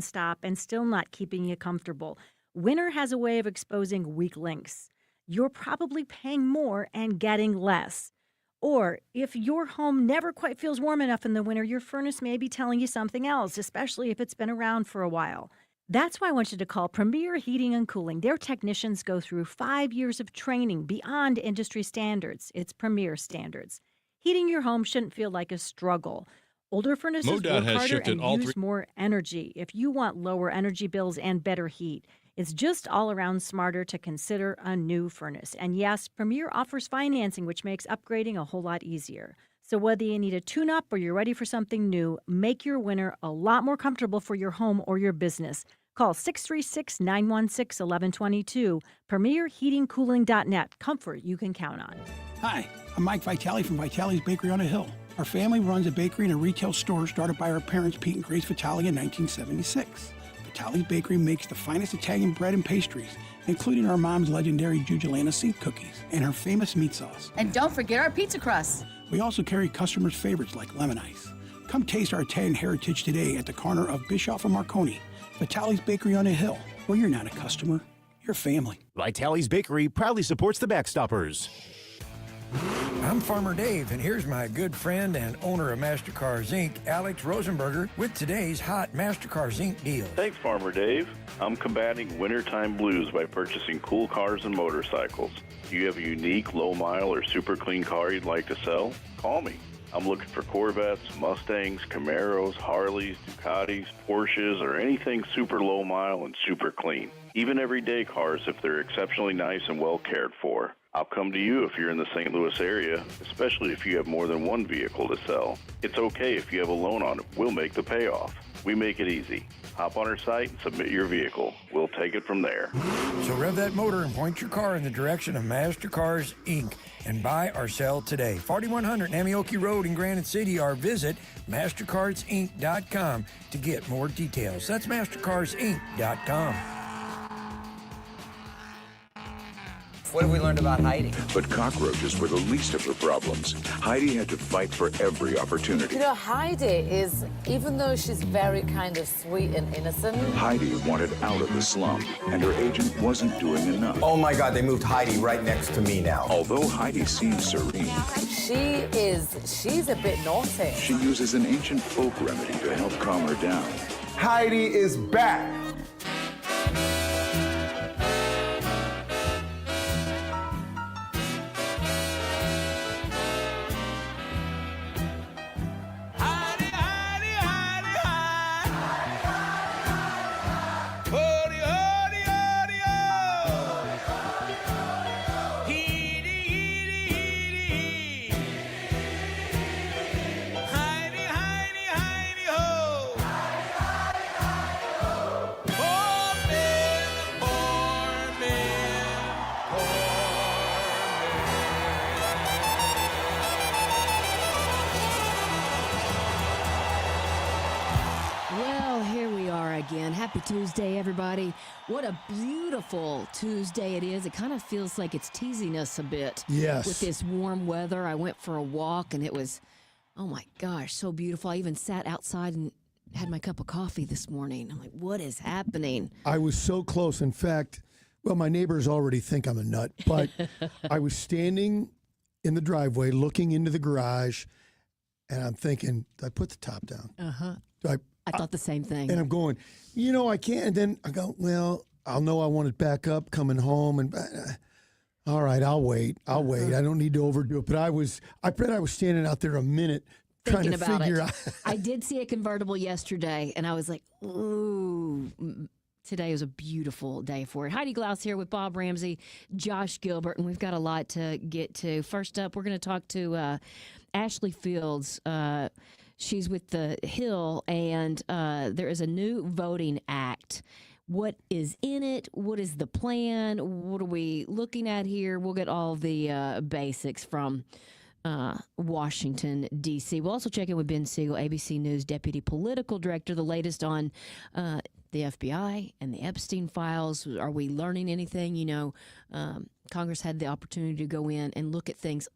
nonstop and still not keeping you comfortable. Winter has a way of exposing weak links. You're probably paying more and getting less. Or if your home never quite feels warm enough in the winter, your furnace may be telling you something else, especially if it's been around for a while. That's why I want you to call Premier Heating and Cooling. Their technicians go through 5 years of training beyond industry standards. It's Premier standards. Heating your home shouldn't feel like a struggle. Older furnaces work harder and use more energy. If you want lower energy bills and better heat, it's just all around smarter to consider a new furnace. And yes, Premier offers financing, which makes upgrading a whole lot easier. So whether you need a tune-up or you're ready for something new, make your winter a lot more comfortable for your home or your business. Call 636-916-1122, premierheatingcooling.net. Comfort you can count on. Hi, I'm Mike Vitale from Vitale's Bakery on a Hill. Our family runs a bakery and a retail store started by our parents, Pete and Grace Vitale, in 1976. Vitale's Bakery makes the finest Italian bread and pastries, including our mom's legendary Giugiulana seed cookies and her famous meat sauce. And don't forget our pizza crust. We also carry customers' favorites like lemon ice. Come taste our Italian heritage today at the corner of Bischoff and Marconi. Vitale's Bakery on a Hill, where you're not a customer, you're family. Vitale's Bakery proudly supports the Backstoppers. I'm Farmer Dave, and here's my good friend and owner of MasterCars Inc., Alex Rosenberger, with today's hot MasterCars Inc. deal. Thanks, Farmer Dave. I'm combating wintertime blues by purchasing cool cars and motorcycles. Do you have a unique, low-mile, or super clean car you'd like to sell? Call me. I'm looking for Corvettes, Mustangs, Camaros, Harleys, Ducatis, Porsches, or anything super low mile and super clean. Even everyday cars if they're exceptionally nice and well cared for. I'll come to you if you're in the St. Louis area, especially if you have more than one vehicle to sell. It's okay if you have a loan on it. We'll make the payoff. We make it easy. Hop on our site and submit your vehicle. We'll take it from there. So rev that motor and point your car in the direction of MasterCars Inc. and buy or sell today. 4100 Namioki Road in Granite City, or visit MasterCarsInc.com to get more details. That's MasterCarsInc.com. What have we learned about Heidi? But cockroaches were the least of her problems. Heidi had to fight for every opportunity. You know, Heidi is, even though she's very kind of sweet and innocent, Heidi wanted out of the slum, and her agent wasn't doing enough. Oh my God, they moved Heidi right next to me now. Although Heidi seems serene, she's a bit naughty. She uses an ancient folk remedy to help calm her down. Heidi is back. Happy Tuesday, everybody. What a beautiful Tuesday it is. It kind of feels like it's teasing us a bit. Yes. With this warm weather. I went for a walk, and it was, oh my gosh, so beautiful. I even sat outside and had my cup of coffee this morning. I'm like, what is happening? I was so close. In fact, well, my neighbors already think I'm a nut, but I was standing in the driveway looking into the garage, and I'm thinking, do I put the top down? Uh-huh. Do I thought the same thing. And I'm going, I can't. And then I go, well, I'll know I want it back up coming home. And all right, I'll wait. I don't need to overdo it. But I bet I was standing out there a minute trying to figure out. I did see a convertible yesterday, and I was like, ooh. Today was a beautiful day for it. Heidi Glaus here with Bob Ramsey, Josh Gilbert, and we've got a lot to get to. First up, we're going to talk to Ashley Fields. She's with the Hill, and there is a new voting act. What is in it? What is the plan? What are we looking at here? We'll get all the basics from Washington, D.C. We'll also check in with Ben Siegel, ABC News Deputy Political Director, the latest on the FBI and the Epstein files. Are we learning anything? Congress had the opportunity to go in and look at things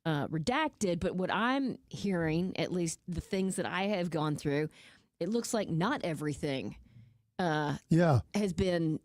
redacted, but what I'm hearing, at least the things that I have gone through, it looks like not everything Yeah. has been,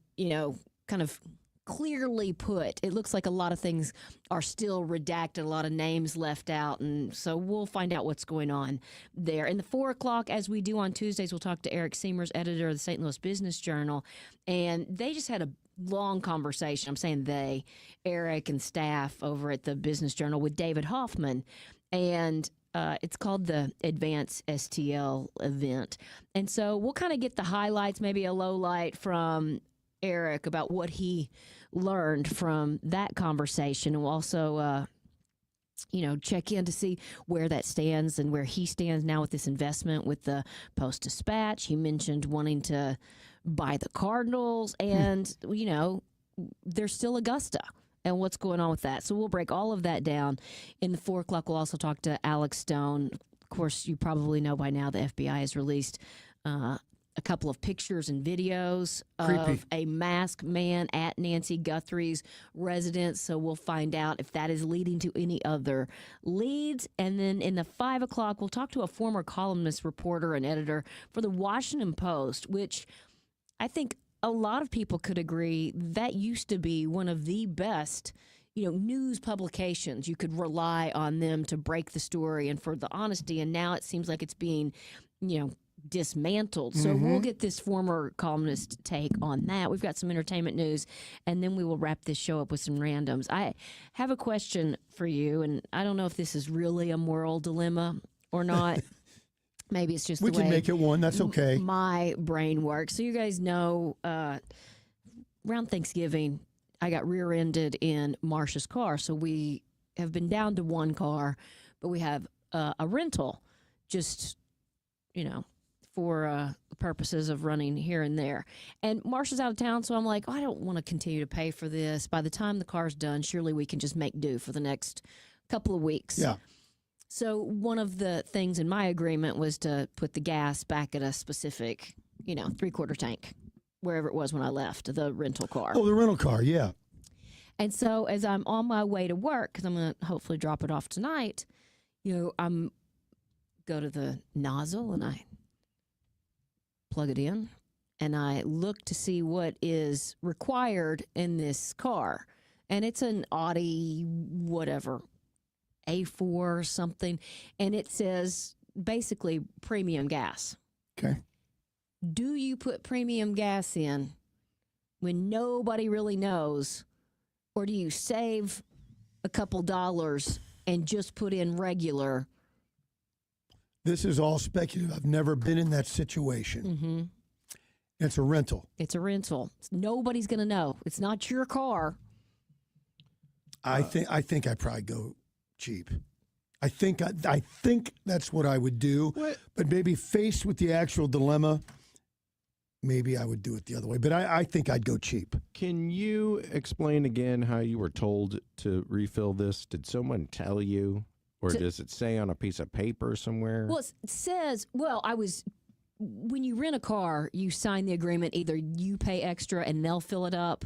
kind of clearly put. It looks like a lot of things are still redacted, a lot of names left out. And so we'll find out what's going on there. In the 4 o'clock, as we do on Tuesdays, we'll talk to Erik Siemers, editor of the St. Louis Business Journal. And they just had a long conversation. I'm saying they, Erik and staff over at the Business Journal with David Hoffman. And it's called the Advanced STL event. And so we'll kind of get the highlights, maybe a low light from Erik about what he learned from that conversation. And we'll also, check in to see where that stands and where he stands now with this investment with the Post-Dispatch. He mentioned wanting to buy the Cardinals and, there's still Augusta and what's going on with that. So we'll break all of that down. In the 4 o'clock, we'll also talk to Alex Stone. Of course, you probably know by now the FBI has released a couple of pictures and videos of a masked man at Nancy Guthrie's residence. So we'll find out if that is leading to any other leads. And then in the 5 o'clock, we'll talk to a former columnist, reporter, and editor for the Washington Post, which I think a lot of people could agree that used to be one of the best news publications. You could rely on them to break the story and for the honesty. And now it seems like it's being, dismantled. So we'll get this former columnist take on that. We've got some entertainment news, and then we will wrap this show up with some randoms. I have a question for you, and I don't know if this is really a moral dilemma or not. Maybe it's just we the can way make it one. That's okay. My brain works. So you guys know, around Thanksgiving, I got rear-ended in Marcia's car. So we have been down to one car, but we have a rental, just for purposes of running here and there. And Marcia's out of town, so I'm like, I don't want to continue to pay for this. By the time the car's done, surely we can just make do for the next couple of weeks. Yeah. So one of the things in my agreement was to put the gas back at a specific, 3/4 tank, wherever it was when I left the rental car. Oh, the rental car, yeah. And so as I'm on my way to work, because I'm going to hopefully drop it off tonight, I'm go to the nozzle and I plug it in and I look to see what is required in this car. And it's an Audi, whatever, A4 or something. And it says basically premium gas. Okay. Do you put premium gas in when nobody really knows? Or do you save a couple dollars and just put in regular? This is all speculative. I've never been in that situation. Mm-hmm. It's a rental. It's a rental. Nobody's going to know. It's not your car. I think I'd probably go cheap. I think that's what I would do. What? But maybe faced with the actual dilemma, maybe I would do it the other way. But I think I'd go cheap. Can you explain again how you were told to refill this? Did someone tell you? Or does it say on a piece of paper somewhere? Well, it says, when you rent a car, you sign the agreement. Either you pay extra and they'll fill it up,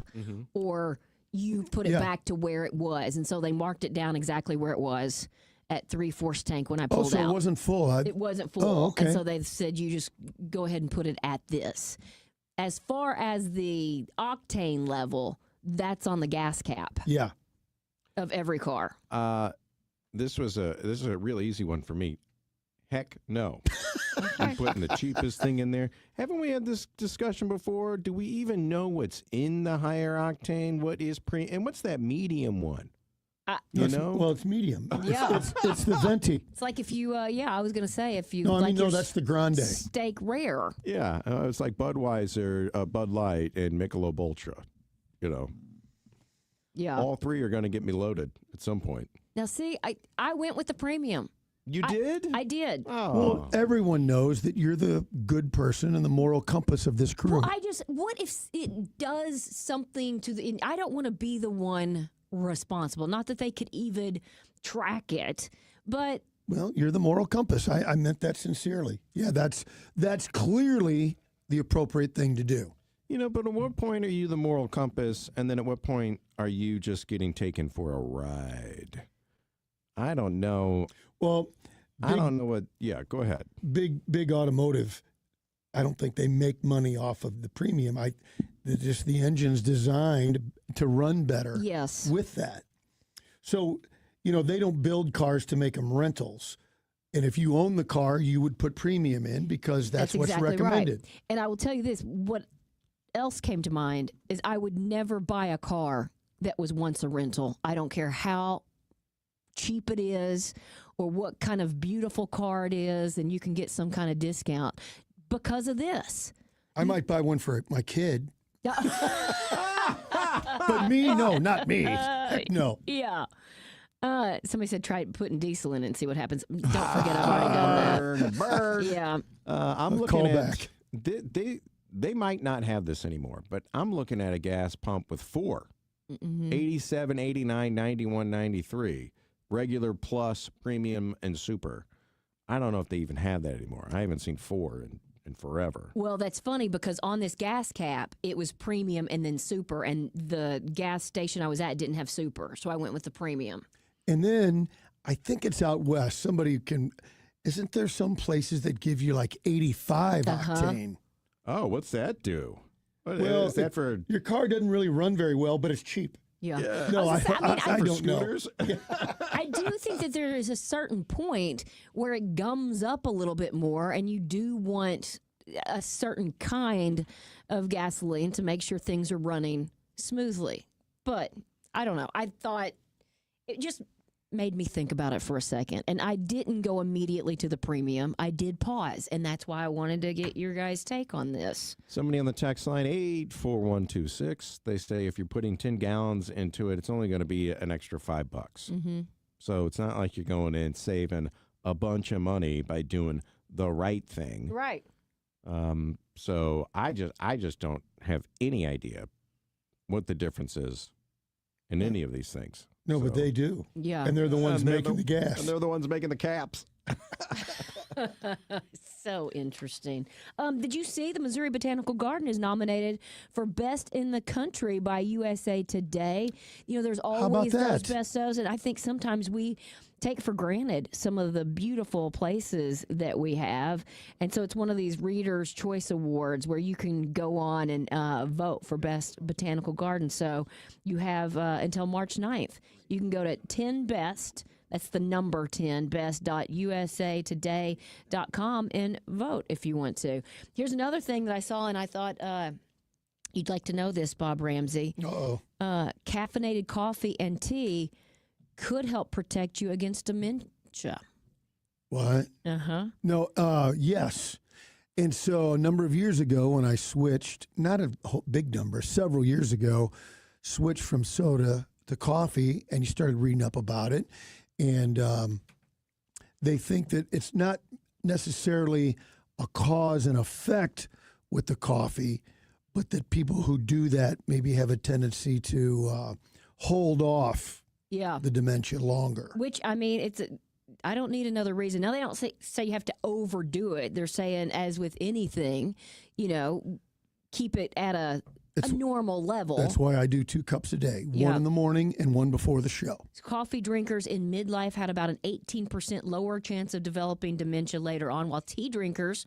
or you put it back to where it was. And so they marked it down exactly where it was at 3/4 tank when I pulled so out. it wasn't full. It wasn't full. Oh, okay. And so they said, you just go ahead and put it at this. As far as the octane level, that's on the gas cap. Yeah. Of every car. This is a real easy one for me. Heck no. I'm putting the cheapest thing in there. Haven't we had this discussion before? Do we even know what's in the higher octane? What is and what's that medium one? Well, it's medium. Yeah. It's the venti. It's like if you, I was going to say if you. No, that's the grande. Steak rare. Yeah, it's like Budweiser, Bud Light, and Michelob Ultra. Yeah. All three are going to get me loaded at some point. Now, see, I went with the premium. You did? I did. Oh. Well, everyone knows that you're the good person and the moral compass of this crew. Well, what if it does something to I don't want to be the one responsible. Not that they could even track it, but. Well, you're the moral compass. I meant that sincerely. Yeah, that's clearly the appropriate thing to do. But at what point are you the moral compass, and then at what point are you just getting taken for a ride? I don't know. Well, I don't know what. Yeah, go ahead. Big automotive I don't think they make money off of the premium. Just the engine's designed to run better. Yes. With that. So, they don't build cars to make them rentals. And if you own the car, you would put premium in because that's what's exactly recommended. Right. And I will tell you this, what else came to mind is I would never buy a car that was once a rental. I don't care how cheap it is or what kind of beautiful car it is, and you can get some kind of discount because of this. I might buy one for my kid. But me, no, not me. No. Yeah. Somebody said try putting diesel in it and see what happens. Don't forget I've already done that. Burn. Yeah. I'm looking at they might not have this anymore, but I'm looking at a gas pump with 4. 87, 89, 91, 93. Regular, plus, premium, and super. I don't know if they even have that anymore. I haven't seen 4 in forever. Well, that's funny because on this gas cap, it was premium and then super, and the gas station I was at didn't have super, so I went with the premium. And then I think it's out west. Isn't there some places that give you like 85 octane? Oh, what's that do? Well, is that for your car doesn't really run very well, but it's cheap. Yeah. No, I don't know. I do think that there is a certain point where it gums up a little bit more, and you do want a certain kind of gasoline to make sure things are running smoothly. But I don't know. I thought it just made me think about it for a second, and I didn't go immediately to the premium. I did pause, and that's why I wanted to get your guys' take on this. Somebody on the text line 84126, they say if you're putting 10 gallons into it, it's only going to be an extra $5. Mm-hmm. So it's not like you're going in saving a bunch of money by doing the right thing. Right. So I just don't have any idea what the difference is in any of these things. No, but they do. Yeah. And they're the ones making the gas. And they're the ones making the caps. So interesting. Did you see the Missouri Botanical Garden is nominated for Best in the Country by USA Today? There's always those bestos, and I think sometimes we take for granted some of the beautiful places that we have. And so it's one of these Reader's Choice Awards where you can go on and vote for Best Botanical Garden. So you have until March 9th. You can go to 10 Best. That's the number 10, best.usatoday.com, and vote if you want to. Here's another thing that I saw, and I thought you'd like to know this, Bob Ramsey. Uh-oh. Caffeinated coffee and tea could help protect you against dementia. What? Uh-huh. No, yes. And so a number of years ago when I switched, not a big number, several years ago, switched from soda to coffee, and you started reading up about it. And they think that it's not necessarily a cause and effect with the coffee, but that people who do that maybe have a tendency to hold off the dementia longer. Which, I mean, I don't need another reason. Now, they don't say you have to overdo it. They're saying, as with anything, keep it at a normal level. That's why I do 2 cups a day, one in the morning and one before the show. Coffee drinkers in midlife had about an 18% lower chance of developing dementia later on, while tea drinkers,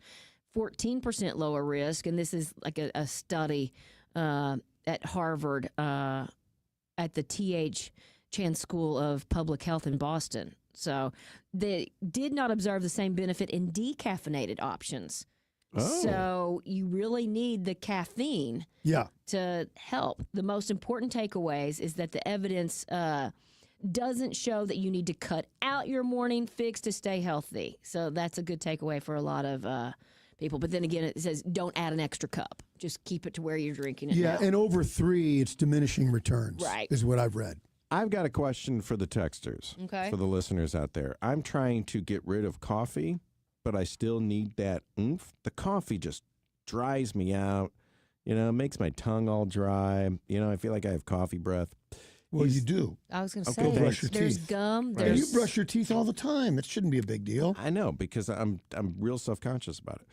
14% lower risk. And this is like a study at Harvard at the T.H. Chan School of Public Health in Boston. So they did not observe the same benefit in decaffeinated options. Oh. So you really need the caffeine to help. The most important takeaways is that the evidence doesn't show that you need to cut out your morning fix to stay healthy. So that's a good takeaway for a lot of people. But then again, it says don't add an extra cup. Just keep it to where you're drinking it now. And over 3, it's diminishing returns, is what I've read. I've got a question for the texters, for the listeners out there. I'm trying to get rid of coffee, but I still need that oomph. The coffee just dries me out, makes my tongue all dry. I feel like I have coffee breath. Well, you do. I was going to Go say, brush your there's teeth. gum. Right. You brush your teeth all the time. It shouldn't be a big deal. I know, because I'm real self-conscious about it.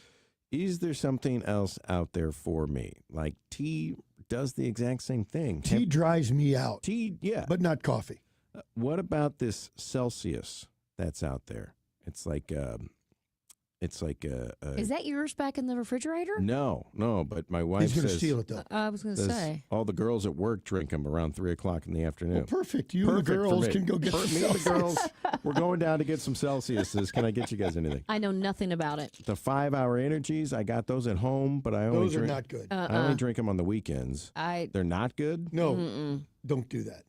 Is there something else out there for me? Like tea does the exact same thing. Tea dries me out. Tea, yeah. But not coffee. What about this Celsius that's out there? It's like It's like Is that yours back in the refrigerator? no, but my wife He's going to says steal it, though. I was going to says say. all the girls at work drink them around 3:00 in the afternoon. Well, perfect. You Perfect and the for girls me. can go get Me some and the Celsius. girls, we're going down to get some Celsiuses. Can I get you guys anything? I know nothing about it. The 5-hour energies, I got those at home, but I only Those are drink. not good. I only drink them on the weekends. They're not good. No, don't do that.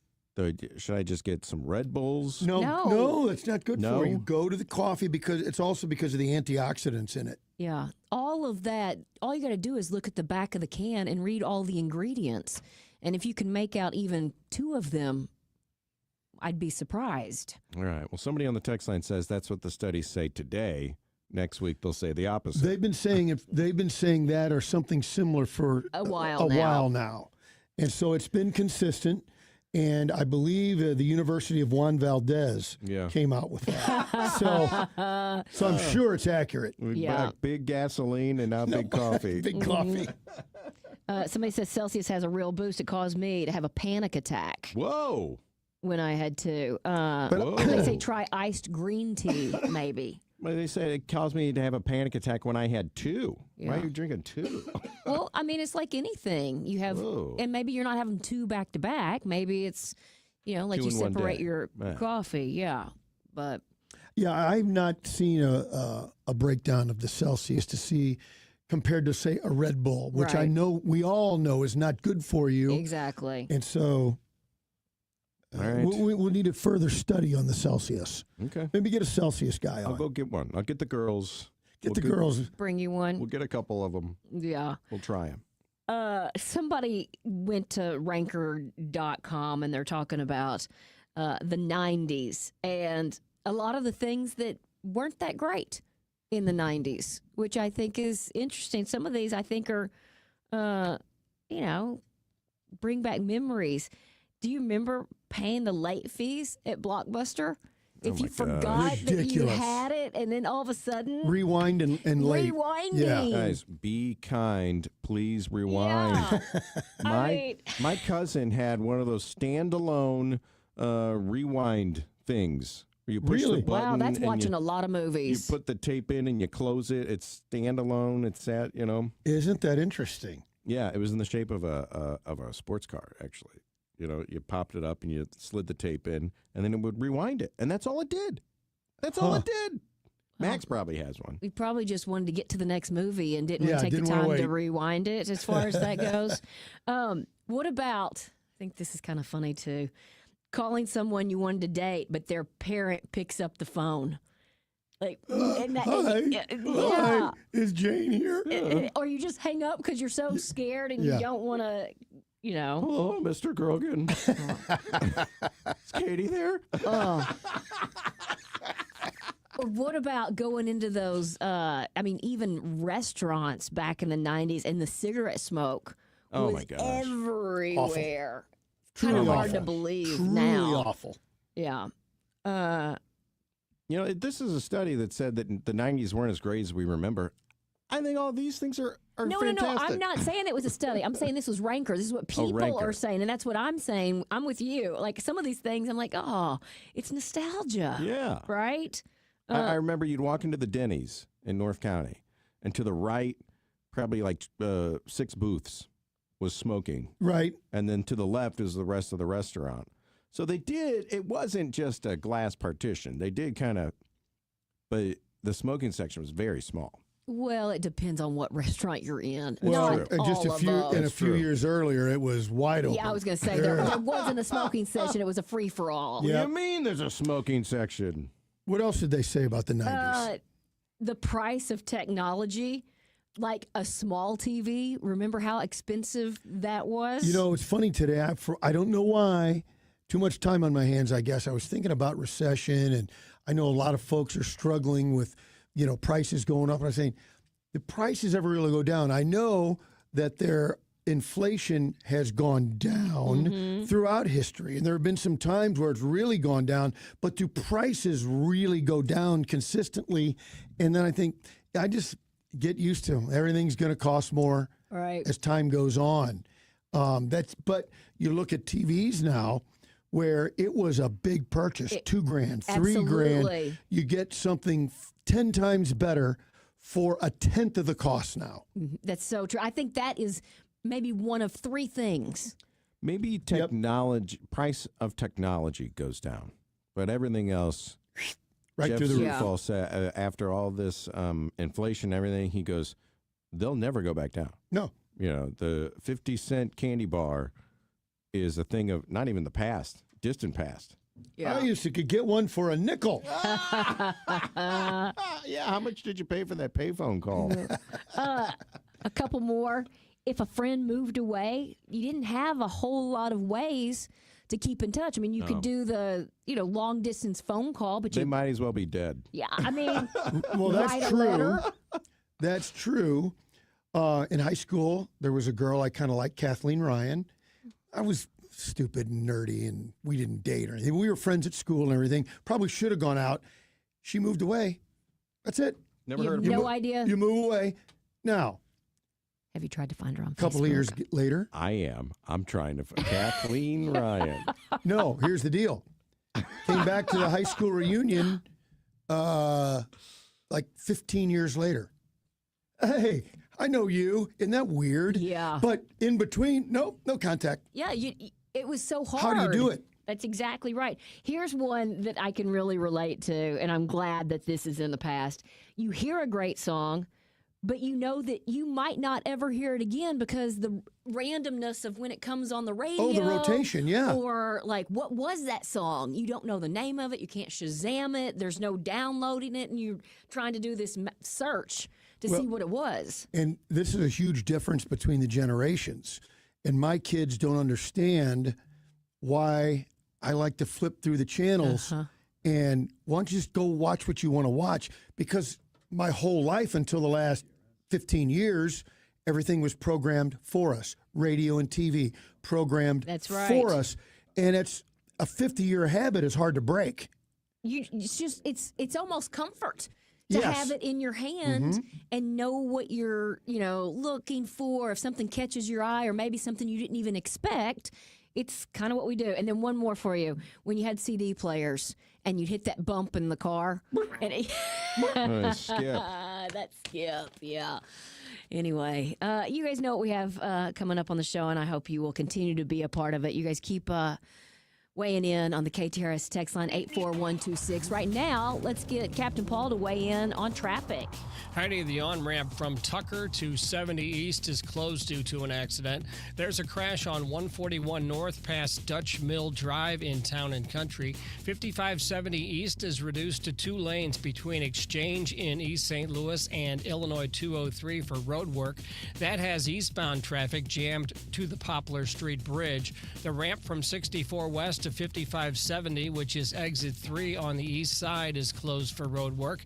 Should I just get some Red Bulls? No, that's not good No? for you. Go to the coffee because it's also because of the antioxidants in it. Yeah. All of that, all you got to do is look at the back of the can and read all the ingredients. And if you can make out even 2 of them, I'd be surprised. All right. Well, somebody on the text line says that's what the studies say today. Next week they'll say the opposite. They've been saying that or something similar for A while now. And so it's been consistent. And I believe the University of Juan Valdez came out with that. So I'm sure it's accurate. Big gasoline and now big coffee. Big coffee. Somebody says Celsius has a real boost. It caused me to have a panic attack. Whoa. When I had to. They say try iced green tea, maybe. Well, they say it caused me to have a panic attack when I had 2. Yeah. Why are you drinking 2? Well, I mean, it's like anything. You have, and maybe you're not having 2 back to back. Maybe it's, let 2 you in one separate day. your Yeah. coffee. Yeah. But Yeah, I've not seen a breakdown of the Celsius to see compared to, say, a Red Bull, which I Right. know we all know is not good for you. exactly. And so All right. we'll need a further study on the Celsius. Okay. Maybe get a Celsius guy I'll on. go get one. I'll get the girls. Get the girls. Bring you one. We'll get a couple of them. Yeah. We'll try them. Somebody went to ranker.com and they're talking about the 90s and a lot of the things that weren't that great in the 90s, which I think is interesting. Some of these I think are, bring back memories. Do you remember paying the late fees at Blockbuster? If you forgot that you Ridiculous. had it and then all of a sudden Rewind and late. rewinding. Yeah. Guys, be kind. Please rewind. Yeah. My cousin had one of those standalone rewind things. Where you push Really? the button. Wow, that's and watching you, a lot of You movies. put the tape in and you close it. It's standalone. It's that, Isn't that interesting? Yeah, it was in the shape of a sports car, actually. You popped it up and you slid the tape in, and then it would rewind it. And that's all it did. That's all it did. Max probably has one. We probably just wanted to get to the next movie and didn't Yeah, take the didn't wanna time wait. to rewind it as far as that goes. What about, I think this is kind of funny too, calling someone you wanted to date, but their parent picks up the phone? Like, Hi, is Jane here? or you just hang up because you're so scared and you don't want to, Hello, Mr. Grogan. Is Katie there? Or what about going into those, even restaurants back in the 90s and the cigarette smoke Oh, was my gosh. everywhere. It's kind Truly of hard to awful. believe Truly now. awful. Yeah. This is a study that said that the 90s weren't as great as we remember. I think all these things are No, fantastic. I'm not saying it was a study. I'm saying this was Ranker. This is what people Ranker. are saying, and that's what I'm saying. I'm with you. Like some of these things, I'm like, oh, it's nostalgia. Yeah. Right? I remember you'd walk into the Denny's in North County, and to the right, probably like 6 booths was smoking. Right. And then to the left is the rest of the restaurant. So it wasn't just a glass partition. They did but the smoking section was very small. Well, it depends on what restaurant you're in. Well, Not and just all a of few them. years earlier, it was wide open. Yeah, I was going to say there wasn't a smoking section. It was a free for all. What do you mean there's a smoking section? What else did they say about the 90s? The price of technology, like a small TV. Remember how expensive that was? It's funny today. I don't know why. Too much time on my hands, I guess. I was thinking about recession, and I know a lot of folks are struggling with, prices going up. And I'm saying, the prices ever really go down? I know that their inflation has gone down throughout history, and there have been some times where it's really gone down, but do prices really go down consistently? And then I think I just get used to everything's going to cost more as time goes on. But you look at TVs now, where it was a big purchase, $2,000, $3,000. Absolutely. You get something 10 times better for a tenth of the cost now. That's so true. I think that is maybe one of three things. Maybe technology, price of technology goes down, but everything else, right Jeff through the roof. Zufall after all this inflation and everything, he goes, they'll never go back down. No. You know, the 50-cent candy bar is a thing of not even the past, distant past. I used to could get one for a nickel. Yeah, how much did you pay for that payphone call? A couple more. If a friend moved away, you didn't have a whole lot of ways to keep in touch. I mean, you could do the, long distance phone call, but they might as well be dead. Yeah, I mean, well, that's write a true. letter. That's true. In high school, there was a girl I kind of liked, Kathleen Ryan. I was stupid and nerdy, and we didn't date or anything. We were friends at school and everything. Probably should have gone out. She moved away. That's it. Never You heard have of no idea. You move away. Now, Have you tried to find her on a couple of Facebook? years later. I'm trying to Kathleen Ryan. No, here's the deal. Came back to the high school reunion like 15 years later. Hey, I know you. Isn't that weird? Yeah. But in between, no contact. Yeah, it was so hard. How do you do it? That's exactly right. Here's one that I can really relate to, and I'm glad that this is in the past. You hear a great song, but you know that you might not ever hear it again because the randomness of when it comes on the radio. Oh, the rotation, yeah. Or like, what was that song? You don't know the name of it. You can't Shazam it. There's no downloading it, and you're trying to do this search to see what it was. And this is a huge difference between the generations. And my kids don't understand why I like to flip through the channels. And why don't you just go watch what you want to watch? Because my whole life until the last 15 years, everything was programmed for us. Radio and TV programmed That's right. for us. And it's a 50-year habit is hard to break. It's almost comfort to Yes. have it in your hand and know what you're, looking for. If something catches your eye or maybe something you didn't even expect, it's kind of what we do. And then one more for you. When you had CD players and you'd hit that bump in the car. And Skip. that skip, yeah. Anyway, you guys know what we have coming up on the show, and I hope you will continue to be a part of it. You guys keep weighing in on the KTRS text line 84126. Right now, let's get Captain Paul to weigh in on traffic. Heidi, the on-ramp from Tucker to 70 East is closed due to an accident. There's a crash on 141 North past Dutch Mill Drive in Town and Country. 5570 East is reduced to 2 lanes between Exchange in East St. Louis and Illinois 203 for road work. That has eastbound traffic jammed to the Poplar Street Bridge. The ramp from 64 West to 5570, which is exit 3 on the east side, is closed for road work.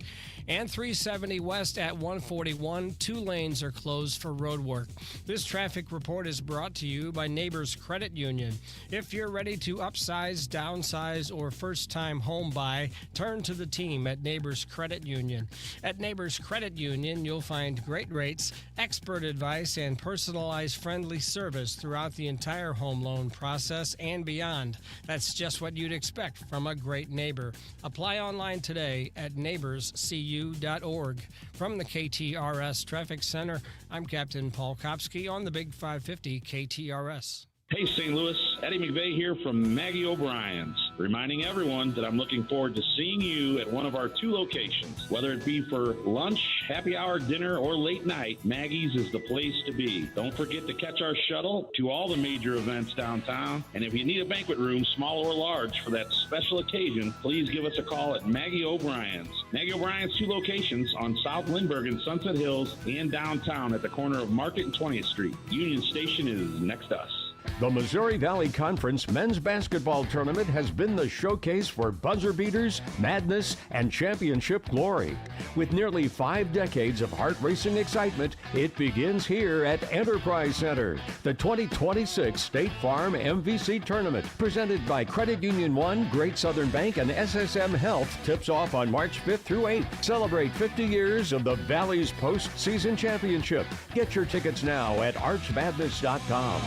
And 370 West at 141, 2 lanes are closed for road work. This traffic report is brought to you by Neighbors Credit Union. If you're ready to upsize, downsize, or first-time home buy, turn to the team at Neighbors Credit Union. At Neighbors Credit Union, you'll find great rates, expert advice, and personalized friendly service throughout the entire home loan process and beyond. That's just what you'd expect from a great neighbor. Apply online today at neighborscu.org. From the KTRS Traffic Center, I'm Captain Paul Kopsky on the Big 550 KTRS. Hey, St. Louis, Eddie McVeigh here from Maggie O'Brien's, reminding everyone that I'm looking forward to seeing you at one of our 2 locations. Whether it be for lunch, happy hour, dinner, or late night, Maggie's is the place to be. Don't forget to catch our shuttle to all the major events downtown. And if you need a banquet room, small or large, for that special occasion, please give us a call at Maggie O'Brien's. Maggie O'Brien's 2 locations on South Lindbergh and Sunset Hills and downtown at the corner of Market and 20th Street. Union Station is next to us. The Missouri Valley Conference men's basketball tournament has been the showcase for buzzer beaters, madness, and championship glory. With nearly 5 decades of heart-racing excitement, it begins here at Enterprise Center. The 2026 State Farm MVC Tournament, presented by Credit Union One, Great Southern Bank, and SSM Health, tips off on March 5th through 8th. Celebrate 50 years of the Valley's postseason championship. Get your tickets now at archmadness.com.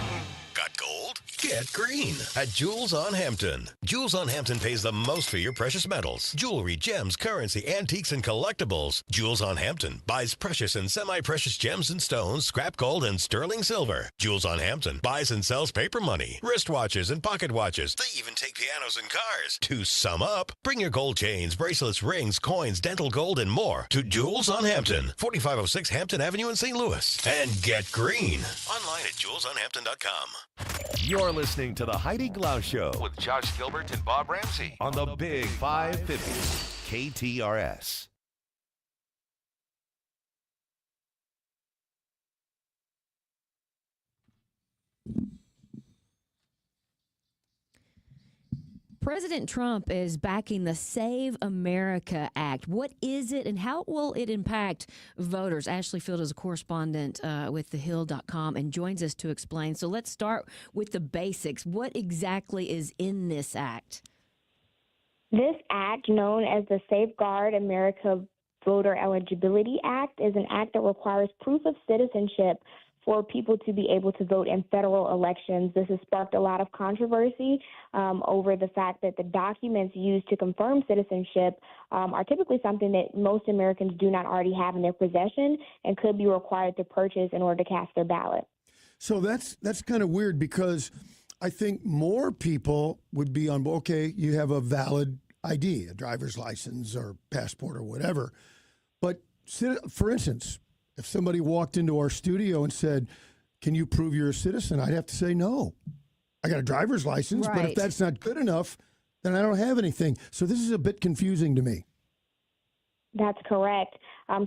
Got gold? Get green at Jewels on Hampton. Jewels on Hampton pays the most for your precious metals, jewelry, gems, currency, antiques, and collectibles. Jewels on Hampton buys precious and semi-precious gems and stones, scrap gold, and sterling silver. Jewels on Hampton buys and sells paper money, wristwatches, and pocket watches. They even take pianos and cars. To sum up, bring your gold chains, bracelets, rings, coins, dental gold, and more to Jewels on Hampton, 4506 Hampton Avenue in St. Louis. And get green. Online at jewelsonhampton.com. You're listening to the Heidi Glaus Show with Josh Gilbert and Bob Ramsey on the Big 550 KTRS. President Trump is backing the Save America Act. What is it and how will it impact voters? Ashley Field is a correspondent with thehill.com and joins us to explain. So let's start with the basics. What exactly is in this act? This act, known as the Safeguard America Voter Eligibility Act, is an act that requires proof of citizenship for people to be able to vote in federal elections. This has sparked a lot of controversy over the fact that the documents used to confirm citizenship are typically something that most Americans do not already have in their possession and could be required to purchase in order to cast their ballot. So that's kind of weird because I think more people would be on, okay, you have a valid ID, a driver's license or passport or whatever. But for instance, if somebody walked into our studio and said, can you prove you're a citizen? I'd have to say no. I got a driver's license, but if that's not good enough, then I don't have anything. So this is a bit confusing to me. That's correct.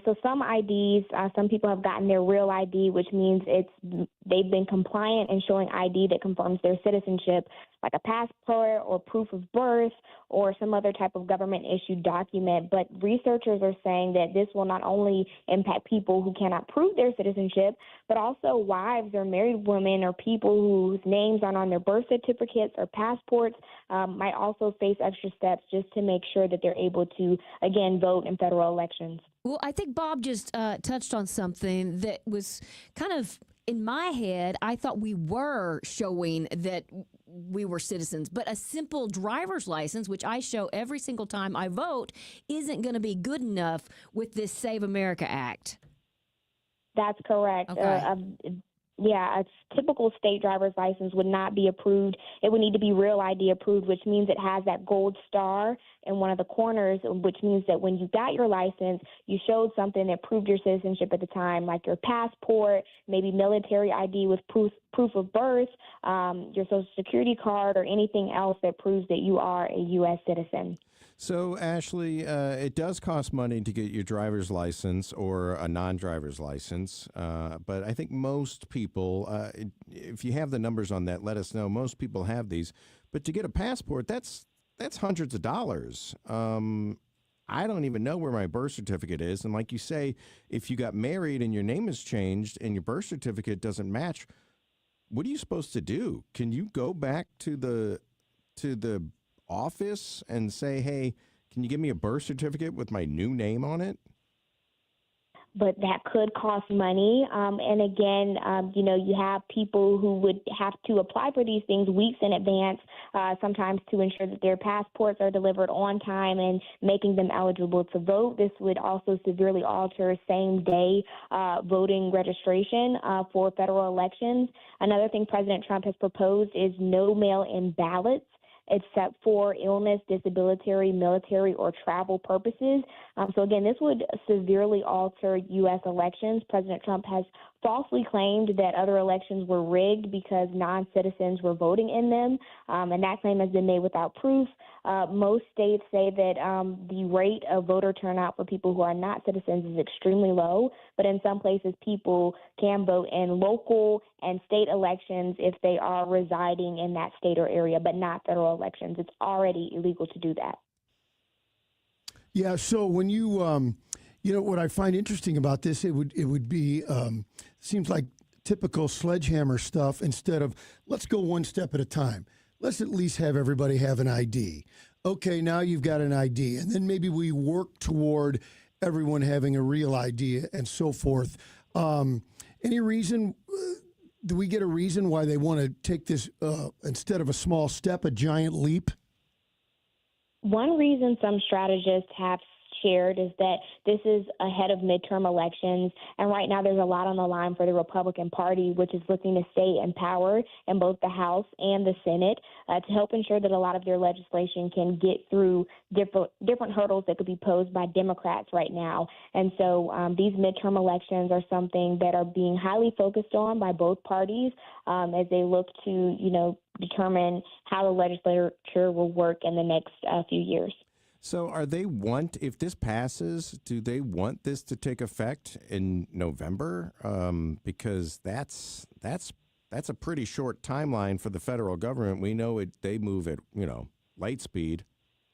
So some IDs, some people have gotten their real ID, which means they've been compliant in showing ID that confirms their citizenship, like a passport or proof of birth or some other type of government-issued document. But researchers are saying that this will not only impact people who cannot prove their citizenship, but also wives or married women or people whose names aren't on their birth certificates or passports might also face extra steps just to make sure that they're able to, again, vote in federal elections. Well, I think Bob just touched on something that was kind of in my head. I thought we were showing that we were citizens, but a simple driver's license, which I show every single time I vote, isn't going to be good enough with this Save America Act. That's correct. Okay. A typical state driver's license would not be approved. It would need to be Real ID approved, which means it has that gold star in one of the corners, which means that when you got your license, you showed something that proved your citizenship at the time, like your passport, maybe military ID with proof of birth, your Social Security card, or anything else that proves that you are a U.S. citizen. So, Ashley, it does cost money to get your driver's license or a non-driver's license, but I think most people, if you have the numbers on that, let us know. Most people have these, but to get a passport, that's hundreds of dollars. I don't even know where my birth certificate is, and like you say, if you got married and your name has changed and your birth certificate doesn't match, what are you supposed to do? Can you go back to the office and say, hey, can you give me a birth certificate with my new name on it? But that could cost money. And again, you have people who would have to apply for these things weeks in advance, sometimes to ensure that their passports are delivered on time and making them eligible to vote. This would also severely alter same-day voting registration for federal elections. Another thing President Trump has proposed is no mail-in ballots, except for illness, disability, military, or travel purposes. So again, this would severely alter U.S. elections. President Trump has falsely claimed that other elections were rigged because non-citizens were voting in them, and that claim has been made without proof. Most states say that the rate of voter turnout for people who are not citizens is extremely low, but in some places people can vote in local and state elections if they are residing in that state or area, but not federal elections. It's already illegal to do that. Yeah, so when you, what I find interesting about this, it would be, seems like typical sledgehammer stuff instead of let's go one step at a time. Let's at least have everybody have an ID. Okay, now you've got an ID, and then maybe we work toward everyone having a real ID and so forth. Any reason do we get a reason why they want to take this, instead of a small step, a giant leap? One reason some strategists have shared is that this is ahead of midterm elections, and right now there's a lot on the line for the Republican Party, which is looking to stay in power in both the House and the Senate to help ensure that a lot of their legislation can get through different hurdles that could be posed by Democrats right now. And so these midterm elections are something that are being highly focused on by both parties as they look to, determine how the legislature will work in the next few years. So if this passes, do they want this to take effect in November? Because that's a pretty short timeline for the federal government. We know they move at, light speed.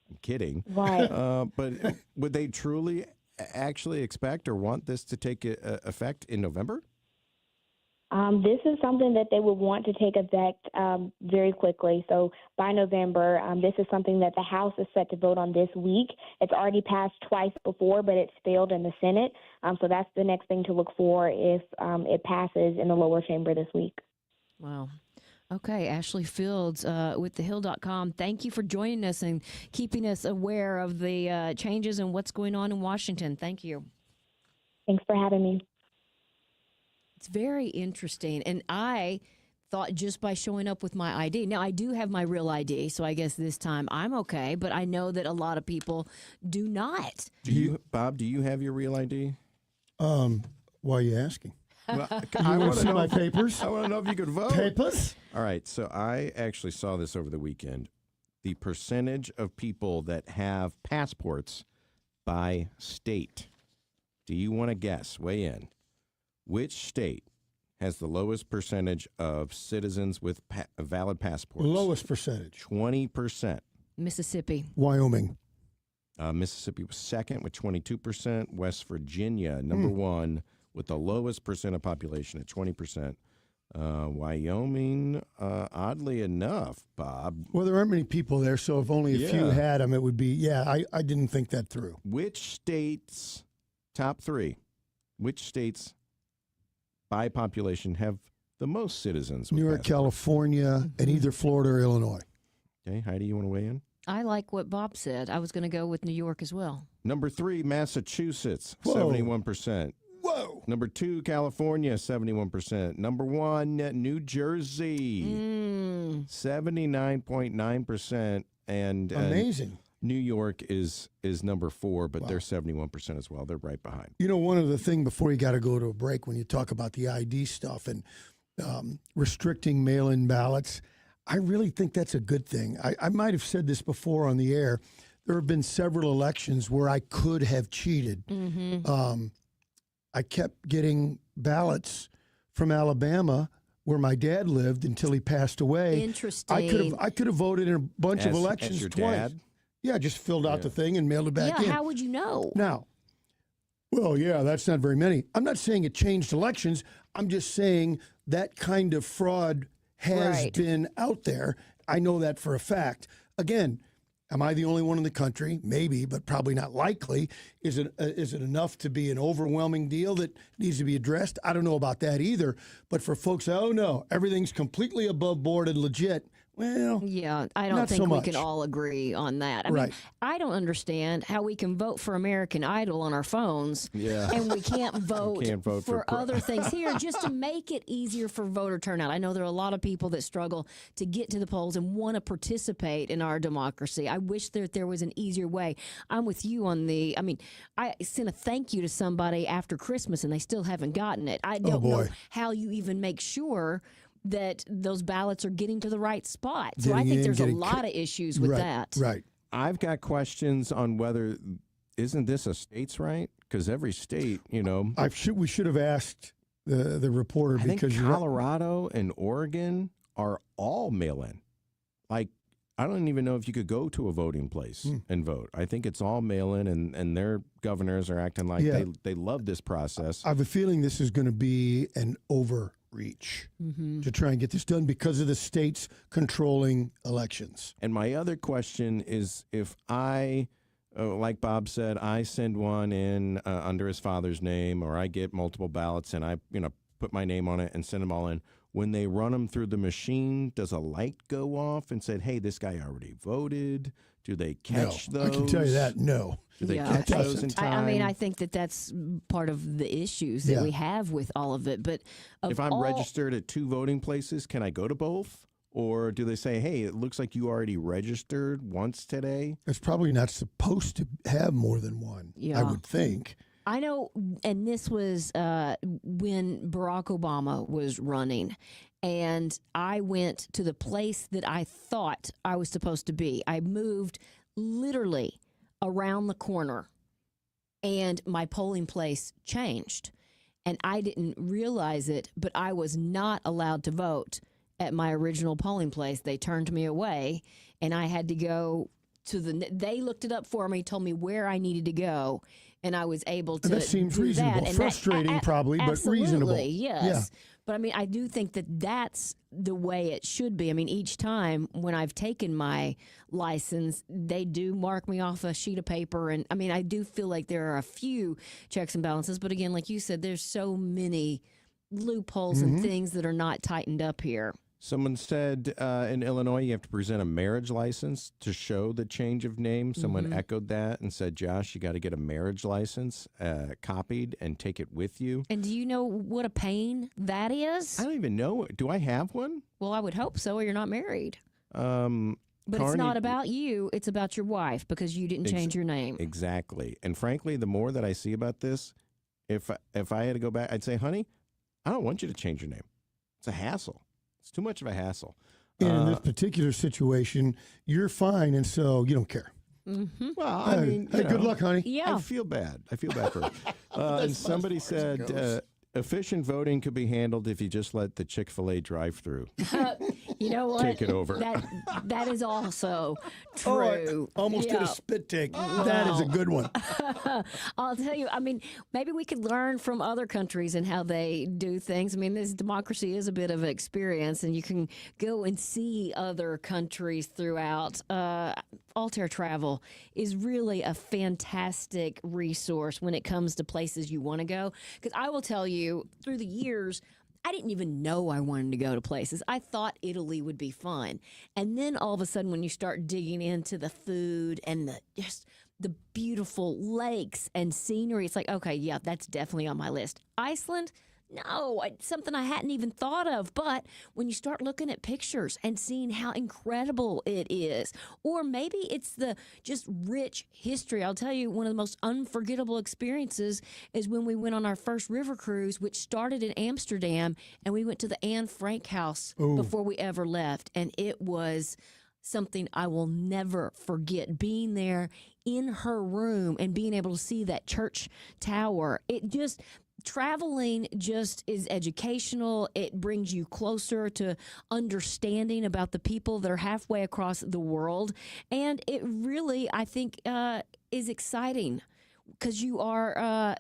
I'm kidding. Right. But would they truly actually expect or want this to take effect in November? This is something that they would want to take effect very quickly. So by November, this is something that the House is set to vote on this week. It's already passed twice before, but it's failed in the Senate. So that's the next thing to look for if it passes in the lower chamber this week. Wow. Okay, Ashley Fields with thehill.com. Thank you for joining us and keeping us aware of the changes and what's going on in Washington. Thank you. Thanks for having me. It's very interesting. And I thought just by showing up with my ID. Now, I do have my real ID, so I guess this time I'm okay. But I know that a lot of people do not. Bob, do you have your real ID? Why are you asking? Well, I want to see my papers. I want to know if you could vote. Papers? All right. So I actually saw this over the weekend. The percentage of people that have passports by state. Do you want to guess? Weigh in. Which state has the lowest percentage of citizens with valid passports? Lowest percentage. 20%. Mississippi. Wyoming. Mississippi was second with 22%. West Virginia, number one, with the lowest percent of population at 20%. Wyoming, oddly enough, Bob. Well, there aren't many people there, so if only a few had them, it would be, I didn't think that through. Which states, top three, which states by population have the most citizens with New York, passports? California, and either Florida or Illinois. Okay, Heidi, you want to weigh in? I like what Bob said. I was going to go with New York as well. Number three, Massachusetts, Whoa. 71%. Whoa. Number two, California, 71%. Number one, New Jersey, 79.9%. And amazing. New York is number four, but they're 71% as well. They're right behind. One other thing before you got to go to a break, when you talk about the ID stuff and restricting mail-in ballots, I really think that's a good thing. I might have said this before on the air. There have been several elections where I could have cheated. I kept getting ballots from Alabama where my dad lived until he passed away. Interesting. I could have voted in a bunch of elections as your twice. dad? Yeah, just filled out the thing and mailed it back in. Yeah, how would you know? Now, that's not very many. I'm not saying it changed elections. I'm just saying that kind of fraud has been out there. I know that for a fact. Again, am I the only one in the country? Maybe, but probably not likely. Is it enough to be an overwhelming deal that needs to be addressed? I don't know about that either. But for folks, no, everything's completely above board and legit. Well, yeah, I don't not think so we much. can all agree on that. I mean, I don't understand how we can vote for American Idol on our phones, and we can't vote, for other things here just to make it easier for voter turnout. I know there are a lot of people that struggle to get to the polls and want to participate in our democracy. I wish that there was an easier way. I'm with you on I sent a thank you to somebody after Christmas, and they still haven't gotten it. I don't know how you even make sure that those ballots are getting to the right spot. So I think there's a lot of issues with that. Right. I've got questions on whether, isn't this a state's right? Because every state, we should have asked the reporter I because think Colorado and Oregon are all mail-in. Like, I don't even know if you could go to a voting place and vote. I think it's all mail-in, and their governors are acting like they love this process. I have a feeling this is going to be an overreach to try and get this done because of the states controlling elections. And my other question is, if I, like Bob said, I send one in under his father's name, or I get multiple ballots and I put my name on it and send them all in, when they run them through the machine, does a light go off and said, hey, this guy already voted? Do they catch those? I can tell you that, no. Do they catch those in time? I mean, I think that's part of the issues that we have with all of it. But if I'm registered at 2 voting places, can I go to both? Or do they say, hey, it looks like you already registered once today? It's probably not supposed to have more than one, I would think. I know, and this was when Barack Obama was running, and I went to the place that I thought I was supposed to be. I moved literally around the corner, and my polling place changed. And I didn't realize it, but I was not allowed to vote at my original polling place. They turned me away, and I had to go to they looked it up for me, told me where I needed to go, and I was able to. And that seems do reasonable. that. Frustrating, probably, but reasonable. Yes. Yeah. But I mean, I do think that that's the way it should be. I mean, each time when I've taken my license, they do mark me off a sheet of paper. And I mean, I do feel like there are a few checks and balances. But again, like you said, there's so many loopholes and things that are not tightened up here. Someone said in Illinois you have to present a marriage license to show the change of name. Someone echoed that and said, Josh, you got to get a marriage license copied and take it with you. And do you know what a pain that is? I don't even know. Do I have one? Well, I would hope so, or you're not married. But it's not about you. It's about your wife because you didn't change your name. Exactly. And frankly, the more that I see about this, if I had to go back, I'd say, honey, I don't want you to change your name. It's a hassle. It's too much of a hassle. And in this particular situation, you're fine, and so you don't care. Well, I mean, good luck, honey. Yeah. I feel bad for her. And somebody said efficient voting could be handled if you just let the Chick-fil-A drive-through You know what? take it over. That is also true. I almost did a spit take. That is a good one. I'll tell you, I mean, maybe we could learn from other countries and how they do things. I mean, this democracy is a bit of an experience, and you can go and see other countries throughout. Altair Travel is really a fantastic resource when it comes to places you want to go. Because I will tell you, through the years, I didn't even know I wanted to go to places. I thought Italy would be fun. And then all of a sudden, when you start digging into the food and the beautiful lakes and scenery, it's like, okay, yeah, that's definitely on my list. Iceland? No, something I hadn't even thought of. But when you start looking at pictures and seeing how incredible it is, or maybe it's the just rich history. I'll tell you, one of the most unforgettable experiences is when we went on our first river cruise, which started in Amsterdam, and we went to the Anne Frank house before we ever left. And it was something I will never forget, being there in her room and being able to see that church tower. Traveling just is educational. It brings you closer to understanding about the people that are halfway across the world. And it really, I think, is exciting because you are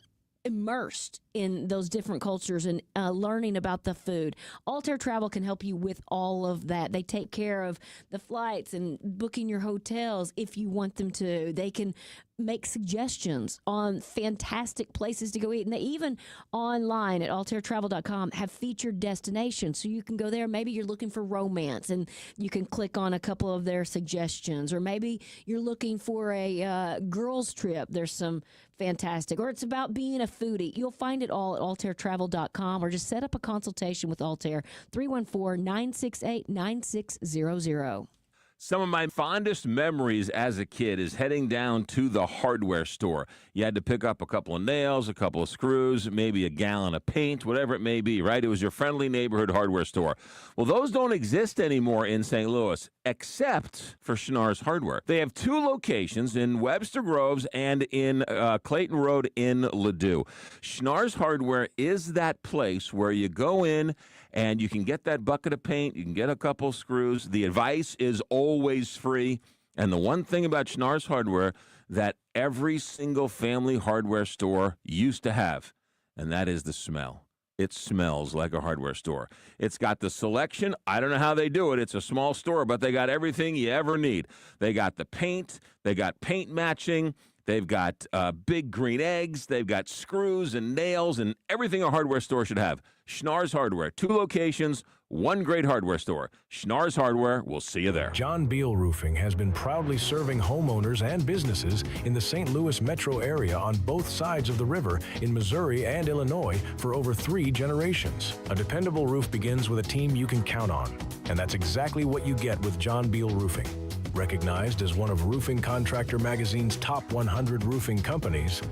immersed in those different cultures and learning about the food. Altair Travel can help you with all of that. They take care of the flights and booking your hotels if you want them to. They can make suggestions on fantastic places to go eat. And they even online at altairtravel.com have featured destinations. So you can go there. Maybe you're looking for romance and you can click on a couple of their suggestions. Or maybe you're looking for a girls trip. There's some fantastic. Or it's about being a foodie. You'll find it all at altairtravel.com, or just set up a consultation with Altair, 314-968-9600. Some of my fondest memories as a kid is heading down to the hardware store. You had to pick up a couple of nails, a couple of screws, maybe a gallon of paint, whatever it may be, right? It was your friendly neighborhood hardware store. Well, those don't exist anymore in St. Louis, except for Schnarr's Hardware. They have 2 locations in Webster Groves and in Clayton Road in Ladue. Schnarr's Hardware is that place where you go in and you can get that bucket of paint, you can get a couple of screws. The advice is always free. And the one thing about Schnarr's Hardware that every single family hardware store used to have, and that is the smell. It smells like a hardware store. It's got the selection. I don't know how they do it. It's a small store, but they got everything you ever need. They got the paint. They got paint matching. They've got big green eggs. They've got screws and nails and everything a hardware store should have. Schnarr's Hardware, 2 locations, one great hardware store. Schnarr's Hardware, we'll see you there. John Beal Roofing has been proudly serving homeowners and businesses in the St. Louis metro area on both sides of the river in Missouri and Illinois for over 3 generations. A dependable roof begins with a team you can count on, and that's exactly what you get with John Beal Roofing. Recognized as one of Roofing Contractor Magazine's top 100 roofing companies,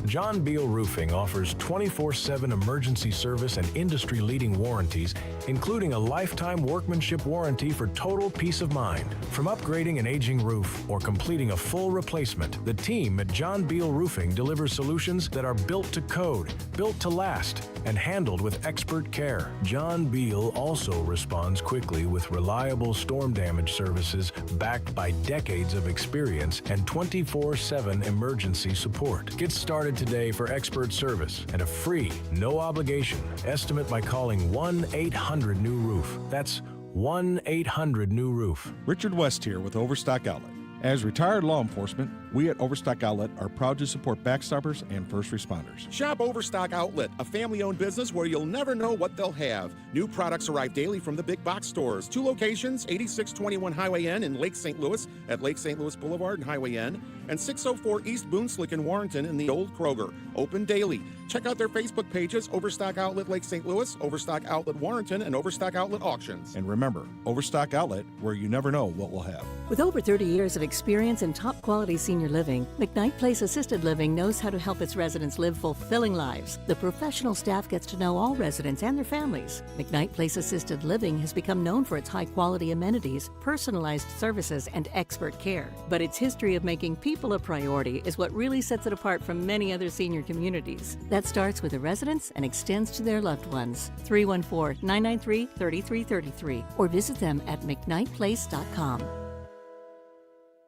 John Beal Roofing offers 24/7 emergency service and industry-leading warranties, including a lifetime workmanship warranty for total peace of mind. From upgrading an aging roof or completing a full replacement, the team at John Beal Roofing delivers solutions that are built to code, built to last, and handled with expert care. John Beal also responds quickly with reliable storm damage services backed by decades of experience and 24/7 emergency support. Get started today for expert service and a free, no-obligation estimate by calling 1-800-NEW-ROOF. That's 1-800-NEW-ROOF. Richard West here with Overstock Outlet. As retired law enforcement, we at Overstock Outlet are proud to support Backstoppers and first responders. Shop Overstock Outlet, a family-owned business where you'll never know what they'll have. New products arrive daily from the big box stores. 2 locations, 8621 Highway N in Lake St. Louis at Lake St. Louis Boulevard and Highway N, and 604 East Boonslick in Warrenton in the old Kroger. Open daily. Check out their Facebook pages, Overstock Outlet Lake St. Louis, Overstock Outlet Warrenton, and Overstock Outlet Auctions. And remember, Overstock Outlet, where you never know what we'll have. With over 30 years of experience in top-quality senior living, McKnight Place Assisted Living knows how to help its residents live fulfilling lives. The professional staff gets to know all residents and their families. McKnight Place Assisted Living has become known for its high-quality amenities, personalized services, and expert care. But its history of making people a priority is what really sets it apart from many other senior communities. That starts with the residents and extends to their loved ones. 314-993-3333 or visit them at mcknightplace.com.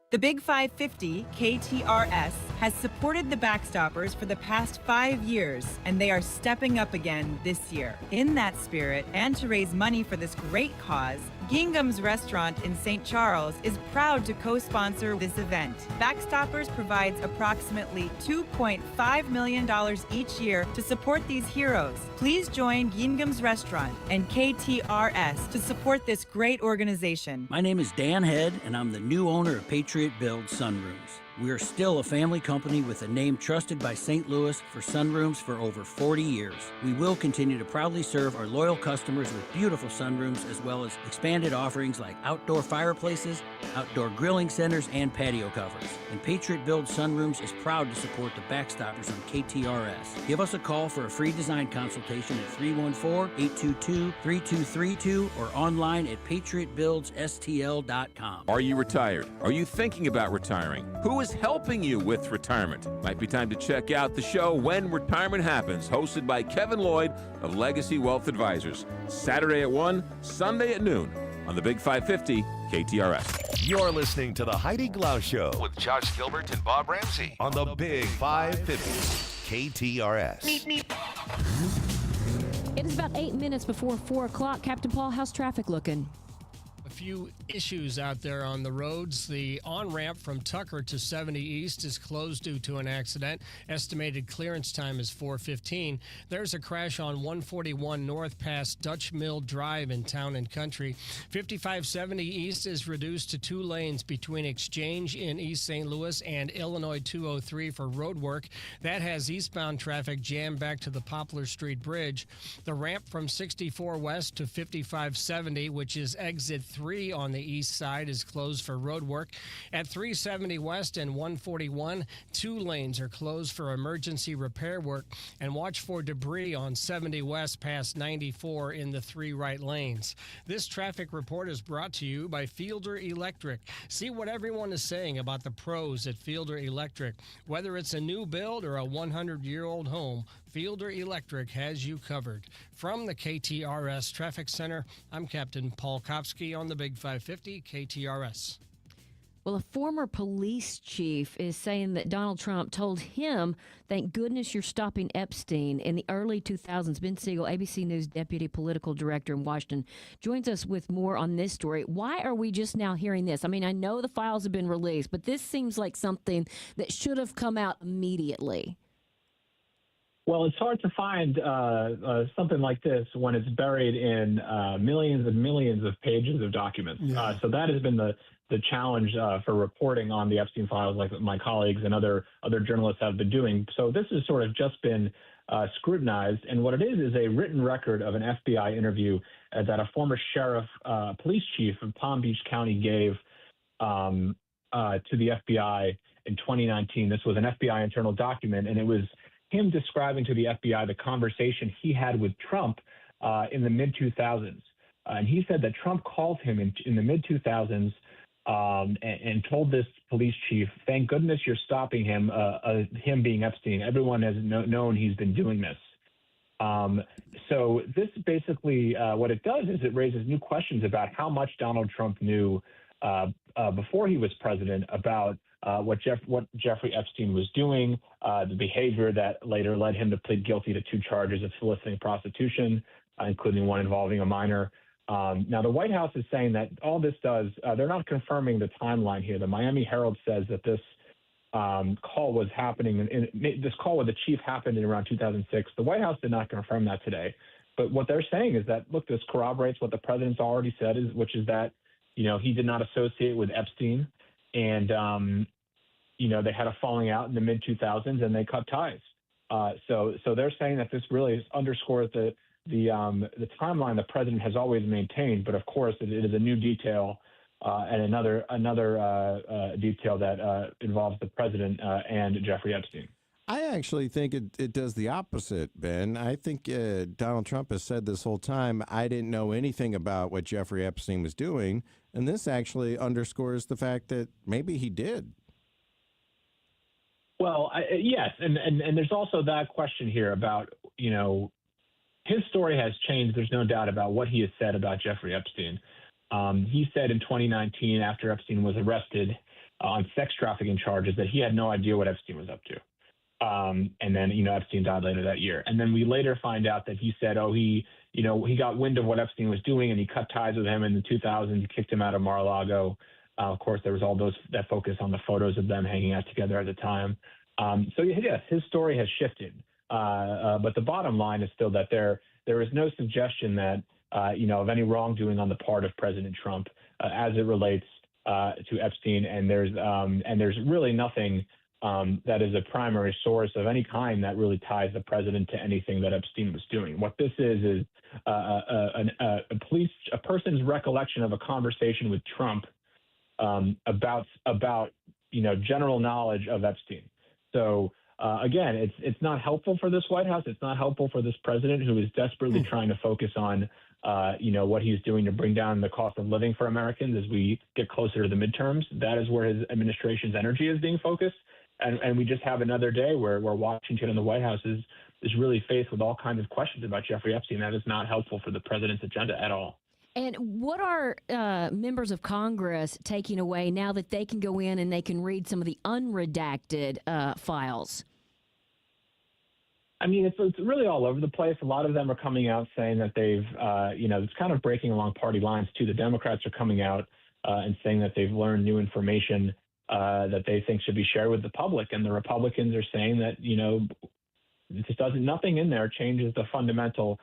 The Big 550, KTRS, has supported the Backstoppers for the past 5 years, and they are stepping up again this year. In that spirit, and to raise money for this great cause, Gingham's Restaurant in St. Charles is proud to co-sponsor this event. Backstoppers provides approximately $2.5 million each year to support these heroes. Please join Gingham's Restaurant and KTRS to support this great organization. My name is Dan Head, and I'm the new owner of Patriot Build Sunrooms. We are still a family company with a name trusted by St. Louis for sunrooms for over 40 years. We will continue to proudly serve our loyal customers with beautiful sunrooms, as well as expanded offerings like outdoor fireplaces, outdoor grilling centers, and patio covers. And Patriot Build Sunrooms is proud to support the Backstoppers on KTRS. Give us a call for a free design consultation at 314-822-3232 or online at patriotbuildsstl.com. Are you retired? Are you thinking about retiring? Who is helping you with retirement? Might be time to check out the show When Retirement Happens, hosted by Kevin Lloyd of Legacy Wealth Advisors. Saturday at 1, Sunday at noon on the Big 550 KTRS. You're listening to the Heidi Glaus Show with Josh Gilbert and Bob Ramsey on the Big 550 KTRS. It is about 8 minutes before 4 o'clock. Captain Paul, how's traffic looking? A few issues out there on the roads. The on-ramp from Tucker to 70 East is closed due to an accident. Estimated clearance time is 4:15. There's a crash on 141 North past Dutch Mill Drive in Town and Country. 5570 East is reduced to 2 lanes between Exchange in East St. Louis and Illinois 203 for road work. That has eastbound traffic jammed back to the Poplar Street Bridge. The ramp from 64 West to 5570, which is exit 3 on the east side, is closed for road work. At 370 West and 141, 2 lanes are closed for emergency repair work. And watch for debris on 70 West past 94 in the 3 right lanes. This traffic report is brought to you by Fielder Electric. See what everyone is saying about the pros at Fielder Electric. Whether it's a new build or a 100-year-old home, Fielder Electric has you covered. From the KTRS Traffic Center, I'm Captain Paul Kopsky on the Big 550 KTRS. Well, a former police chief is saying that Donald Trump told him, "Thank goodness you're stopping Epstein," in the early 2000s. Ben Siegel, ABC News deputy political director in Washington, joins us with more on this story. Why are we just now hearing this? I mean, I know the files have been released, but this seems like something that should have come out immediately. Well, it's hard to find something like this when it's buried in millions and millions of pages of documents. Yeah. So that has been the challenge for reporting on the Epstein files, like my colleagues and other journalists have been doing. So this has sort of just been scrutinized, and what it is a written record of an FBI interview that a former sheriff, police chief of Palm Beach County gave to the FBI in 2019. This was an FBI internal document, and it was him describing to the FBI the conversation he had with Trump in the mid-2000s. And he said that Trump called him in the mid-2000s and told this police chief, "Thank goodness you're stopping him, him being Epstein. Everyone has known he's been doing this." So this basically, what it does is it raises new questions about how much Donald Trump knew before he was president about what Jeffrey Epstein was doing, the behavior that later led him to plead guilty to 2 charges of soliciting prostitution, including one involving a minor. Now, the White House is saying that all this does, they're not confirming the timeline here. The Miami Herald says that this call was happening, this call with the chief happened in around 2006. The White House did not confirm that today. But what they're saying is that, look, this corroborates what the president's already said, which is that, he did not associate with Epstein. And, they had a falling out in the mid-2000s and they cut ties. So they're saying that this really underscores the timeline the president has always maintained, but of course it is a new detail and another detail that involves the president and Jeffrey Epstein. I actually think it does the opposite, Ben. I think Donald Trump has said this whole time, I didn't know anything about what Jeffrey Epstein was doing, and this actually underscores the fact that maybe he did. Well, yes, and there's also that question here about, his story has changed. There's no doubt about what he has said about Jeffrey Epstein. He said in 2019, after Epstein was arrested on sex trafficking charges, that he had no idea what Epstein was up to. And then, Epstein died later that year. And then we later find out that he said, he got wind of what Epstein was doing and he cut ties with him in the 2000s, kicked him out of Mar-a-Lago. Of course, there was all that focus on the photos of them hanging out together at the time. So yes, his story has shifted. But the bottom line is still that there is no suggestion that, of any wrongdoing on the part of President Trump as it relates to Epstein. And there's really nothing that is a primary source of any kind that really ties the president to anything that Epstein was doing. What this is a person's recollection of a conversation with Trump about general knowledge of Epstein. So again, it's not helpful for this White House. It's not helpful for this president who is desperately trying to focus on what he's doing to bring down the cost of living for Americans as we get closer to the midterms. That is where his administration's energy is being focused. And we just have another day where Washington and the White House is really faced with all kinds of questions about Jeffrey Epstein. That is not helpful for the president's agenda at all. And what are members of Congress taking away now that they can go in and they can read some of the unredacted files? I mean, it's really all over the place. A lot of them are coming out saying that they've, it's kind of breaking along party lines too. The Democrats are coming out and saying that they've learned new information that they think should be shared with the public. And the Republicans are saying that, nothing in there changes the fundamental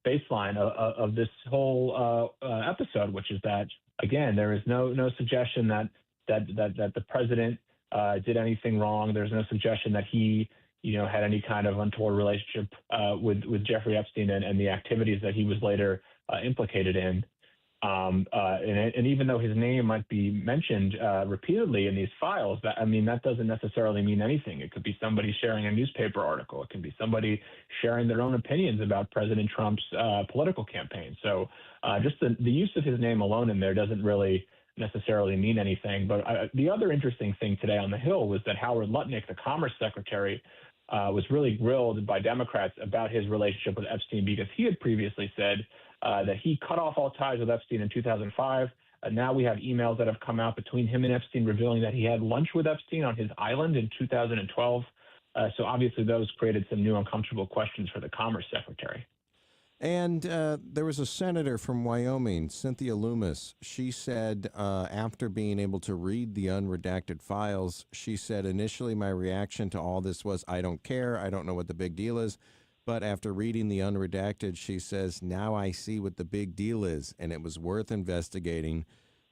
baseline of this whole episode, which is that, again, there is no suggestion that the president did anything wrong. There's no suggestion that he, had any kind of untoward relationship with Jeffrey Epstein and the activities that he was later implicated in. And even though his name might be mentioned repeatedly in these files, that doesn't necessarily mean anything. It could be somebody sharing a newspaper article. It can be somebody sharing their own opinions about President Trump's political campaign. So just the use of his name alone in there doesn't really necessarily mean anything. But the other interesting thing today on the Hill was that Howard Lutnick, the Commerce Secretary, was really grilled by Democrats about his relationship with Epstein because he had previously said that he cut off all ties with Epstein in 2005, Now we have emails that have come out between him and Epstein revealing that he had lunch with Epstein on his island in 2012. So obviously those created some new uncomfortable questions for the Commerce Secretary. And there was a senator from Wyoming, Cynthia Loomis. She said after being able to read the unredacted files, she said, initially my reaction to all this was, I don't care. I don't know what the big deal is. But after reading the unredacted, she says, now I see what the big deal is, and it was worth investigating.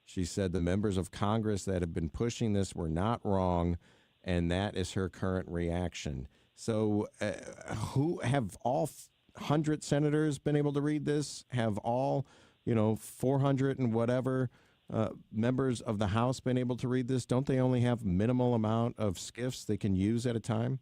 She said the members of Congress that have been pushing this were not wrong, and that is her current reaction. So who have all 100 senators been able to read this? Have all, 400 and whatever members of the House been able to read this? Don't they only have minimal amount of SCIFs they can use at a time?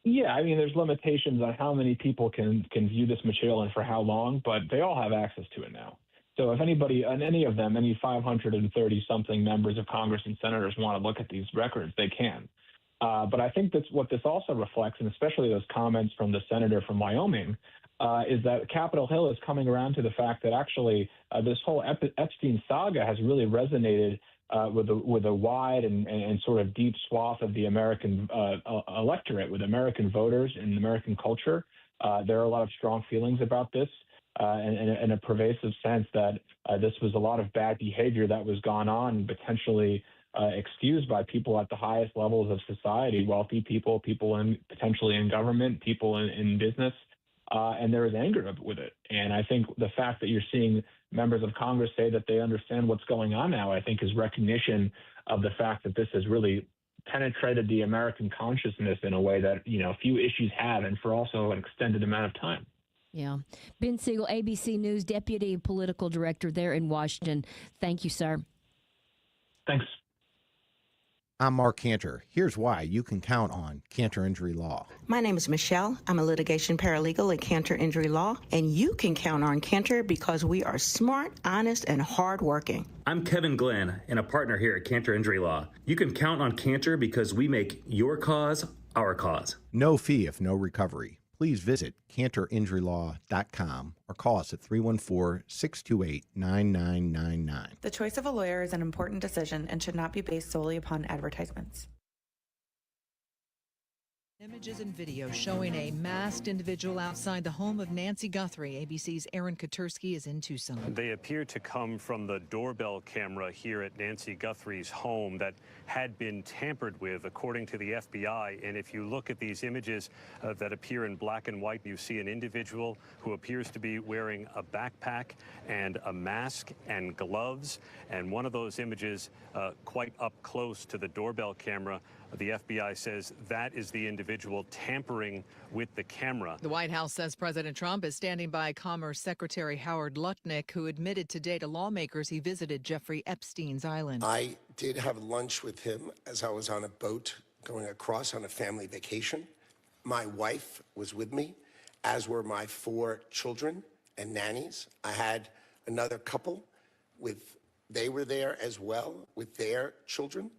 Yeah, I mean, there's limitations on how many people can view this material and for how long, but they all have access to it now. So if anybody, and any of them, any 530-something members of Congress and senators want to look at these records, they can. But I think that's what this also reflects, and especially those comments from the senator from Wyoming, is that Capitol Hill is coming around to the fact that actually this whole Epstein saga has really resonated with a wide and sort of deep swath of the American electorate, with American voters and American culture. There are a lot of strong feelings about this and a pervasive sense that this was a lot of bad behavior that was gone on, potentially excused by people at the highest levels of society, wealthy people, potentially in government, people in business, and there is anger with it. And I think the fact that you're seeing members of Congress say that they understand what's going on now, I think is recognition of the fact that this has really penetrated the American consciousness in a way that, few issues have, and for also an extended amount of time. Yeah. Ben Siegel, ABC News Deputy Political Director there in Washington. Thank you, sir. Thanks. I'm Marc Cantor. Here's why you can count on Cantor Injury Law. My name is Michelle. I'm a litigation paralegal at Cantor Injury Law, and you can count on Cantor because we are smart, honest, and hardworking. I'm Kevin Glenn, and a partner here at Cantor Injury Law. You can count on Cantor because we make your cause our cause. No fee if no recovery. Please visit CantorInjuryLaw.com or call us at 314-628-9999. The choice of a lawyer is an important decision and should not be based solely upon advertisements. Images and video showing a masked individual outside the home of Nancy Guthrie. ABC's Aaron Katursky is in Tucson. They appear to come from the doorbell camera here at Nancy Guthrie's home that had been tampered with, according to the FBI. And if you look at these images that appear in black and white, you see an individual who appears to be wearing a backpack and a mask and gloves. And one of those images quite up close to the doorbell camera, the FBI says that is the individual tampering with the camera. The White House says President Trump is standing by Commerce Secretary Howard Lutnick, who admitted today to lawmakers he visited Jeffrey Epstein's island. I did have lunch with him as I was on a boat going across on a family vacation. My wife was with me, as were my 4 children and nannies. I had another couple they were there as well with their children.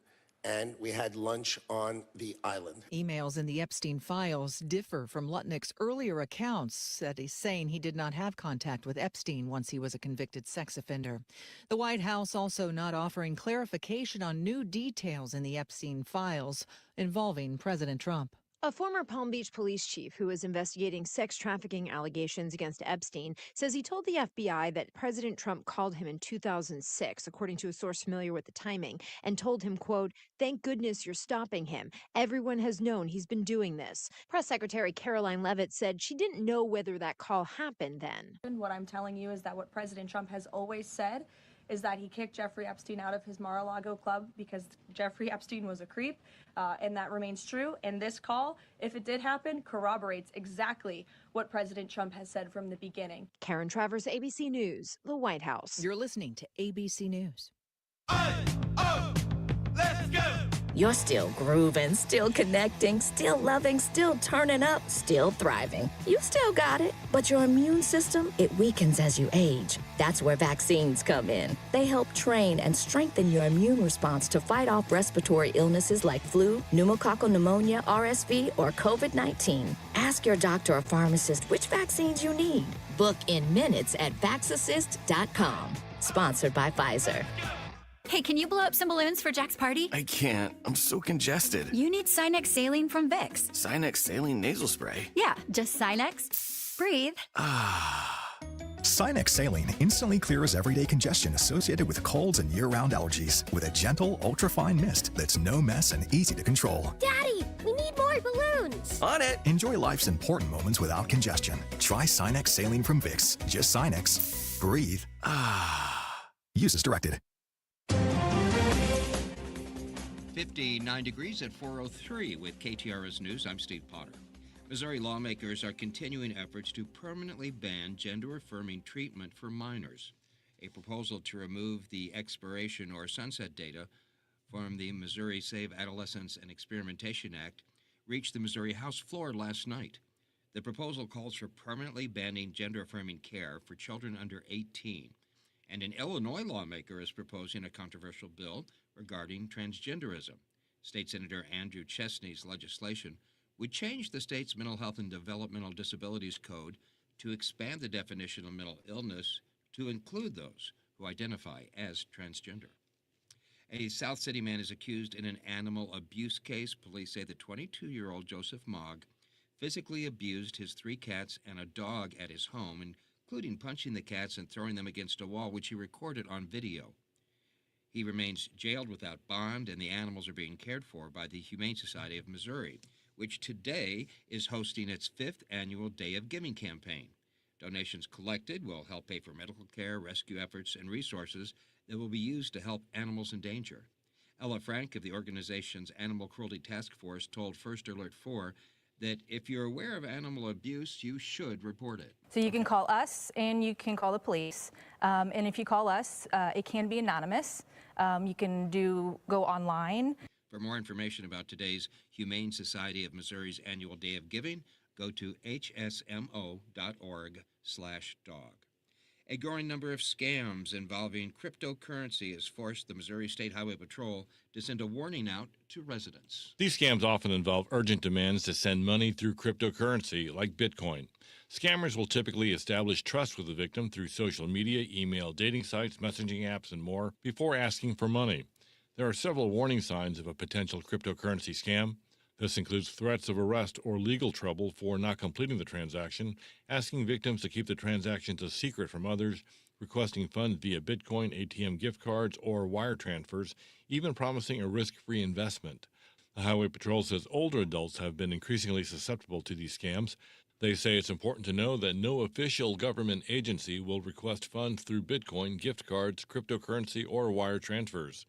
And we had lunch on the island. Emails in the Epstein files differ from Lutnick's earlier accounts that he's saying he did not have contact with Epstein once he was a convicted sex offender. The White House also not offering clarification on new details in the Epstein files involving President Trump. A former Palm Beach police chief who is investigating sex trafficking allegations against Epstein says he told the FBI that President Trump called him in 2006, according to a source familiar with the timing, and told him, quote, "Thank goodness you're stopping him. Everyone has known he's been doing this." Press Secretary Caroline Leavitt said she didn't know whether that call happened then. What I'm telling you is that what President Trump has always said is that he kicked Jeffrey Epstein out of his Mar-a-Lago club because Jeffrey Epstein was a creep, and that remains true. And this call, if it did happen, corroborates exactly what President Trump has said from the beginning. Karen Travers, ABC News, the White House. You're listening to ABC News. Let's go! You're still grooving, still connecting, still loving, still turning up, still thriving. You still got it, but your immune system, it weakens as you age. That's where vaccines come in. They help train and strengthen your immune response to fight off respiratory illnesses like flu, pneumococcal pneumonia, RSV, or COVID-19. Ask your doctor or pharmacist which vaccines you need. Book in minutes at Vaxassist.com. Sponsored by Pfizer. Hey, can you blow up some balloons for Jack's party? I can't. I'm so congested. You need Sinex Saline from Vicks. Sinex Saline Nasal Spray. Yeah, just Sinex. Breathe. Sinex Saline instantly clears everyday congestion associated with colds and year-round allergies with a gentle, ultra-fine mist that's no mess and easy to control. Daddy, we need more balloons. On it. Enjoy life's important moments without congestion. Try Sinex Saline from Vicks. Just Sinex. Breathe. Use as directed. 59 degrees at 4:03 with KTRS News. I'm Steve Potter. Missouri lawmakers are continuing efforts to permanently ban gender-affirming treatment for minors. A proposal to remove the expiration or sunset data from the Missouri Save Adolescence and Experimentation Act reached the Missouri House floor last night. The proposal calls for permanently banning gender-affirming care for children under 18. And an Illinois lawmaker is proposing a controversial bill regarding transgenderism. State Senator Andrew Chesney's legislation would change the state's Mental Health and Developmental Disabilities Code to expand the definition of mental illness to include those who identify as transgender. A South City man is accused in an animal abuse case. Police say the 22-year-old Joseph Mogg physically abused his 3 cats and a dog at his home, including punching the cats and throwing them against a wall, which he recorded on video. He remains jailed without bond, and the animals are being cared for by the Humane Society of Missouri, which today is hosting its 5th annual Day of Giving campaign. Donations collected will help pay for medical care, rescue efforts, and resources that will be used to help animals in danger. Ella Frank of the organization's Animal Cruelty Task Force told First Alert 4 that if you're aware of animal abuse, you should report it. So you can call us and you can call the police. And if you call us, it can be anonymous. You can go online. For more information about today's Humane Society of Missouri's annual Day of Giving, go to hsmo.org/dog. A growing number of scams involving cryptocurrency has forced the Missouri State Highway Patrol to send a warning out to residents. These scams often involve urgent demands to send money through cryptocurrency, like Bitcoin. Scammers will typically establish trust with the victim through social media, email, dating sites, messaging apps, and more before asking for money. There are several warning signs of a potential cryptocurrency scam. This includes threats of arrest or legal trouble for not completing the transaction, asking victims to keep the transactions a secret from others, requesting funds via Bitcoin, ATM gift cards, or wire transfers, even promising a risk-free investment. The Highway Patrol says older adults have been increasingly susceptible to these scams. They say it's important to know that no official government agency will request funds through Bitcoin, gift cards, cryptocurrency, or wire transfers.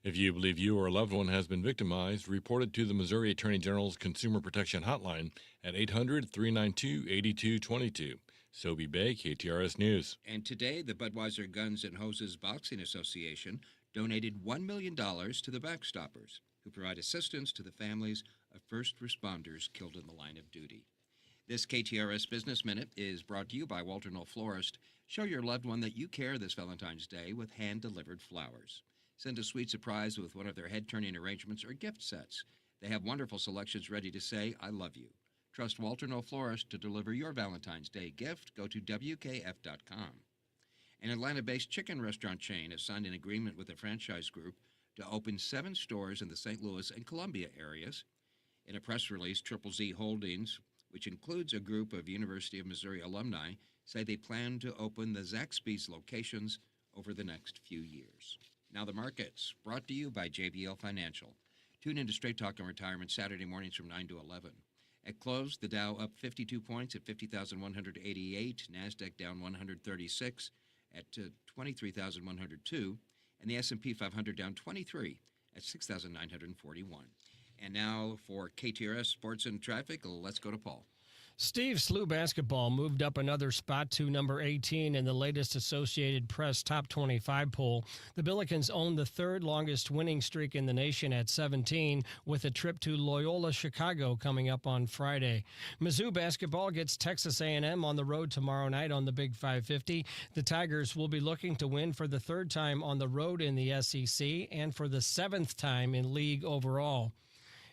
If you believe you or a loved one has been victimized, report it to the Missouri Attorney General's Consumer Protection Hotline at 800-392-8222. Sobey Bay, KTRS News. And today, the Budweiser Guns and Hoses Boxing Association donated $1 million to the Backstoppers, who provide assistance to the families of first responders killed in the line of duty. This KTRS Business Minute is brought to you by Walter Knoll Florist. Show your loved one that you care this Valentine's Day with hand-delivered flowers. Send a sweet surprise with one of their head-turning arrangements or gift sets. They have wonderful selections ready to say, I love you. Trust Walter Knoll Florist to deliver your Valentine's Day gift. Go to WKF.com. An Atlanta-based chicken restaurant chain has signed an agreement with a franchise group to open 7 stores in the St. Louis and Columbia areas. In a press release, Triple Z Holdings, which includes a group of University of Missouri alumni, say they plan to open the Zaxby's locations over the next few years. Now the markets, brought to you by JBL Financial. Tune into Straight Talk on Retirement Saturday mornings from 9 to 11. At close, the Dow up 52 points at 50,188, NASDAQ down 136 at 23,102, and the S&P 500 down 23 at 6,941. And now for KTRS Sports and Traffic, let's go to Paul. Steve, SLU basketball moved up another spot to number 18 in the latest Associated Press Top 25 poll. The Billikens own the 3rd longest winning streak in the nation at 17, with a trip to Loyola Chicago coming up on Friday. Mizzou basketball gets Texas A&M on the road tomorrow night on the Big 550. The Tigers will be looking to win for the 3rd time on the road in the SEC and for the 7th time in league overall.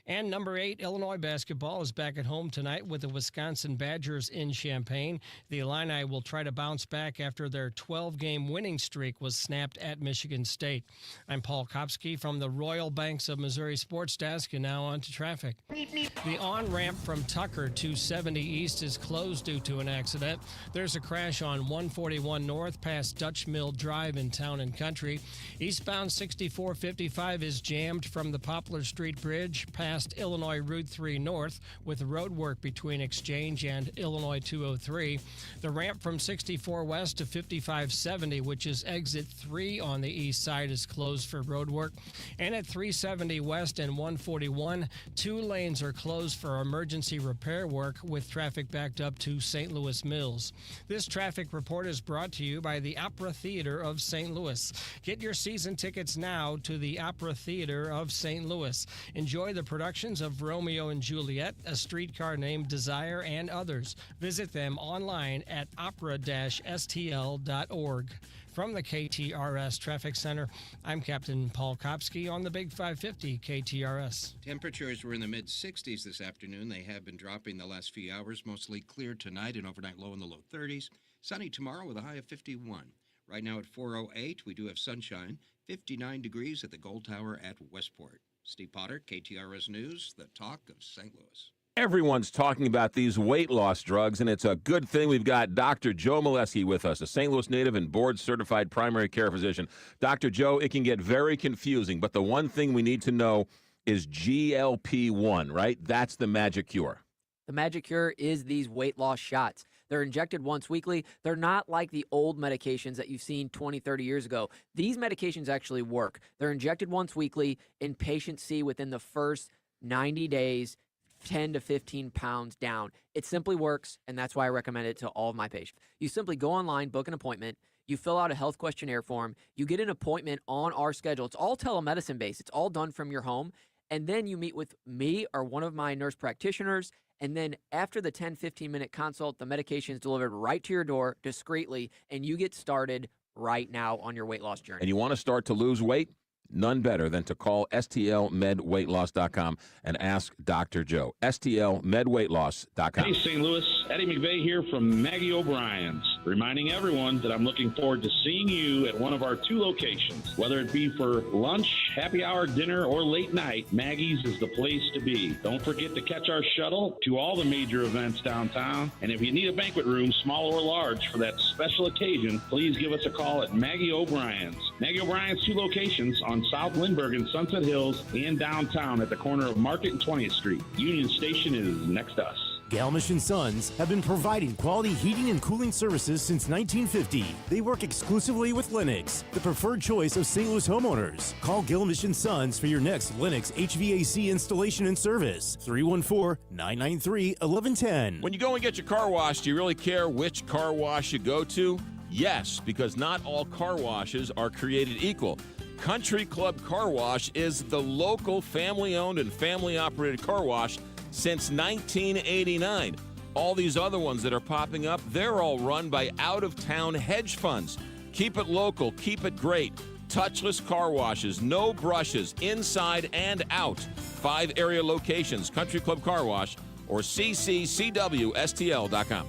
And number 8, Illinois basketball is back at home tonight with the Wisconsin Badgers in Champaign. The Illini will try to bounce back after their 12-game winning streak was snapped at Michigan State. I'm Paul Kopsky from the Royal Banks of Missouri Sports Desk, and now on to traffic. The on-ramp from Tucker to 70 East is closed due to an accident. There's a crash on 141 North past Dutch Mill Drive in Town and Country. Eastbound 6455 is jammed from the Poplar Street Bridge past Illinois Route 3 North with road work between Exchange and Illinois 203. The ramp from 64 West to 5570, which is exit 3 on the east side, is closed for road work. And at 370 West and 141, 2 lanes are closed for emergency repair work with traffic backed up to St. Louis Mills. This traffic report is brought to you by the Opera Theater of St. Louis. Get your season tickets now to the Opera Theater of St. Louis. Enjoy the productions of Romeo and Juliet, A Streetcar Named Desire, and others. Visit them online at opera-stl.org. From the KTRS Traffic Center, I'm Captain Paul Kopsky on the Big 550 KTRS. Temperatures were in the mid-60s this afternoon. They have been dropping the last few hours, mostly clear tonight, and overnight low in the low 30s. Sunny tomorrow with a high of 51. Right now at 4:08, we do have sunshine, 59 degrees at the Gold Tower at Westport. Steve Potter, KTRS News, the talk of St. Louis. Everyone's talking about these weight loss drugs, and it's a good thing we've got Dr. Joe Molesky with us, a St. Louis native and board-certified primary care physician. Dr. Joe, it can get very confusing, but the one thing we need to know is GLP-1, right? That's the magic cure. The magic cure is these weight loss shots. They're injected once weekly. They're not like the old medications that you've seen 20, 30 years ago. These medications actually work. They're injected once weekly, and patients see within the first 90 days 10 to 15 pounds down. It simply works, and that's why I recommend it to all of my patients. You simply go online, book an appointment. You fill out a health questionnaire form. You get an appointment on our schedule. It's all telemedicine based. It's all done from your home. And then you meet with me or one of my nurse practitioners. And then after the 10, 15-minute consult, the medication is delivered right to your door discreetly, and you get started right now on your weight loss journey. And you want to start to lose weight? None better than to call stlmedweightloss.com and ask Dr. Joe. stlmedweightloss.com. Hey, St. Louis. Eddie McVeigh here from Maggie O'Brien's, reminding everyone that I'm looking forward to seeing you at one of our 2 locations. Whether it be for lunch, happy hour, dinner, or late night, Maggie's is the place to be. Don't forget to catch our shuttle to all the major events downtown. And if you need a banquet room, small or large, for that special occasion, please give us a call at Maggie O'Brien's. Maggie O'Brien's 2 locations on South Lindbergh and Sunset Hills and downtown at the corner of Market and 20th Street. Union Station is next to us. Galmish & Sons have been providing quality heating and cooling services since 1950. They work exclusively with Lennox, the preferred choice of St. Louis homeowners. Call Galmish & Sons for your next Lennox HVAC installation and service. 314-993-1110. When you go and get your car washed, do you really care which car wash you go to? Yes, because not all car washes are created equal. Country Club Car Wash is the local family-owned and family-operated car wash since 1989. All these other ones that are popping up, they're all run by out-of-town hedge funds. Keep it local, keep it great. Touchless car washes, no brushes, inside and out. 5 area locations, Country Club Car Wash or cccwstl.com.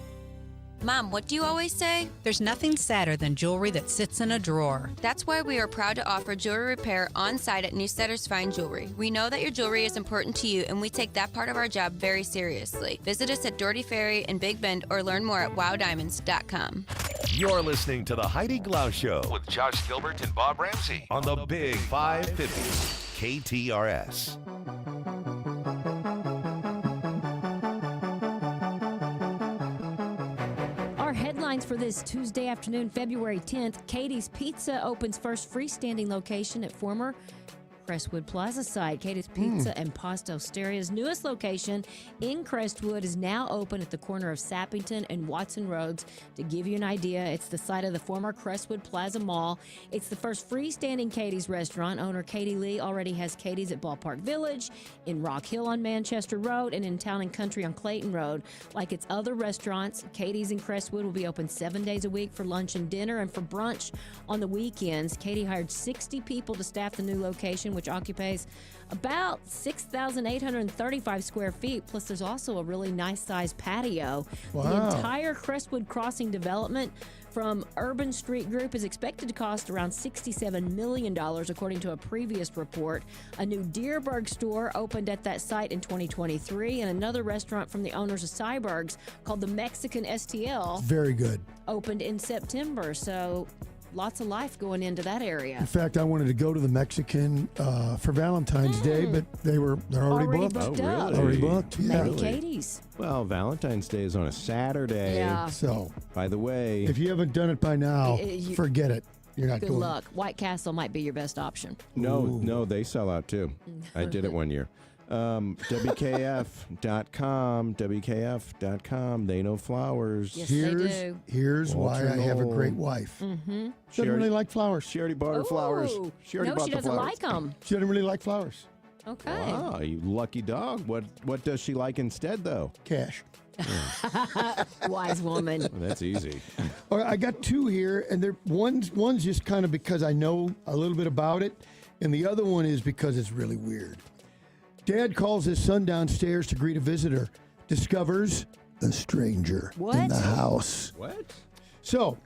Mom, what do you always say? There's nothing sadder than jewelry that sits in a drawer. That's why we are proud to offer jewelry repair on site at Newstetter's Fine Jewelry. We know that your jewelry is important to you, and we take that part of our job very seriously. Visit us at Doherty Ferry in Big Bend or learn more at wowdiamonds.com. You're listening to the Heidi Glaus Show with Josh Gilbert and Bob Ramsey on the Big 550 KTRS. Headlines for this Tuesday afternoon, February 10th. Katie's Pizza opens first freestanding location at former Crestwood Plaza site. Katie's Pizza and Pasta Osteria's newest location in Crestwood is now open at the corner of Sappington and Watson Roads. To give you an idea, it's the site of the former Crestwood Plaza Mall. It's the first freestanding Katie's restaurant. Owner Katie Lee already has Katie's at Ballpark Village, in Rock Hill on Manchester Road, and in Town and Country on Clayton Road. Like its other restaurants, Katie's in Crestwood will be open 7 days a week for lunch and dinner and for brunch on the weekends. Katie hired 60 people to staff the new location, which which occupies about 6,835 square feet. Plus, there's also a really nice-sized patio. Wow. The entire Crestwood Crossing development from Urban Street Group is expected to cost around $67 million, according to a previous report. A new Deerberg store opened at that site in 2023, and another restaurant from the owners of Cyberg's called the Mexican STL Very good. opened in September. So lots of life going into that area. In fact, I wanted to go to the Mexican for Valentine's Day, but they're already booked. booked up. really? Already booked. Yeah. Maybe Katie's. Well, Valentine's Day is on a Saturday. Yeah. So, by the way, if you haven't done it by now, forget it. You're not Good going. luck. White Castle might be your best option. no, they sell out too. I did it one year. WKF.com. They know flowers. Yes, they do. Here's why I have a great wife. Mm-hmm. She doesn't really like flowers. She already bought her flowers. She already No, bought she the doesn't flowers. like them. She doesn't really like flowers. Okay. Wow, you lucky dog. What does she like instead, though? Cash. Wise woman. Well, that's easy. All right, I got two here, and one's just kind of because I know a little bit about it, and the other one is because it's really weird. Dad calls his son downstairs to greet a visitor, discovers a stranger in the house. What? So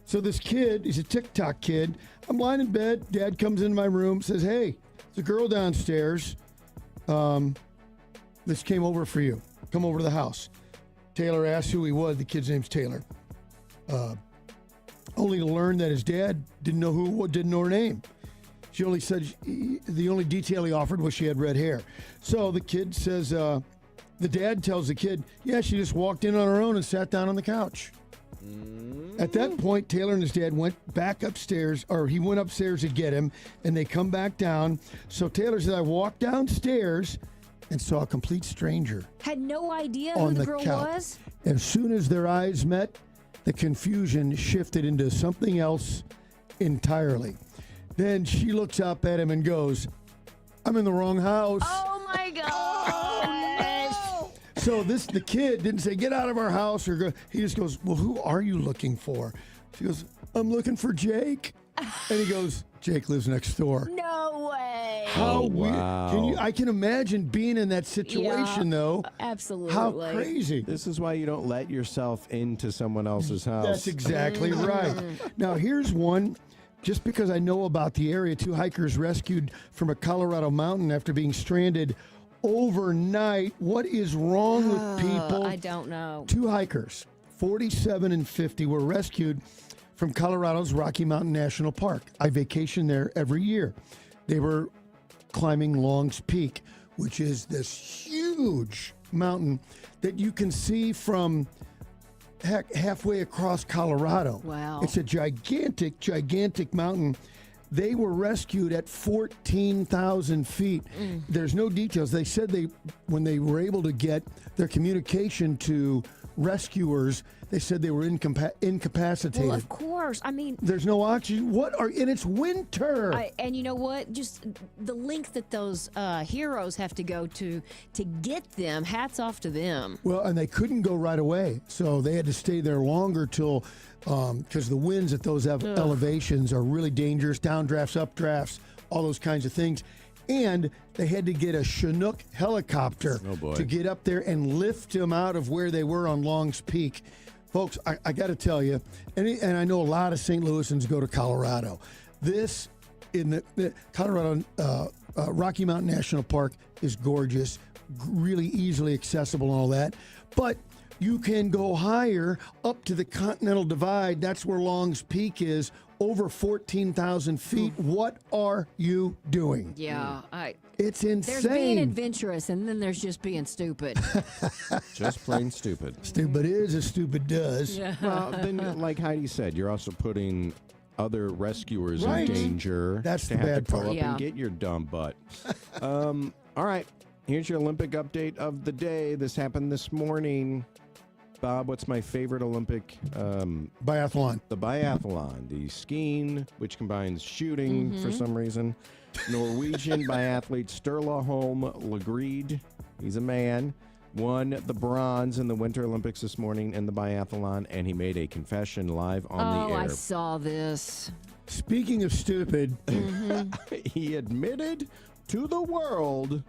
this kid, he's a TikTok kid. I'm lying in bed. Dad comes into my room, says, "Hey, there's a girl downstairs. This came over for you. Come over to the house." Taylor asked who he was. The kid's name's Taylor. Only to learn that his dad didn't know her name. She only said the only detail he offered was she had red hair. So the kid says, the dad tells the kid, "Yeah, she just walked in on her own and sat down on the couch." At that point, Taylor and his dad went back upstairs, or he went upstairs to get him, and they come back down. So Taylor said, "I walked downstairs and saw a complete stranger Had no idea who on the the girl couch." was. As soon as their eyes met, the confusion shifted into something else entirely. Then she looks up at him and goes, "I'm in the wrong house." Oh my God! So the kid didn't say, "Get out of our house," or go. He just goes, "Well, who are you looking for?" She goes, "I'm looking for Jake." And he goes, "Jake lives next door." No way. How weird. wow. I can imagine being in that situation, though. Absolutely. How crazy. This is why you don't let yourself into someone else's house. That's exactly right. Now, here's one. Just because I know about the area, two hikers rescued from a Colorado mountain after being stranded overnight. What is wrong with people? I don't know. Two hikers, 47 and 50, were rescued from Colorado's Rocky Mountain National Park. I vacation there every year. They were climbing Long's Peak, which is this huge mountain that you can see from halfway across Colorado. Wow. It's a gigantic mountain. They were rescued at 14,000 feet. There's no details. They said when they were able to get their communication to rescuers, they said they were incapacitated. Well, of course. I mean, There's no oxygen. And it's winter. and you know what? Just the length that those heroes have to go to get them. Hats off to them. Well, and they couldn't go right away, so they had to stay there longer till because the winds at those elevations are really dangerous. Downdrafts, updrafts, all those kinds of things. And they had to get a Chinook helicopter to get up there and lift them out of where they were on Long's Peak. Folks, I got to tell you, and I know a lot of St. Louisans go to Colorado. This, in the Colorado Rocky Mountain National Park, is gorgeous, really easily accessible and all that. But you can go higher up to the Continental Divide. That's where Long's Peak is, over 14,000 feet. What are you doing? Yeah, it's insane. There's being adventurous, and then there's just being stupid. Just plain stupid. Stupid is as stupid does. Yeah. Well, then, like Heidi said, you're also putting other rescuers Right. in danger. That's to the have bad to go part. up Yeah. and get your dumb butt. All right, here's your Olympic update of the day. This happened this morning. Bob, what's my favorite Olympic? Biathlon. The biathlon. The skiing, which combines shooting for some reason. Norwegian biathlete Sturla Holm Lagreed. He's a man. won the bronze in the Winter Olympics this morning in the biathlon, and he made a confession live on the air. I saw this. Speaking of stupid, He admitted to the world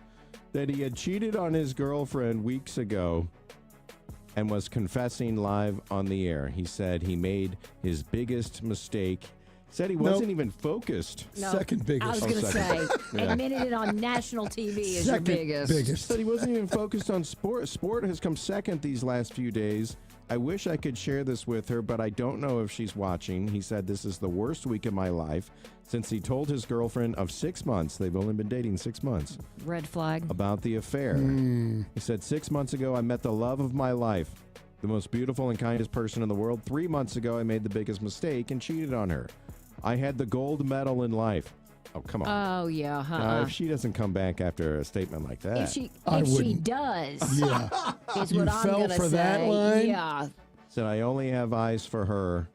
that he had cheated on his girlfriend weeks ago and was confessing live on the air. He said he made his biggest mistake. Said he wasn't even focused. No, Second biggest. I was going to say, Yeah. admitted it on national TV is Second your biggest. Said he wasn't even focused on sport. Sport has come second these last few days. I wish I could share this with her, but I don't know if she's watching. He said, this is the worst week of my life since he told his girlfriend of 6 months, they've only been dating 6 months, Red flag. about the affair. He said, 6 months ago, I met the love of my life, the most beautiful and kindest person in the world. 3 months ago, I made the biggest mistake and cheated on her. I had the gold medal in life. Oh, come on. Oh, yeah. If she doesn't come back after a statement like that. If she does, Yeah. is You what I'm fell going to for say. that line? Yeah. Said, I only have eyes for her.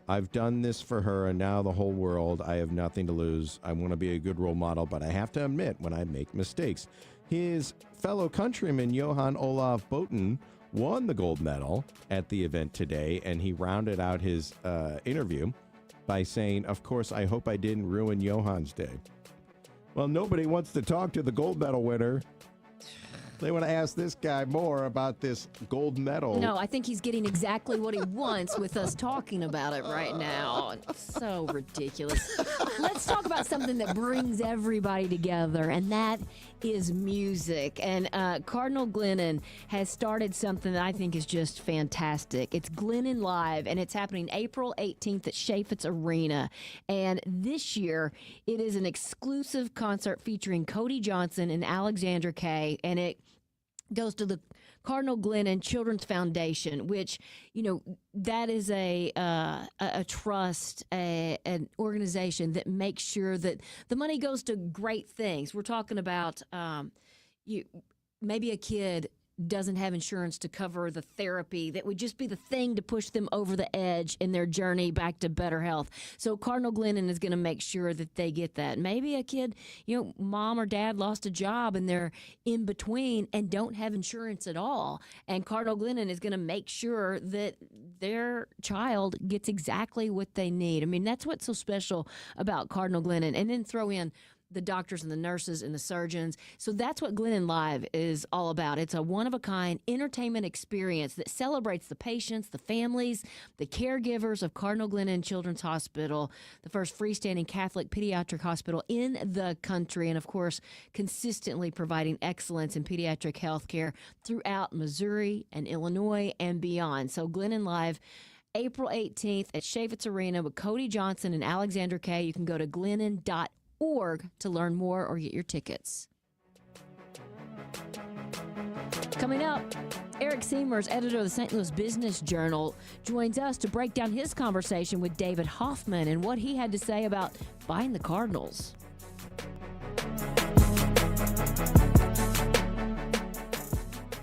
I've done this for her, and now the whole world. I have nothing to lose. I want to be a good role model, but I have to admit when I make mistakes. His fellow countryman, Johan Olaf Boten, won the gold medal at the event today, and he rounded out his interview by saying, of course, I hope I didn't ruin Johan's day. Well, nobody wants to talk to the gold medal winner. They want to ask this guy more about this gold medal. No, I think he's getting exactly what he wants with us talking about it right now. It's so ridiculous. Let's talk about something that brings everybody together, and that is music. And Cardinal Glennon has started something that I think is just fantastic. It's Glennon Live, and it's happening April 18th at Chaffetz Arena. And this year, it is an exclusive concert featuring Cody Johnson and Alexandra Kay, and it goes to the Cardinal Glennon Children's Foundation, which, you know, that is a trust, an organization that makes sure that the money goes to great things. We're talking about maybe a kid doesn't have insurance to cover the therapy that would just be the thing to push them over the edge in their journey back to better health. So Cardinal Glennon is going to make sure that they get that. Maybe a kid, mom or dad lost a job and they're in between and don't have insurance at all. And Cardinal Glennon is going to make sure that their child gets exactly what they need. I mean, that's what's so special about Cardinal Glennon. And then throw in the doctors and the nurses and the surgeons. So that's what Glennon Live is all about. It's a one-of-a-kind entertainment experience that celebrates the patients, the families, the caregivers of Cardinal Glennon Children's Hospital, the first freestanding Catholic pediatric hospital in the country, and of course, consistently providing excellence in pediatric health care throughout Missouri and Illinois and beyond. So Glennon Live, April 18th at Chaffetz Arena with Cody Johnson and Alexandra Kay. You can go to glennon.org to learn more or get your tickets. Coming up, Erik Siemers, editor of the St. Louis Business Journal, joins us to break down his conversation with David Hoffman and what he had to say about buying the Cardinals.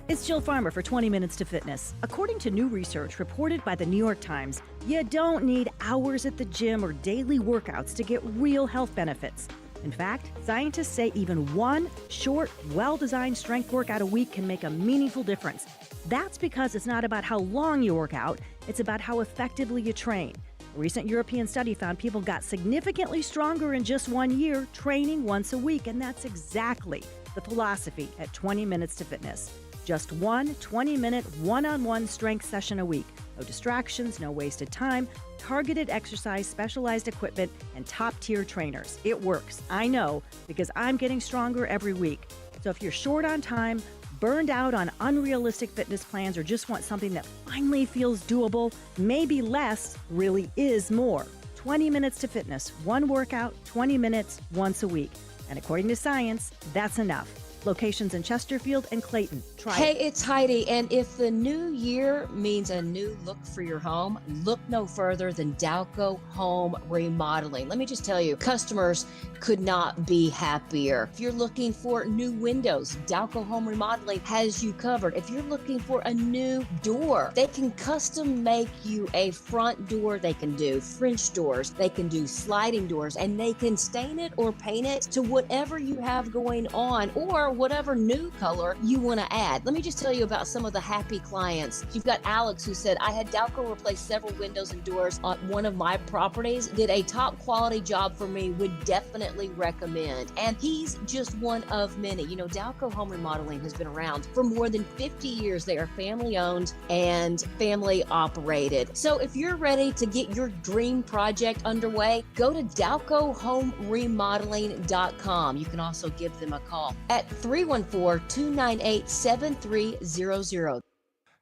It's Jill Farmer for 20 Minutes to Fitness. According to new research reported by the New York Times, you don't need hours at the gym or daily workouts to get real health benefits. In fact, scientists say even one short, well-designed strength workout a week can make a meaningful difference. That's because it's not about how long you work out, it's about how effectively you train. A recent European study found people got significantly stronger in just 1 year training once a week, and that's exactly the philosophy at 20 Minutes to Fitness. Just one 20-minute one-on-one strength session a week. No distractions, no wasted time, targeted exercise, specialized equipment, and top-tier trainers. It works, I know, because I'm getting stronger every week. So if you're short on time, burned out on unrealistic fitness plans, or just want something that finally feels doable, maybe less really is more. 20 Minutes to Fitness, one workout, 20 minutes, once a week. And according to science, that's enough. Locations in Chesterfield and Clayton. Try Hey, it. it's Heidi, and if the new year means a new look for your home, look no further than Dalco Home Remodeling. Let me just tell you, customers could not be happier. If you're looking for new windows, Dalco Home Remodeling has you covered. If you're looking for a new door, they can custom make you a front door. They can do French doors, they can do sliding doors, and they can stain it or paint it to whatever you have going on, or whatever new color you want to add. Let me just tell you about some of the happy clients. You've got Alex, who said, I had Dalco replace several windows and doors on one of my properties, did a top quality job for me, would definitely recommend. And he's just one of many. You know, Dalco Home Remodeling has been around for more than 50 years. They are family owned and family operated. So if you're ready to get your dream project underway, go to DalcoHomeRemodeling.com. You can also give them a call at 314-298-7300.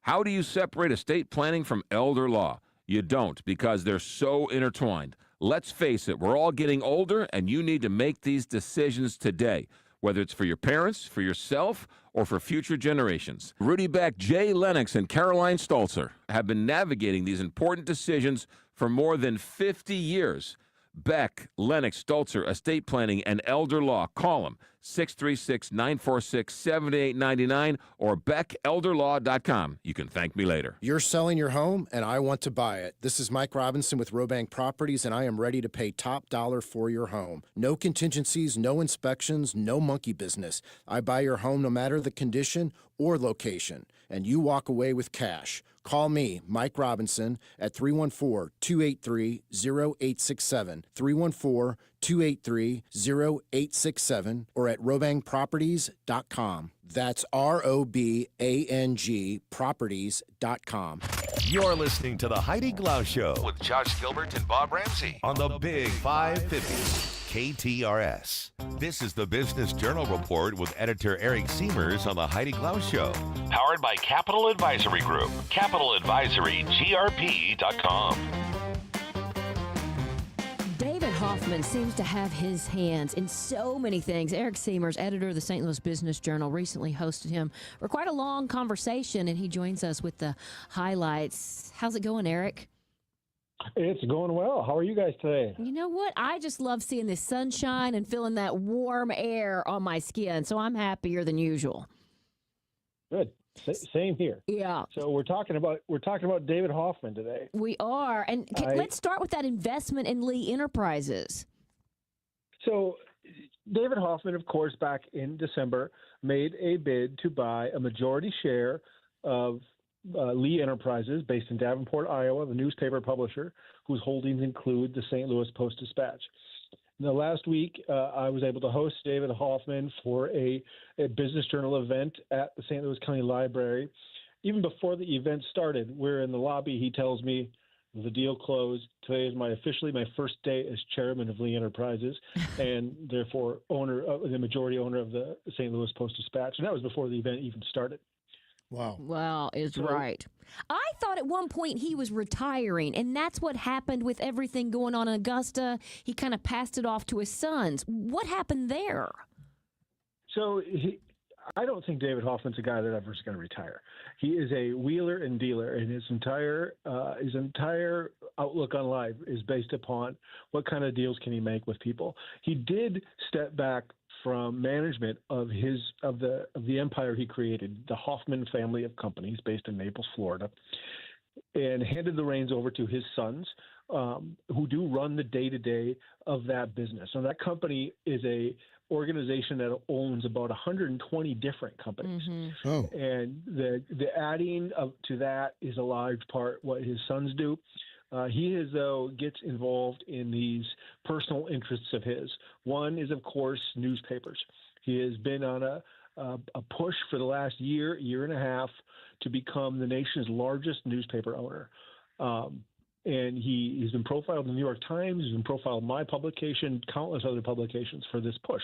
How do you separate estate planning from elder law? You don't, because they're so intertwined. Let's face it, we're all getting older, and you need to make these decisions today, whether it's for your parents, for yourself, or for future generations. Rudy Beck, Jay Lennox, and Caroline Stolzer have been navigating these important decisions for more than 50 years. Beck, Lennox, Stolzer, Estate Planning, and Elder Law. Call them, 636-946-7899 or beckelderlaw.com. You can thank me later. You're selling your home, and I want to buy it. This is Mike Robinson with Robank Properties, and I am ready to pay top dollar for your home. No contingencies, no inspections, no monkey business. I buy your home no matter the condition or location, and you walk away with cash. Call me, Mike Robinson, at 314-283-0867, 314-283-0867, or at robangproperties.com. That's ROBANG properties.com. You're listening to the Heidi Glaus Show with Josh Gilbert and Bob Ramsey on the Big 550. KTRS. This is the Business Journal Report with editor Erik Siemers on the Heidi Glaus Show. Powered by Capital Advisory Group. CapitalAdvisoryGRP.com. David Hoffman seems to have his hands in so many things. Erik Siemers, editor of the St. Louis Business Journal, recently hosted him for quite a long conversation, and he joins us with the highlights. How's it going, Erik? It's going well. How are you guys today? You know what? I just love seeing the sunshine and feeling that warm air on my skin, so I'm happier than usual. Good. Same here. Yeah. So we're talking about David Hoffman today. We are, and let's start with that investment in Lee Enterprises. So David Hoffman, of course, back in December, made a bid to buy a majority share of Lee Enterprises, based in Davenport, Iowa, the newspaper publisher, whose holdings include the St. Louis Post-Dispatch. Now, last week, I was able to host David Hoffman for a Business Journal event at the St. Louis County Library. Even before the event started, we're in the lobby. He tells me the deal closed. Today is officially my first day as chairman of Lee Enterprises, and therefore the majority owner of the St. Louis Post-Dispatch. And that was before the event even started. Wow. Well, is right. I thought at one point he was retiring, and that's what happened with everything going on in Augusta. He kind of passed it off to his sons. What happened there? So I don't think David Hoffman's a guy that ever is going to retire. He is a wheeler and dealer, and his entire outlook on life is based upon what kind of deals can he make with people. He did step back from management of the empire he created, the Hoffman family of companies based in Naples, Florida, and handed the reins over to his sons, who do run the day-to-day of that business. So that company is a organization that owns about 120 different companies. Mm-hmm. Oh. And the adding to that is a large part what his sons do. He gets involved in these personal interests of his. One is, of course, newspapers. He has been on a push for the last year and a half to become the nation's largest newspaper owner. And he's been profiled in the New York Times, he's been profiled in my publication, countless other publications for this push.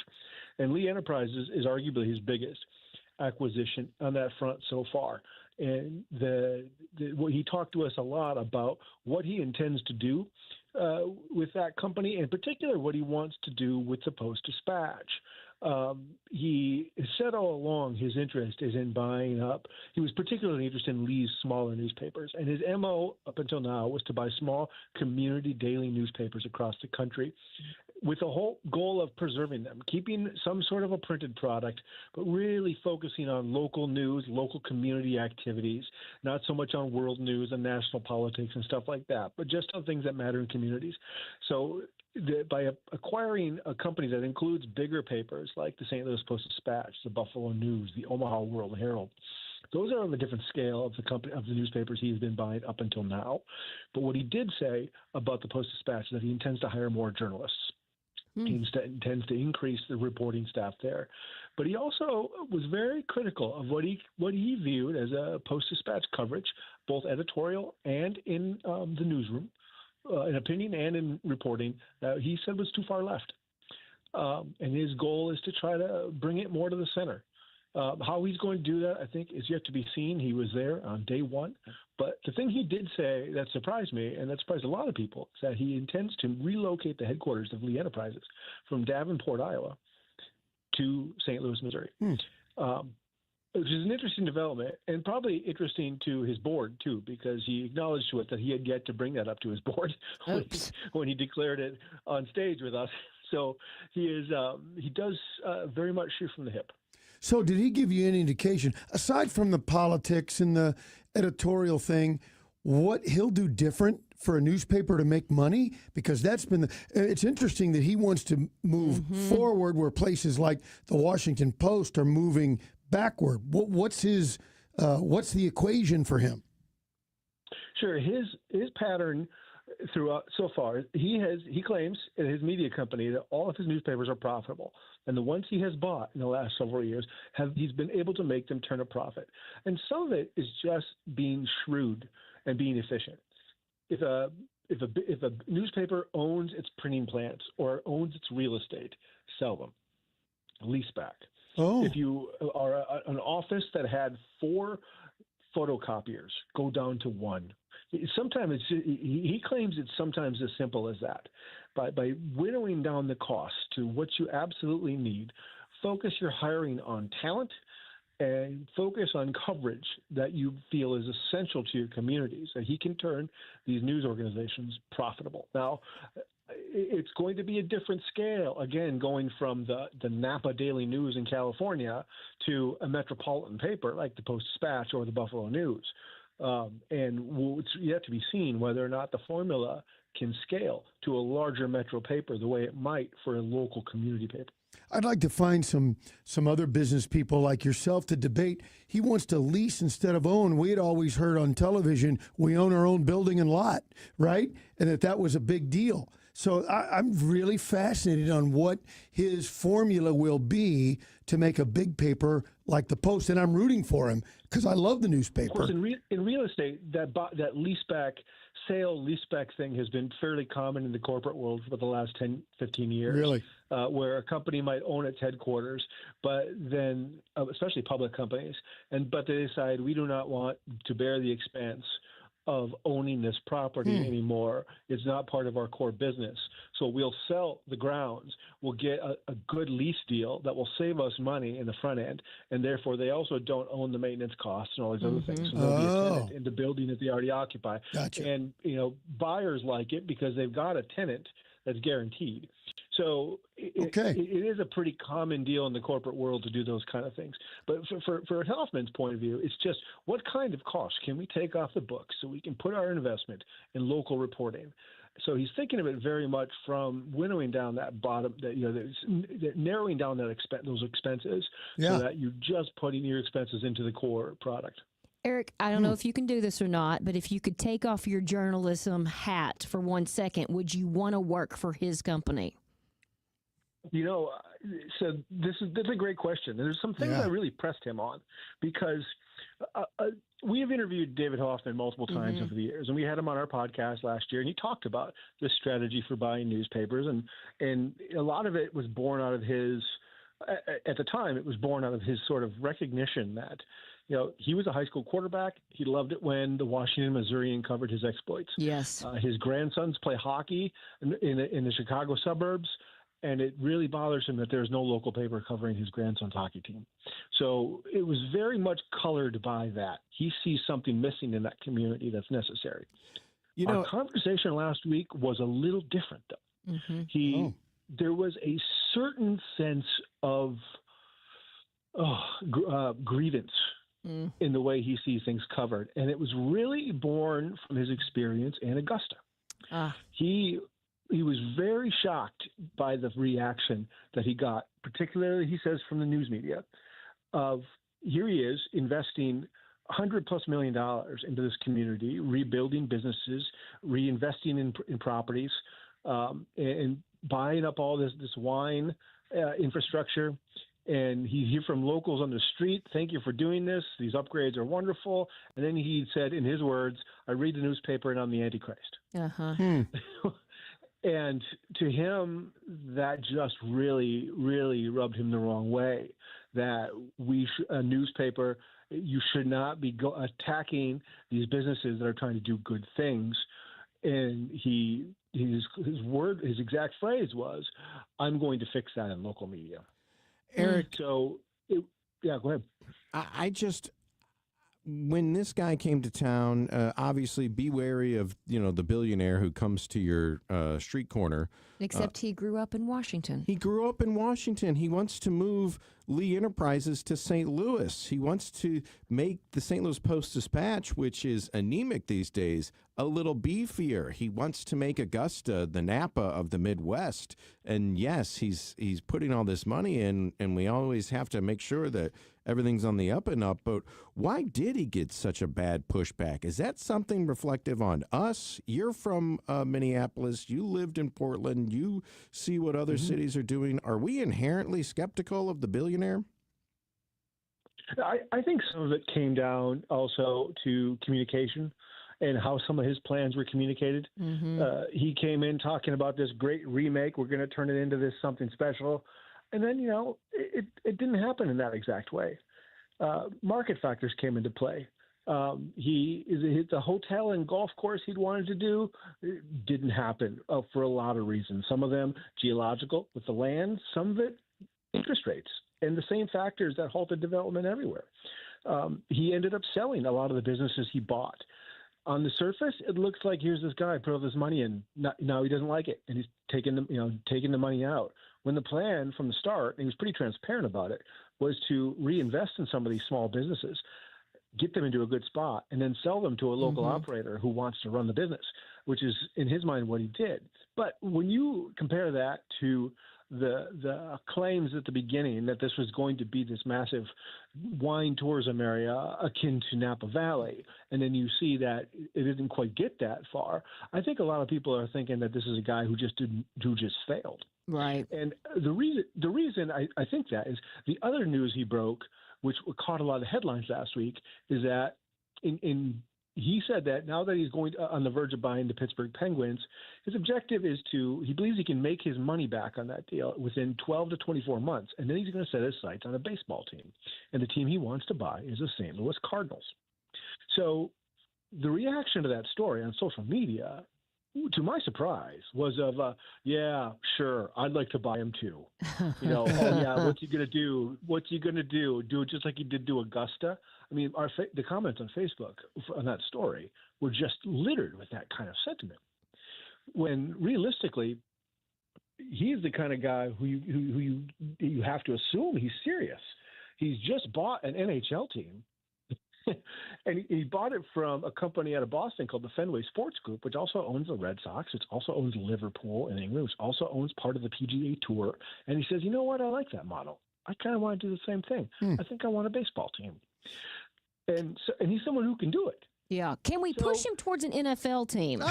And Lee Enterprises is arguably his biggest acquisition on that front so far. And he talked to us a lot about what he intends to do with that company, in particular what he wants to do with the Post-Dispatch. He said all along his interest is in buying up. He was particularly interested in Lee's smaller newspapers, and his MO up until now was to buy small community daily newspapers across the country with the whole goal of preserving them, keeping some sort of a printed product, but really focusing on local news, local community activities, not so much on world news and national politics and stuff like that, but just on things that matter in communities. So by acquiring a company that includes bigger papers like the St. Louis Post-Dispatch, the Buffalo News, the Omaha World Herald, those are of a different scale of the newspapers he's been buying up until now. But what he did say about the Post-Dispatch is that he intends to hire more journalists. He intends to increase the reporting staff there. But he also was very critical of what he viewed as a Post-Dispatch coverage, both editorial and in the newsroom, in opinion and in reporting, that he said was too far left. And his goal is to try to bring it more to the center. How he's going to do that, I think, is yet to be seen. He was there on day one. But the thing he did say that surprised me, and that surprised a lot of people, is that he intends to relocate the headquarters of Lee Enterprises from Davenport, Iowa, to St. Louis, Missouri, which is an interesting development and probably interesting to his board, too, because he acknowledged to it that he had yet to bring that up to his board when he declared it on stage with us. So he does very much shoot from the hip. So did he give you any indication, aside from the politics and the editorial thing, what he'll do different for a newspaper to make money? Because that's been it's interesting that he wants to move forward where places like the Washington Post are moving backward. What's the equation for him? Sure. His pattern throughout so far, he claims in his media company that all of his newspapers are profitable, and the ones he has bought in the last several years he's been able to make them turn a profit. And some of it is just being shrewd and being efficient. If a newspaper owns its printing plants or owns its real estate, sell them, lease back. If you are an office that had 4 photocopiers, go down to 1. Sometimes he claims it's sometimes as simple as that. By winnowing down the cost to what you absolutely need, focus your hiring on talent and focus on coverage that you feel is essential to your communities, that he can turn these news organizations profitable. Now, it's going to be a different scale, again, going from the Napa Daily News in California to a metropolitan paper like the Post-Dispatch or the Buffalo News. And it's yet to be seen whether or not the formula can scale to a larger metro paper the way it might for a local community paper. I'd like to find some other business people like yourself to debate. He wants to lease instead of own. We had always heard on television, we own our own building and lot, right? And that was a big deal. So I'm really fascinated on what his formula will be to make a big paper like the Post, and I'm rooting for him because I love the newspaper. Of course, in real estate, that leaseback thing has been fairly common in the corporate world for the last 10, 15 years. Really? Where a company might own its headquarters, but then, especially public companies, but they decide we do not want to bear the expense of owning this property anymore. It's not part of our core business. So we'll sell the grounds. We'll get a good lease deal that will save us money in the front end. And therefore, they also don't own the maintenance costs and all these other things. So they'll be a tenant in the building that they already occupy. Gotcha. And, buyers like it because they've got a tenant that's guaranteed. So it is a pretty common deal in the corporate world to do those kind of things. But for Hoffman's point of view, it's just what kind of costs can we take off the books so we can put our investment in local reporting? So he's thinking of it very much from winnowing down that bottom, narrowing down those expenses so that you're just putting your expenses into the core product. Erik, I don't know if you can do this or not, but if you could take off your journalism hat for 1 second, would you want to work for his company? So that's a great question. And there's some things I really pressed him on because we have interviewed David Hoffman multiple times over the years, and we had him on our podcast last year, and he talked about this strategy for buying newspapers, and a lot of it was born out of his, at the time, it was born out of his sort of recognition that, he was a high school quarterback. He loved it when the Washington Missourian covered his exploits. Yes. His grandsons play hockey in the Chicago suburbs, and it really bothers him that there's no local paper covering his grandson's hockey team. So it was very much colored by that. He sees something missing in that community that's necessary. Our conversation last week was a little different, though. There was a certain sense of grievance in the way he sees things covered. And it was really born from his experience in Augusta. He he was very shocked by the reaction that he got, particularly, he says, from the news media, of here he is investing $100+ million into this community, rebuilding businesses, reinvesting in properties, and buying up all this wine infrastructure. And he'd hear from locals on the street, thank you for doing this. These upgrades are wonderful. And then he said, in his words, I read the newspaper and I'm the Antichrist. And to him, that just really, really rubbed him the wrong way. That a newspaper, you should not be attacking these businesses that are trying to do good things. And his exact phrase was, I'm going to fix that in local media. Erik. So, go ahead. When this guy came to town, obviously be wary of, the billionaire who comes to your street corner. Except he grew up in Washington. He grew up in Washington. He wants to move Lee Enterprises to St. Louis. He wants to make the St. Louis Post-Dispatch, which is anemic these days, a little beefier. He wants to make Augusta the Napa of the Midwest. And yes, he's putting all this money in, and we always have to make sure that everything's on the up and up. But why did he get such a bad pushback? Is that something reflective on us? You're from Minneapolis. You lived in Portland. You see what other cities are doing. Are we inherently skeptical of the billionaire? I think some of it came down also to communication and how some of his plans were communicated. He came in talking about this great remake. We're going to turn it into this something special. And then, it didn't happen in that exact way. Market factors came into play. The hotel and golf course he'd wanted to do didn't happen for a lot of reasons. Some of them geological with the land, some of it interest rates, and the same factors that halted development everywhere. He ended up selling a lot of the businesses he bought. On the surface, it looks like here's this guy put all this money in. Now he doesn't like it, and he's taking the money out. When the plan from the start, and he was pretty transparent about it, was to reinvest in some of these small businesses, get them into a good spot, and then sell them to a local operator who wants to run the business, which is, in his mind, what he did. But when you compare that to the claims at the beginning that this was going to be this massive wine tourism area akin to Napa Valley, and then you see that it didn't quite get that far, I think a lot of people are thinking that this is a guy who just failed. Right. And the reason I think that is the other news he broke, which caught a lot of headlines last week, is that he said that now that he's going on the verge of buying the Pittsburgh Penguins, his objective is he believes he can make his money back on that deal within 12 to 24 months, and then he's going to set his sights on a baseball team. And the team he wants to buy is the St. Louis Cardinals. So the reaction to that story on social media, to my surprise, was of, yeah, sure, I'd like to buy him too. Oh yeah, what's he going to do? What's he going to do? Do it just like he did to Augusta? I mean, the comments on Facebook on that story were just littered with that kind of sentiment. When realistically, he's the kind of guy who you have to assume he's serious. He's just bought an NHL team. And he bought it from a company out of Boston called the Fenway Sports Group, which also owns the Red Sox. It also owns Liverpool in England, which also owns part of the PGA Tour. And he says, you know what? I like that model. I kind of want to do the same thing. I think I want a baseball team. And he's someone who can do it. Yeah. Can we push him towards an NFL team?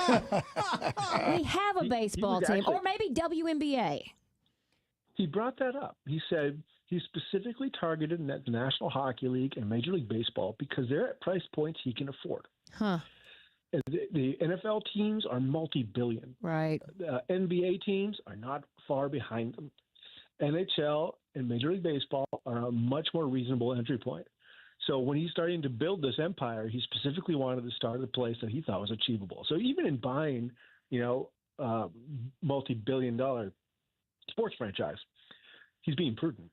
We have a baseball team, or maybe WNBA. He brought that up. He said he specifically targeted the National Hockey League and Major League Baseball because they're at price points he can afford. And the NFL teams are multi-billion. Right. The NBA teams are not far behind them. NHL and Major League Baseball are a much more reasonable entry point. So when he's starting to build this empire, he specifically wanted to start at a place that he thought was achievable. So even in buying, multi-billion-dollar sports franchise, he's being prudent.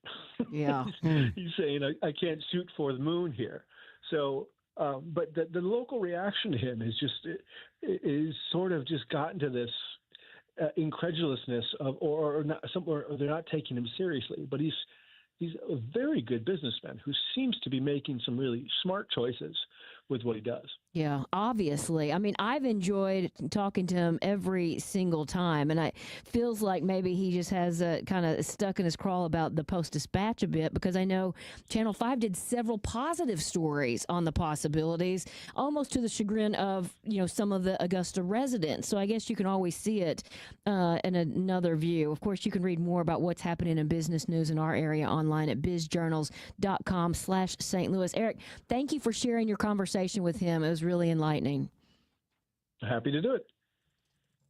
Yeah. He's saying, I can't shoot for the moon here. So, but the local reaction to him is sort of just gotten to this incredulousness of, or they're not taking him seriously. But he's a very good businessman who seems to be making some really smart choices with what he does. Yeah, obviously. I mean, I've enjoyed talking to him every single time, and it feels like maybe he just has kind of stuck in his crawl about the Post-Dispatch a bit, because I know Channel 5 did several positive stories on the possibilities, almost to the chagrin of, some of the Augusta residents. So I guess you can always see it in another view. Of course, you can read more about what's happening in business news in our area online at bizjournals.com/St. Louis. Erik, thank you for sharing your conversation with him. It was really enlightening. Happy to do it.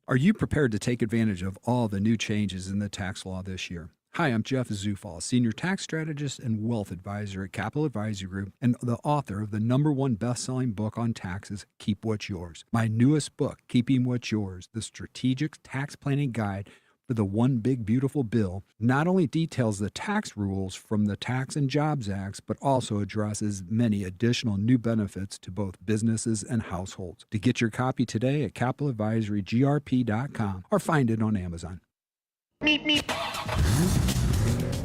Are you prepared to take advantage of all the new changes in the tax law this year? Hi, I'm Jeff Zufall, Senior Tax Strategist and Wealth Advisor at Capital Advisory Group and the author of the #1 best-selling book on taxes, Keep What's Yours. My newest book, Keeping What's Yours, the Strategic Tax Planning Guide for the One Big Beautiful Bill, not only details the tax rules from the Tax and Jobs Acts, but also addresses many additional new benefits to both businesses and households. To get your copy today at capitaladvisorygrp.com or find it on Amazon.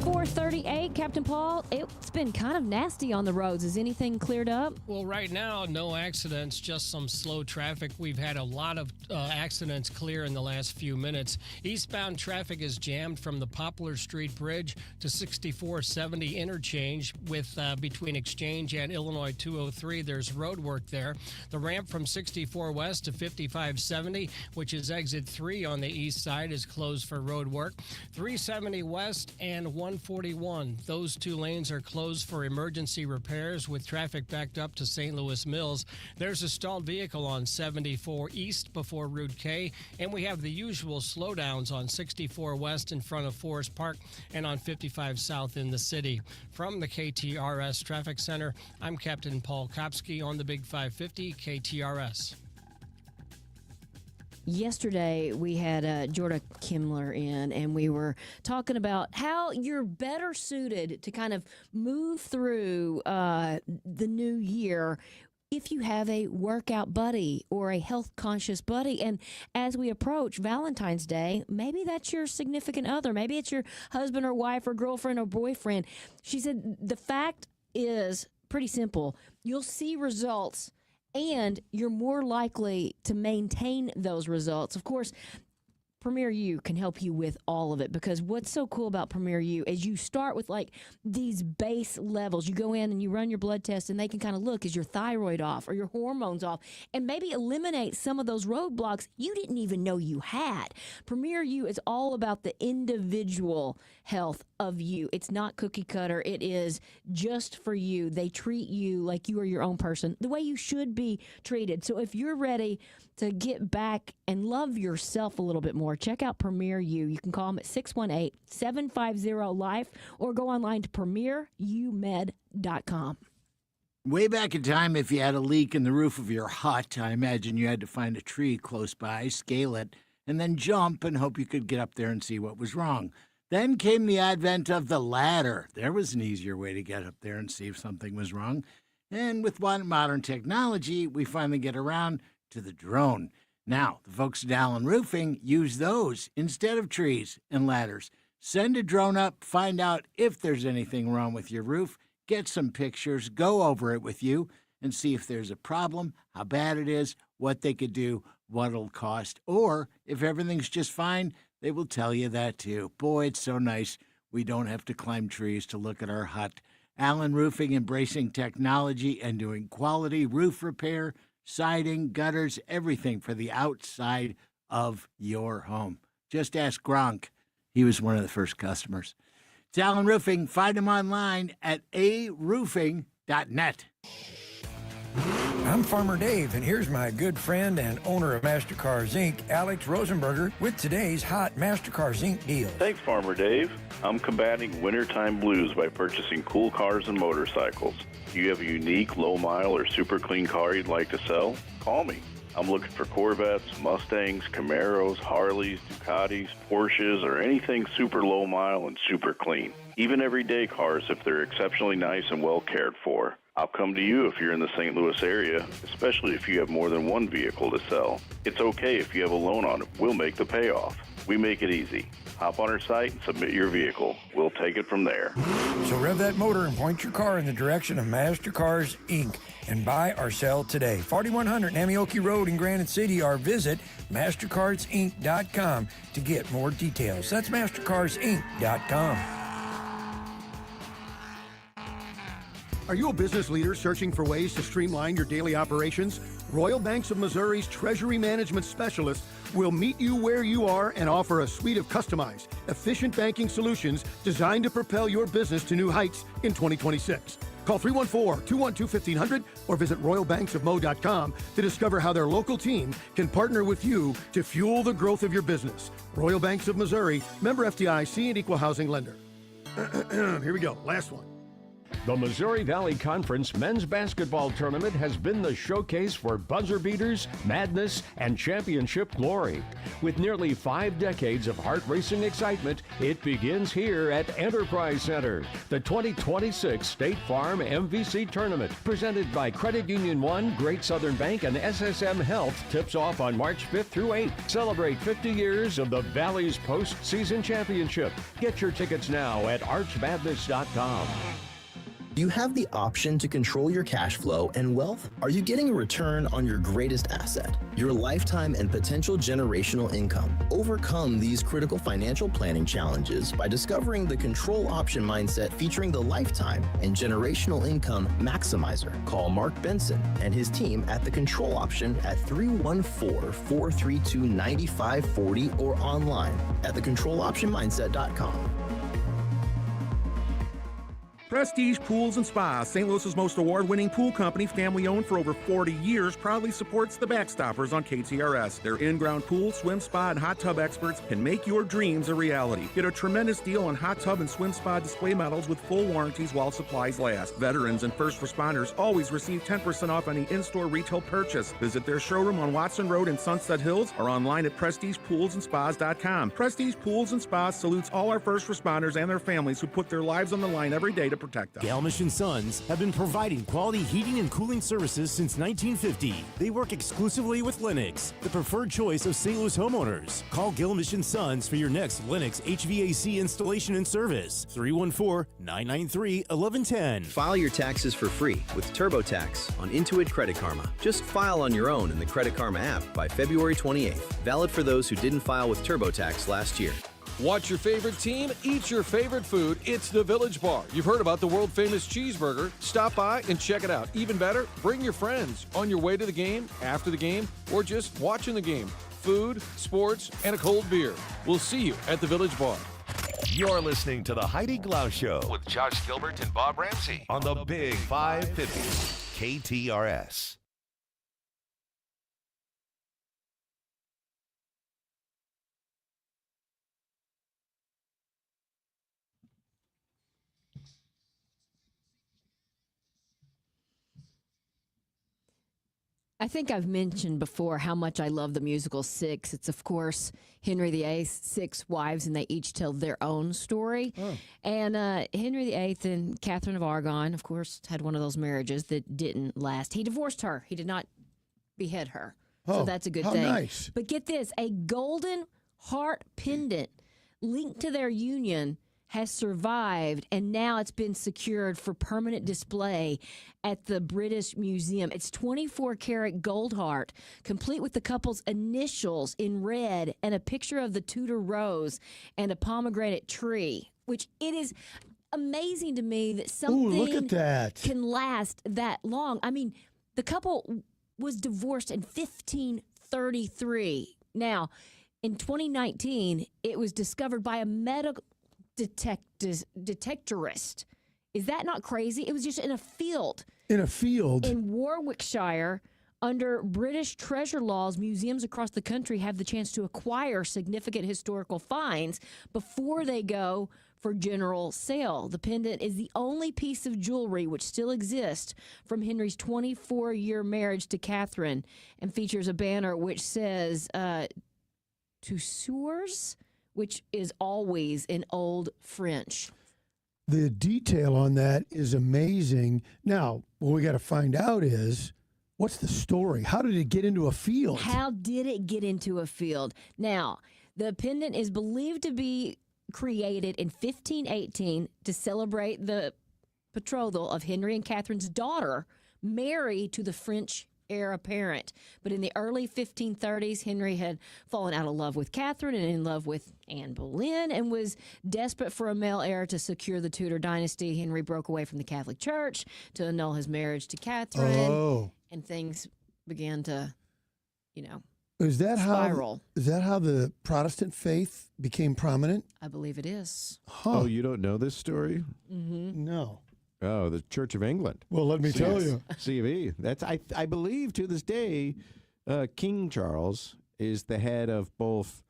4:38, Captain Paul. It's been kind of nasty on the roads. Is anything cleared up? Well, right now, no accidents, just some slow traffic. We've had a lot of accidents clear in the last few minutes. Eastbound traffic is jammed from the Poplar Street Bridge to 6470 interchange with between Exchange and Illinois 203. There's road work there. The ramp from 64 West to 5570, which is exit 3 on the east side, is closed for road work. 370 West and 141. Those two lanes are closed for emergency repairs with traffic backed up to St. Louis Mills. There's a stalled vehicle on 74 East before Route K, and we have the usual slowdowns on 64 West in front of Forest Park and on 55 South in the city. From the KTRS Traffic Center, I'm Captain Paul Kopsky on the Big 550 KTRS. Yesterday, we had Jorda Kimler in, and we were talking about how you're better suited to kind of move through the new year if you have a workout buddy or a health-conscious buddy. And as we approach Valentine's Day, maybe that's your significant other. Maybe it's your husband or wife or girlfriend or boyfriend. She said the fact is pretty simple. You'll see results, and you're more likely to maintain those results. Of course, Premier U can help you with all of it, because what's so cool about Premier U is you start with like these base levels. You go in and you run your blood test, and they can kind of look, is your thyroid off or your hormones off, and maybe eliminate some of those roadblocks you didn't even know you had. Premier U is all about the individual health of you. It's not cookie cutter. It is just for you. They treat you like you are your own person, the way you should be treated. So if you're ready to get back and love yourself a little bit more, check out Premier U. You can call them at 618-750-LIFE or go online to premierumed.com. Way back in time, if you had a leak in the roof of your hut, I imagine you had to find a tree close by, scale it, and then jump and hope you could get up there and see what was wrong. Then came the advent of the ladder. There was an easier way to get up there and see if something was wrong. And with modern technology, we finally get around to the drone. Now, the folks at Allen Roofing use those instead of trees and ladders. Send a drone up, find out if there's anything wrong with your roof, get some pictures, go over it with you, and see if there's a problem, how bad it is, what they could do, what it'll cost, or if everything's just fine, they will tell you that too. Boy, it's so nice we don't have to climb trees to look at our hut. Allen Roofing, embracing technology and doing quality roof repair, siding, gutters, everything for the outside of your home. Just ask Gronk. He was one of the first customers. It's Allen Roofing. Find him online at aroofing.net. I'm Farmer Dave, and here's my good friend and owner of MasterCars Inc., Alex Rosenberger, with today's hot MasterCars Inc. deal. Thanks, Farmer Dave. I'm combating wintertime blues by purchasing cool cars and motorcycles. Do you have a unique, low-mile, or super clean car you'd like to sell? Call me. I'm looking for Corvettes, Mustangs, Camaros, Harleys, Ducatis, Porsches, or anything super low-mile and super clean. Even everyday cars if they're exceptionally nice and well cared for. I'll come to you if you're in the St. Louis area, especially if you have more than one vehicle to sell. It's okay if you have a loan on it. We'll make the payoff. We make it easy. Hop on our site and submit your vehicle. We'll take it from there. So rev that motor and point your car in the direction of Mastercars Inc. and buy or sell today. 4100 Namioki Road in Granite City, or visit MastercarsInc.com to get more details. That's MastercarsInc.com. Are you a business leader searching for ways to streamline your daily operations? Royal Banks of Missouri's Treasury Management Specialist will meet you where you are and offer a suite of customized, efficient banking solutions designed to propel your business to new heights in 2026. Call 314-212-1500 or visit royalbanksofmo.com to discover how their local team can partner with you to fuel the growth of your business. Royal Banks of Missouri, member FDIC and equal housing lender. Here we go, last one. The Missouri Valley Conference Men's Basketball Tournament has been the showcase for buzzer beaters, madness, and championship glory. With nearly 5 decades of heart-racing excitement, it begins here at Enterprise Center. The 2026 State Farm MVC Tournament, presented by Credit Union One, Great Southern Bank, and SSM Health, tips off on March 5th through 8th. Celebrate 50 years of the Valley's postseason championship. Get your tickets now at archmadness.com. Do you have the option to control your cash flow and wealth? Are you getting a return on your greatest asset, your lifetime and potential generational income? Overcome these critical financial planning challenges by discovering the Control Option Mindset featuring the Lifetime and Generational Income Maximizer. Call Marc Benson and his team at the Control Option at 314-432-9540 or online at thecontroloptionmindset.com. Prestige Pools and Spas, St. Louis's most award-winning pool company, family-owned for over 40 years, proudly supports the Backstoppers on KTRS. Their in-ground pool, swim spa, and hot tub experts can make your dreams a reality. Get a tremendous deal on hot tub and swim spa display models with full warranties while supplies last. Veterans and first responders always receive 10% off any in-store retail purchase. Visit their showroom on Watson Road in Sunset Hills or online at prestigepoolsandspas.com. Prestige Pools and Spas salutes all our first responders and their families who put their lives on the line every day to protect us. Galmish & Sons have been providing quality heating and cooling services since 1950. They work exclusively with Lennox, the preferred choice of St. Louis homeowners. Call Galmish & Sons for your next Lennox HVAC installation and service. 314-993-1110. File your taxes for free with TurboTax on Intuit Credit Karma. Just file on your own in the Credit Karma app by February 28th. Valid for those who didn't file with TurboTax last year. Watch your favorite team, eat your favorite food. It's the Village Bar. You've heard about the world-famous cheeseburger. Stop by and check it out. Even better, bring your friends on your way to the game, after the game, or just watching the game. Food, sports, and a cold beer. We'll see you at the Village Bar. You're listening to the Heidi Glaus Show with Josh Gilbert and Bob Ramsey on the Big 550 KTRS. I think I've mentioned before how much I love the musical Six. It's, of course, Henry VIII's 6 wives, and they each tell their own story. Oh. And Henry VIII and Catherine of Aragon, of course, had one of those marriages that didn't last. He divorced her. He did not behead her. So that's a good thing. Nice. But get this, a golden heart pendant linked to their union has survived, and now it's been secured for permanent display at the British Museum. It's 24-karat gold heart, complete with the couple's initials in red and a picture of the Tudor rose and a pomegranate tree, which it is amazing to me that something look at that. Can last that long. I mean, the couple was divorced in 1533. Now, in 2019, it was discovered by a medical detectorist. Is that not crazy? It was just in a field. In a field? In Warwickshire. Under British treasure laws, museums across the country have the chance to acquire significant historical finds before they go for general sale. The pendant is the only piece of jewelry which still exists from Henry's 24-year marriage to Catherine and features a banner which says, "To Siemers," which is always in Old French. The detail on that is amazing. Now, what we got to find out is, what's the story? How did it get into a field? How did it get into a field? Now, The pendant is believed to be created in 1518 to celebrate the betrothal of Henry and Catherine's daughter, Mary, to the French heir apparent. But in the early 1530s, Henry had fallen out of love with Catherine and in love with Anne Boleyn and was desperate for a male heir to secure the Tudor dynasty. Henry broke away from the Catholic Church to annul his marriage to Catherine, and things began to, Is that spiral. how the Protestant faith became prominent? I believe it is. Oh, you don't know this story? Mm-hmm. No. Oh, the Church of England. Well, let me tell you. CV. That's I believe to this day, King Charles is the head of both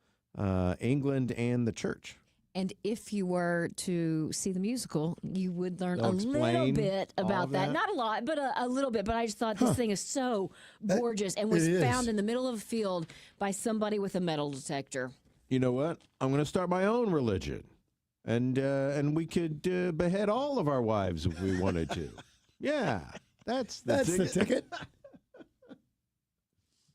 England and the church. And if you were to see the musical, you would learn They'll a little explain bit all about of that. that? Not a lot, but a little bit. But I just thought this thing is so gorgeous and was it is. found in the middle of a field by somebody with a metal detector. You know what? I'm going to start my own religion, and we could behead all of our wives if we wanted to. Yeah, that's the ticket.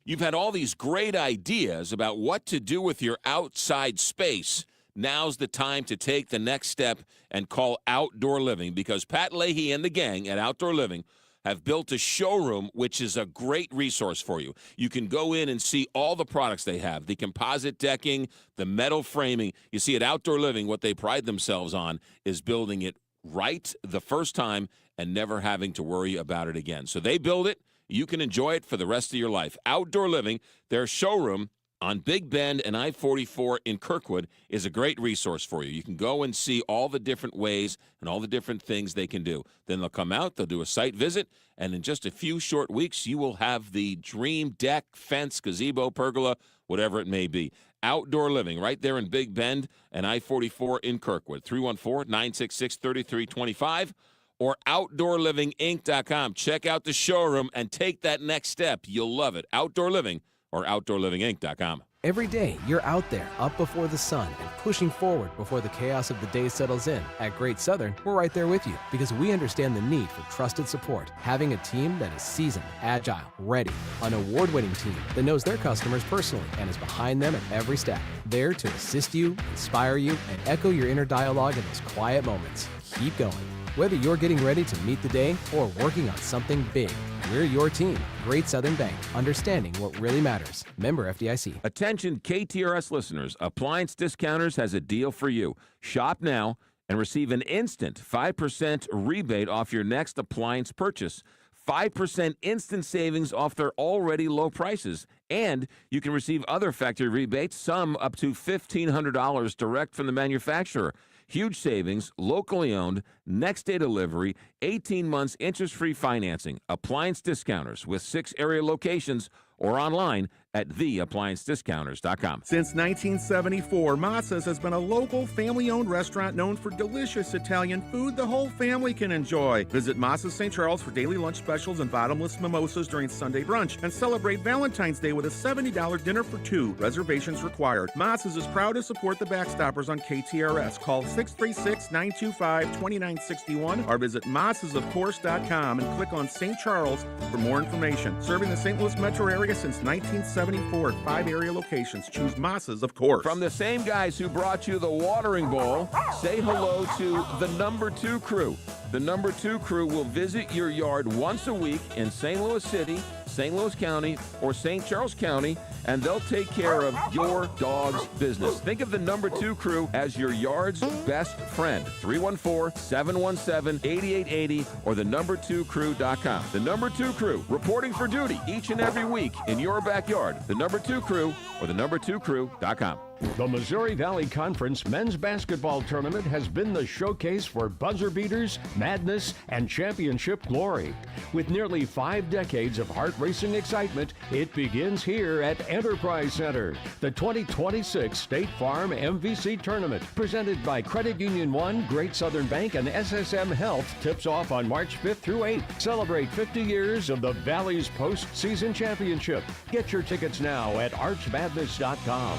You've had all these great ideas about what to do with your outside space. Now's the time to take the next step and call Outdoor Living, because Pat Leahy and the gang at Outdoor Living have built a showroom, which is a great resource for you. You can go in and see all the products they have, the composite decking, the metal framing. You see, at Outdoor Living, what they pride themselves on is building it right the first time and never having to worry about it again. So they build it. You can enjoy it for the rest of your life. Outdoor Living, their showroom on Big Bend and I-44 in Kirkwood, is a great resource for you. You can go and see all the different ways and all the different things they can do. Then they'll come out, they'll do a site visit, and in just a few short weeks, you will have the dream deck, fence, gazebo, pergola, whatever it may be. Outdoor Living, right there in Big Bend and I-44 in Kirkwood. 314-966-3325 or OutdoorLivingInc.com. Check out the showroom and take that next step. You'll love it. Outdoor Living or OutdoorLivingInc.com. Every day, you're out there, up before the sun, and pushing forward before the chaos of the day settles in. At Great Southern, we're right there with you because we understand the need for trusted support. Having a team that is seasoned, agile, ready. An award-winning team that knows their customers personally and is behind them at every step. There to assist you, inspire you, and echo your inner dialogue in those quiet moments. Keep going. Whether you're getting ready to meet the day or working on something big, we're your team. Great Southern Bank, understanding what really matters. Member FDIC. Attention KTRS listeners, Appliance Discounters has a deal for you. Shop now and receive an instant 5% rebate off your next appliance purchase. 5% instant savings off their already low prices. And you can receive other factory rebates, some up to $1,500 direct from the manufacturer. Huge savings, locally owned, next day delivery, 18 months interest-free financing. Appliance Discounters with 6 area locations or online at theappliancediscounters.com. Since 1974, Mazza's has been a local family-owned restaurant known for delicious Italian food the whole family can enjoy. Visit Mazza's St. Charles for daily lunch specials and bottomless mimosas during Sunday brunch, and celebrate Valentine's Day with a $70 dinner for 2. Reservations required. Mazza's is proud to support the Backstoppers on KTRS. Call 636-925-2961 or visit mazzasofcourse.com and click on St. Charles for more information. Serving the St. Louis metro area since 1974 at 5 area locations. Choose Mazza's, of course. From the same guys who brought you the watering bowl, say hello to the Number 2 crew. The Number 2 crew will visit your yard once a week in St. Louis City, St. Louis County, or St. Charles County, and they'll take care of your dog's business. Think of the Number 2 crew as your yard's best friend. 314-717-8880 or the number2crew.com. The Number 2 crew, reporting for duty each and every week in your backyard. The Number 2 crew or the number2crew.com. The Missouri Valley Conference Men's Basketball Tournament has been the showcase for buzzer beaters, madness, and championship glory. With nearly 5 decades of heart-racing excitement, it begins here at Enterprise Center. The 2026 State Farm MVC Tournament, presented by Credit Union One, Great Southern Bank, and SSM Health, tips off on March 5th through 8th. Celebrate 50 years of the Valley's postseason championship. Get your tickets now at archmadness.com.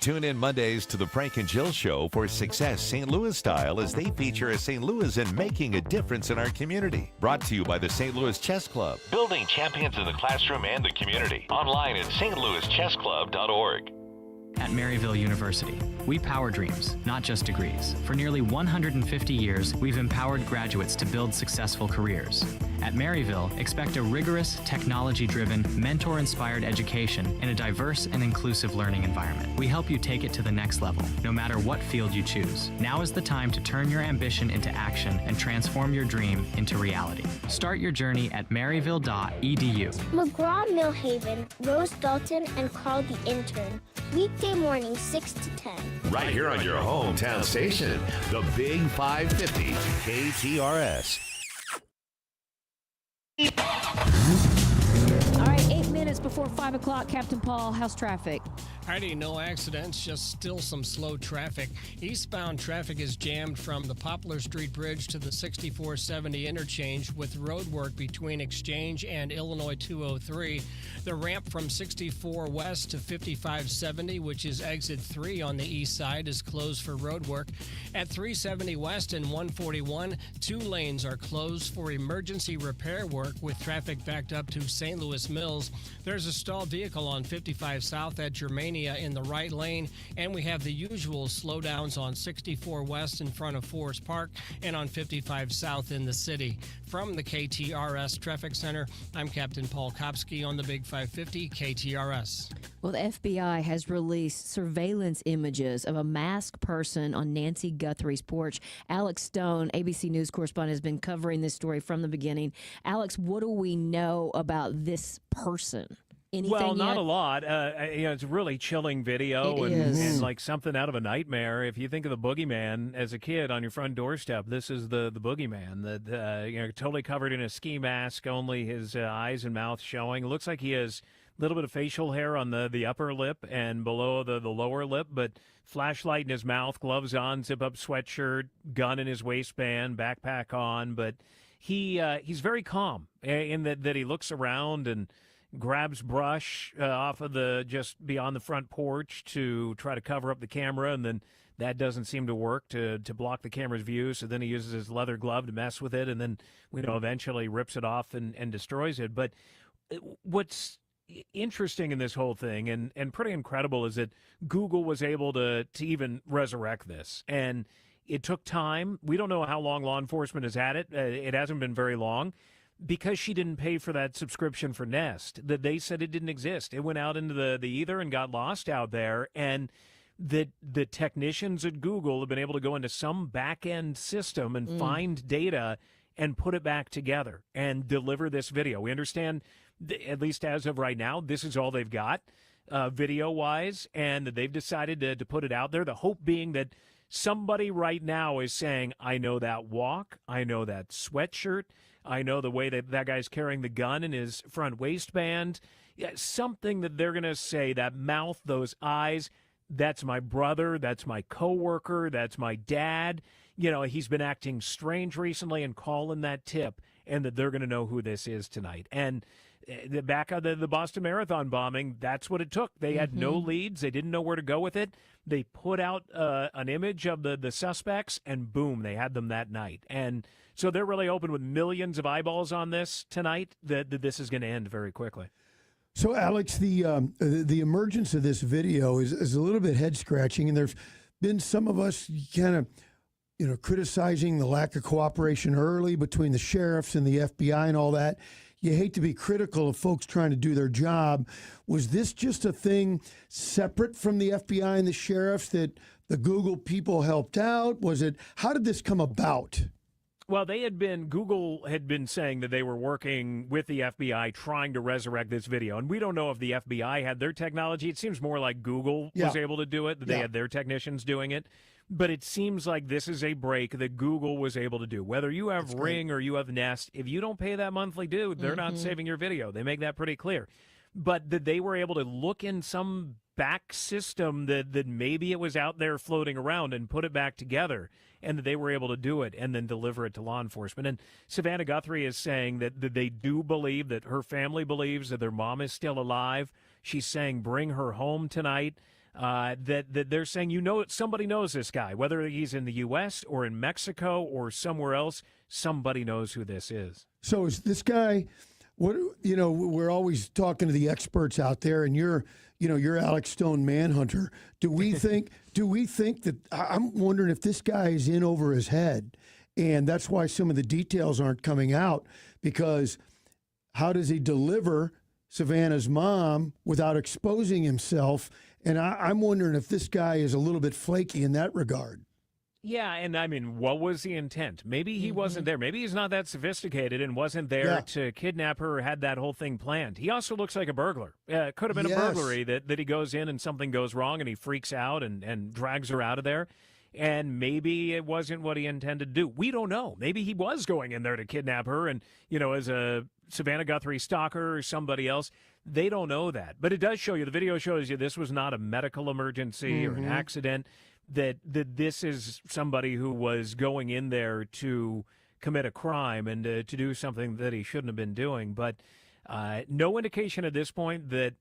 Tune in Mondays to the Frank and Jill Show for Success St. Louis style as they feature a St. Louis in making a difference in our community. Brought to you by the St. Louis Chess Club. Building champions in the classroom and the community. Online at stlouischessclub.org. at Maryville University. We power dreams, not just degrees. For nearly 150 years, we've empowered graduates to build successful careers. At Maryville, expect a rigorous, technology-driven, mentor-inspired education in a diverse and inclusive learning environment. We help you take it to the next level, no matter what field you choose. Now is the time to turn your ambition into action and transform your dream into reality. Start your journey at maryville.edu. McGraw-Millhaven, Rose Dalton, and Carl the Intern. Weekday mornings, 6 to 10. Right here on your hometown station, the Big 550 KTRS. All right, 8 minutes before 5 o'clock, Captain Paul, how's traffic? Heidi, no accidents, just still some slow traffic. Eastbound traffic is jammed from the Poplar Street Bridge to the 6470 interchange with road work between Exchange and Illinois 203. The ramp from 64 West to 5570, which is exit 3 on the east side, is closed for road work. At 370 West and 141, 2 lanes are closed for emergency repair work with traffic backed up to St. Louis Mills. There's a stalled vehicle on 55 South at Germania in the right lane, and we have the usual slowdowns on 64 West in front of Forest Park and on 55 South in the city. From the KTRS Traffic Center, I'm Captain Paul Kopsky on the Big 550 KTRS. Well, the FBI has released surveillance images of a masked person on Nancy Guthrie's porch. Alex Stone, ABC News correspondent, has been covering this story from the beginning. Alex, what do we know about this person? Anything well, not yet? a lot. It's a really chilling video and like something out of a nightmare. If you think of the boogeyman as a kid on your front doorstep, this is the boogeyman that totally covered in a ski mask, only his eyes and mouth showing. It looks like he has a little bit of facial hair on the upper lip and below the lower lip, but flashlight in his mouth, gloves on, zip-up sweatshirt, gun in his waistband, backpack on. But he's very calm in that he looks around and grabs brush off of just beyond the front porch to try to cover up the camera, and then that doesn't seem to work to block the camera's view. So then he uses his leather glove to mess with it, and then eventually rips it off and destroys it. But what's interesting in this whole thing and pretty incredible is that Google was able to even resurrect this, and it took time. We don't know how long law enforcement has had it. It hasn't been very long. Because she didn't pay for that subscription for Nest, that they said it didn't exist. It went out into the ether and got lost out there, and the technicians at Google have been able to go into some back-end system and find data and put it back together and deliver this video. We understand, at least as of right now, this is all they've got video-wise, and that they've decided to put it out there, the hope being that somebody right now is saying, I know that walk, I know that sweatshirt, I know the way that guy's carrying the gun in his front waistband. Yeah, something that they're going to say, that mouth, those eyes, that's my brother, that's my coworker, that's my dad. He's been acting strange recently and calling that tip, and that they're going to know who this is tonight. And back on the Boston Marathon bombing, that's what it took. They had no leads. They didn't know where to go with it. They put out an image of the suspects, and boom, they had them that night. And so they're really open with millions of eyeballs on this tonight that this is going to end very quickly. So, Alex, the emergence of this video is a little bit head-scratching, and there's been some of us kind of criticizing the lack of cooperation early between the sheriffs and the FBI and all that. You hate to be critical of folks trying to do their job. Was this just a thing separate from the FBI and the sheriffs that the Google people helped out? How did this come about? Well, Google had been saying that they were working with the FBI trying to resurrect this video. And we don't know if the FBI had their technology. It seems more like Google was able to do it, that they had their technicians doing it. But it seems like this is a break that Google was able to do. Whether you have Ring or you have Nest, if you don't pay that monthly due, they're not saving your video. They make that pretty clear. But that they were able to look in some back system that maybe it was out there floating around and put it back together, and that they were able to do it and then deliver it to law enforcement. And Savannah Guthrie is saying that they do believe, that her family believes that their mom is still alive. She's saying bring her home tonight. That they're saying, somebody knows this guy, whether he's in the U.S. or in Mexico or somewhere else, somebody knows who this is. So is this guy What we're always talking to the experts out there, and you're Alex Stone Manhunter. Do we think that I'm wondering if this guy is in over his head, and that's why some of the details aren't coming out, because how does he deliver Savannah's mom without exposing himself? And I'm wondering if this guy is a little bit flaky in that regard. Yeah, and I mean, what was the intent? Maybe he wasn't there. Maybe he's not that sophisticated and wasn't there to kidnap her or had that whole thing planned. He also looks like a burglar. It could have been a burglary that he goes in and something goes wrong and he freaks out and drags her out of there. And maybe it wasn't what he intended to do. We don't know. Maybe he was going in there to kidnap her and, as a Savannah Guthrie stalker or somebody else. They don't know that. But it does show you, the video shows you this was not a medical emergency or an accident. That this is somebody who was going in there to commit a crime and to do something that he shouldn't have been doing. But no indication at this point that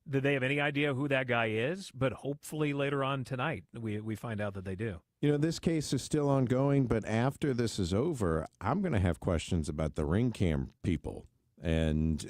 they have any idea who that guy is. But hopefully later on tonight, we find out that they do. This case is still ongoing, but after this is over, I'm going to have questions about the ring cam people. And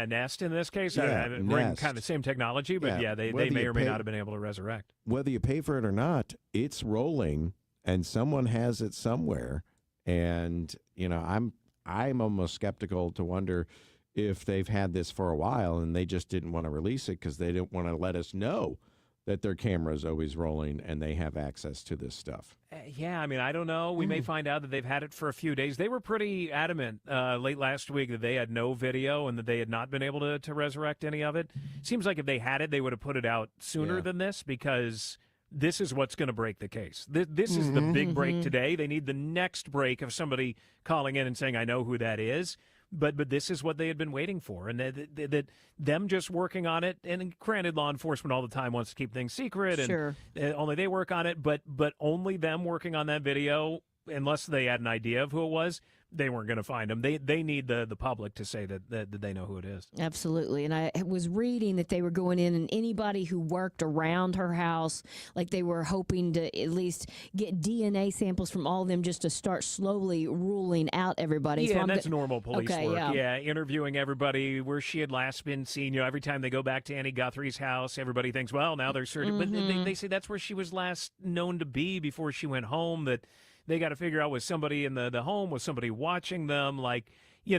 Nest in this case. Yeah, Ring, kind of the same technology, but they may or may not have been able to resurrect. Whether you pay for it or not, it's rolling, and someone has it somewhere. And I'm almost skeptical to wonder if they've had this for a while and they just didn't want to release it because they didn't want to let us know that their camera is always rolling and they have access to this stuff. I don't know. We may find out that they've had it for a few days. They were pretty adamant late last week that they had no video and that they had not been able to resurrect any of it. Seems like if they had it, they would have put it out sooner than this, because this is what's going to break the case. This is the big break today. They need the next break of somebody calling in and saying, I know who that is. But this is what they had been waiting for, and that them just working on it. And granted, law enforcement all the time wants to keep things secret, and only they work on it. But only them working on that video, unless they had an idea of who it was, they weren't going to find him. They need the public to say that they know who it is. Absolutely. And I was reading that they were going in, and anybody who worked around her house, like they were hoping to at least get DNA samples from all of them just to start slowly ruling out everybody. Yeah, and that's normal police work. Yeah, interviewing everybody where she had last been seen. Every time they go back to Annie Guthrie's house, everybody thinks, well, now they're certain. But they say that's where she was last known to be before she went home, that they got to figure out, was somebody in the home, was somebody watching them? Like, you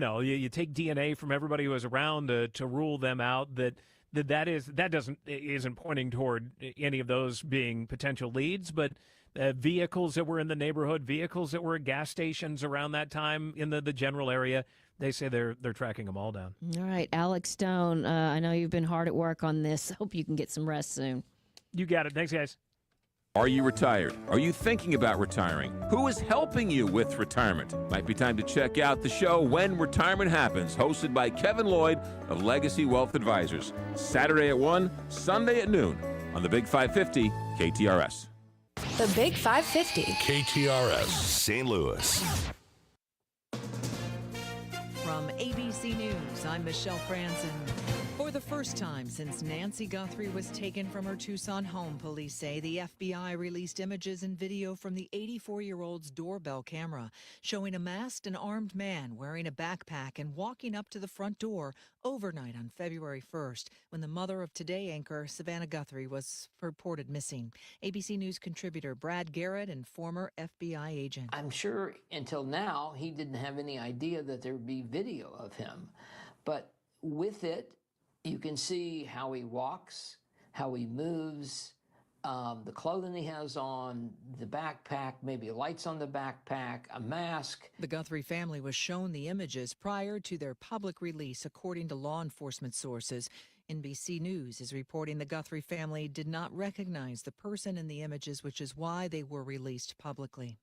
take DNA from everybody who was around to rule them out. That isn't pointing toward any of those being potential leads, but vehicles that were in the neighborhood, vehicles that were at gas stations around that time in the general area. They say they're tracking them all down. All right, Alex Stone, I know you've been hard at work on this. Hope you can get some rest soon. You got it. Thanks, guys. Are you retired? Are you thinking about retiring? Who is helping you with retirement? Might be time to check out the show When Retirement Happens, hosted by Kevin Lloyd of Legacy Wealth Advisors. Saturday at 1, Sunday at noon on the Big 550 KTRS. The Big 550. KTRS St. Louis. From ABC News, I'm Michelle Franzen. For the first time since Nancy Guthrie was taken from her Tucson home, police say the FBI released images and video from the 84-year-old's doorbell camera showing a masked and armed man wearing a backpack and walking up to the front door overnight on February 1st, when the Mother of Today anchor Savannah Guthrie was reported missing. ABC News contributor Brad Garrett and former FBI agent. I'm sure until now he didn't have any idea that there would be video of him. But with it, you can see how he walks, how he moves, the clothing he has on, the backpack, maybe lights on the backpack, a mask. The Guthrie family was shown the images prior to their public release, according to law enforcement sources. NBC News is reporting the Guthrie family did not recognize the person in the images, which is why they were released publicly.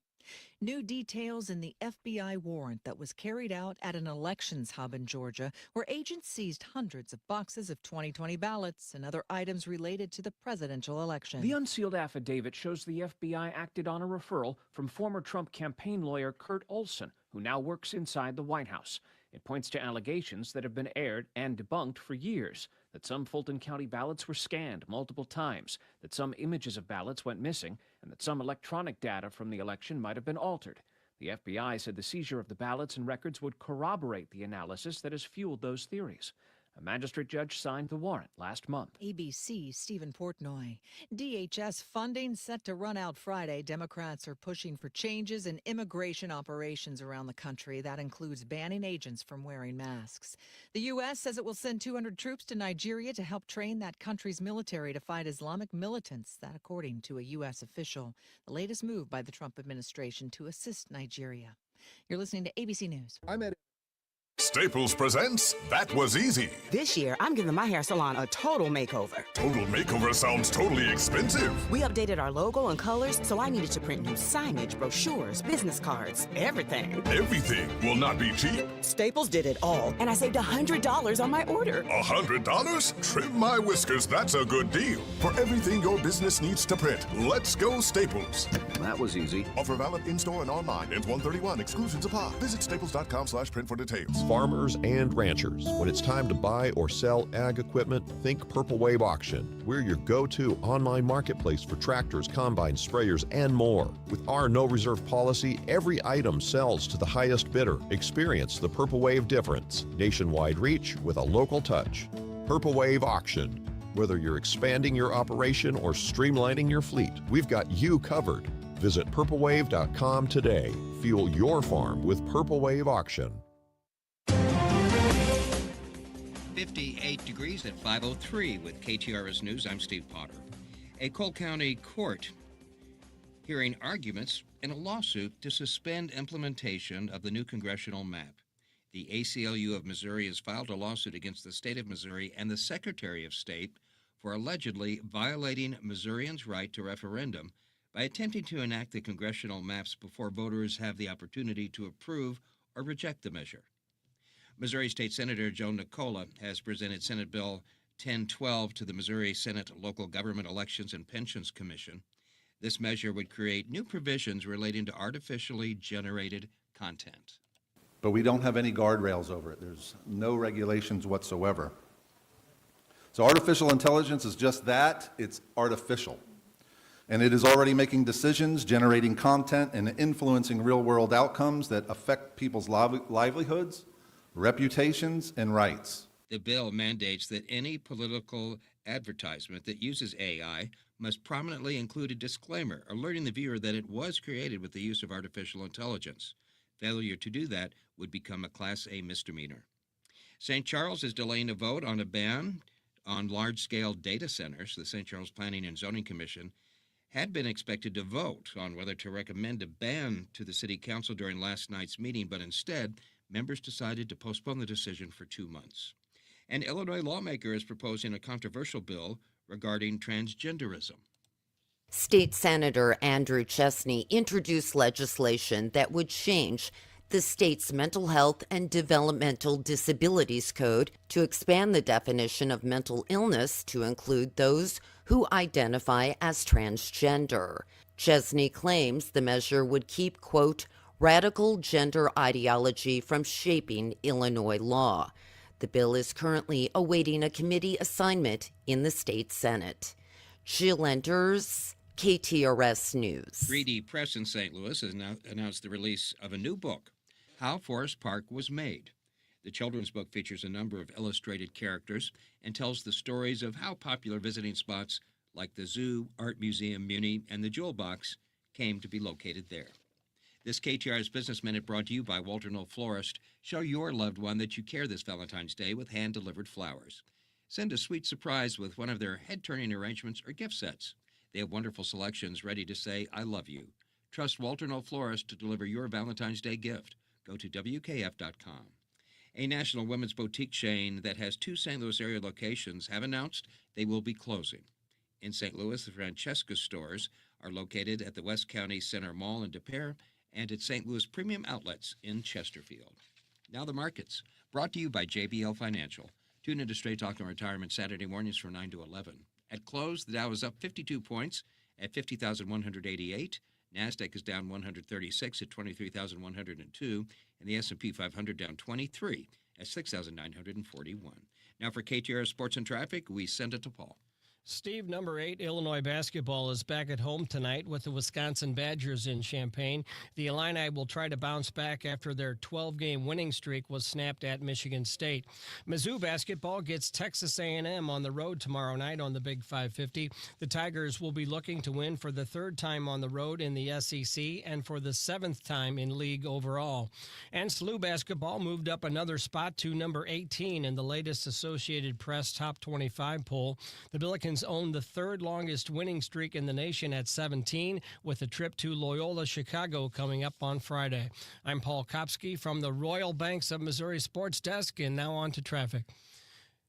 New details in the FBI warrant that was carried out at an elections hub in Georgia, where agents seized hundreds of boxes of 2020 ballots and other items related to the presidential election. The unsealed affidavit shows the FBI acted on a referral from former Trump campaign lawyer Kurt Olson, who now works inside the White House. It points to allegations that have been aired and debunked for years, that some Fulton County ballots were scanned multiple times, that some images of ballots went missing, and that some electronic data from the election might have been altered. The FBI said the seizure of the ballots and records would corroborate the analysis that has fueled those theories. A magistrate judge signed the warrant last month. ABC Stephen Portnoy. DHS funding set to run out Friday. Democrats are pushing for changes in immigration operations around the country. That includes banning agents from wearing masks. The U.S. says it will send 200 troops to Nigeria to help train that country's military to fight Islamic militants. That according to a U.S. official. The latest move by the Trump administration to assist Nigeria. You're listening to ABC News. I'm at Staples presents That Was Easy. This year, I'm giving my hair salon a total makeover. Total makeover sounds totally expensive. We updated our logo and colors, so I needed to print new signage, brochures, business cards, everything. Everything will not be cheap. Staples did it all, and I saved $100 on my order. $100? Trim my whiskers, that's a good deal. For everything your business needs to print, let's go Staples. That was easy. Offer valid in-store and online. Ends 1/31. Exclusions apply. Visit staples.com/print for details. Farmers and ranchers, when it's time to buy or sell ag equipment, think Purple Wave Auction. We're your go-to online marketplace for tractors, combines, sprayers, and more. With our no reserve policy, every item sells to the highest bidder. Experience the Purple Wave difference. Nationwide reach with a local touch. Purple Wave Auction. Whether you're expanding your operation or streamlining your fleet, we've got you covered. Visit purplewave.com today. Fuel your farm with Purple Wave Auction. 58 degrees at 5:03 with KTRS News. I'm Steve Potter. A Cole County court hearing arguments in a lawsuit to suspend implementation of the new congressional map. The ACLU of Missouri has filed a lawsuit against the state of Missouri and the Secretary of State for allegedly violating Missourians' right to referendum by attempting to enact the congressional maps before voters have the opportunity to approve or reject the measure. Missouri State Senator Joe Nicola has presented Senate Bill 1012 to the Missouri Senate Local Government Elections and Pensions Commission. This measure would create new provisions relating to artificially generated content. But we don't have any guardrails over it. There's no regulations whatsoever. So artificial intelligence is just that. It's artificial. And it is already making decisions, generating content, and influencing real-world outcomes that affect people's livelihoods, reputations, and rights. The bill mandates that any political advertisement that uses AI must prominently include a disclaimer alerting the viewer that it was created with the use of artificial intelligence. Failure to do that would become a Class A misdemeanor. St. Charles is delaying a vote on a ban on large-scale data centers. The St. Charles Planning and Zoning Commission had been expected to vote on whether to recommend a ban to the City Council during last night's meeting, but instead, members decided to postpone the decision for 2 months. An Illinois lawmaker is proposing a controversial bill regarding transgenderism. State Senator Andrew Chesney introduced legislation that would change the state's Mental Health and Developmental Disabilities Code to expand the definition of mental illness to include those who identify as transgender. Chesney claims the measure would keep, quote, radical gender ideology from shaping Illinois law. The bill is currently awaiting a committee assignment in the state Senate. Jill Enders, KTRS News. 3D Press in St. Louis has now announced the release of a new book, How Forest Park Was Made. The children's book features a number of illustrated characters and tells the stories of how popular visiting spots like the Zoo, Art Museum, Muni, and the Jewel Box came to be located there. This KTR's Business Minute brought to you by Walter Knoll Florist. Show your loved one that you care this Valentine's Day with hand-delivered flowers. Send a sweet surprise with one of their head-turning arrangements or gift sets. They have wonderful selections ready to say, I love you. Trust Walter Knoll Florist to deliver your Valentine's Day gift. Go to WKF.com. A national women's boutique chain that has 2 St. Louis area locations have announced they will be closing. In St. Louis, the Francesca stores are located at the West County Center Mall in Des Peres and at St. Louis Premium Outlets in Chesterfield. Now the markets, brought to you by JBL Financial. Tune into Straight Talk and Retirement Saturday mornings from 9 to 11. At close, the Dow is up 52 points at 50,188. NASDAQ is down 136 at 23,102. And the S&P 500 down 23 at 6,941. Now for KTR Sports and Traffic, we send it to Paul. Steve, number 8, Illinois basketball is back at home tonight with the Wisconsin Badgers in Champaign. The Illini will try to bounce back after their 12-game winning streak was snapped at Michigan State. Mizzou basketball gets Texas A&M on the road tomorrow night on the Big 550. The Tigers will be looking to win for the third time on the road in the SEC and for the 7th time in league overall. And SLU basketball moved up another spot to number 18 in the latest Associated Press Top 25 poll. The Billikens own the third longest winning streak in the nation at 17, with a trip to Loyola Chicago coming up on Friday. I'm Paul Kopsky from the Royal Banks of Missouri Sports Desk, and now on to traffic.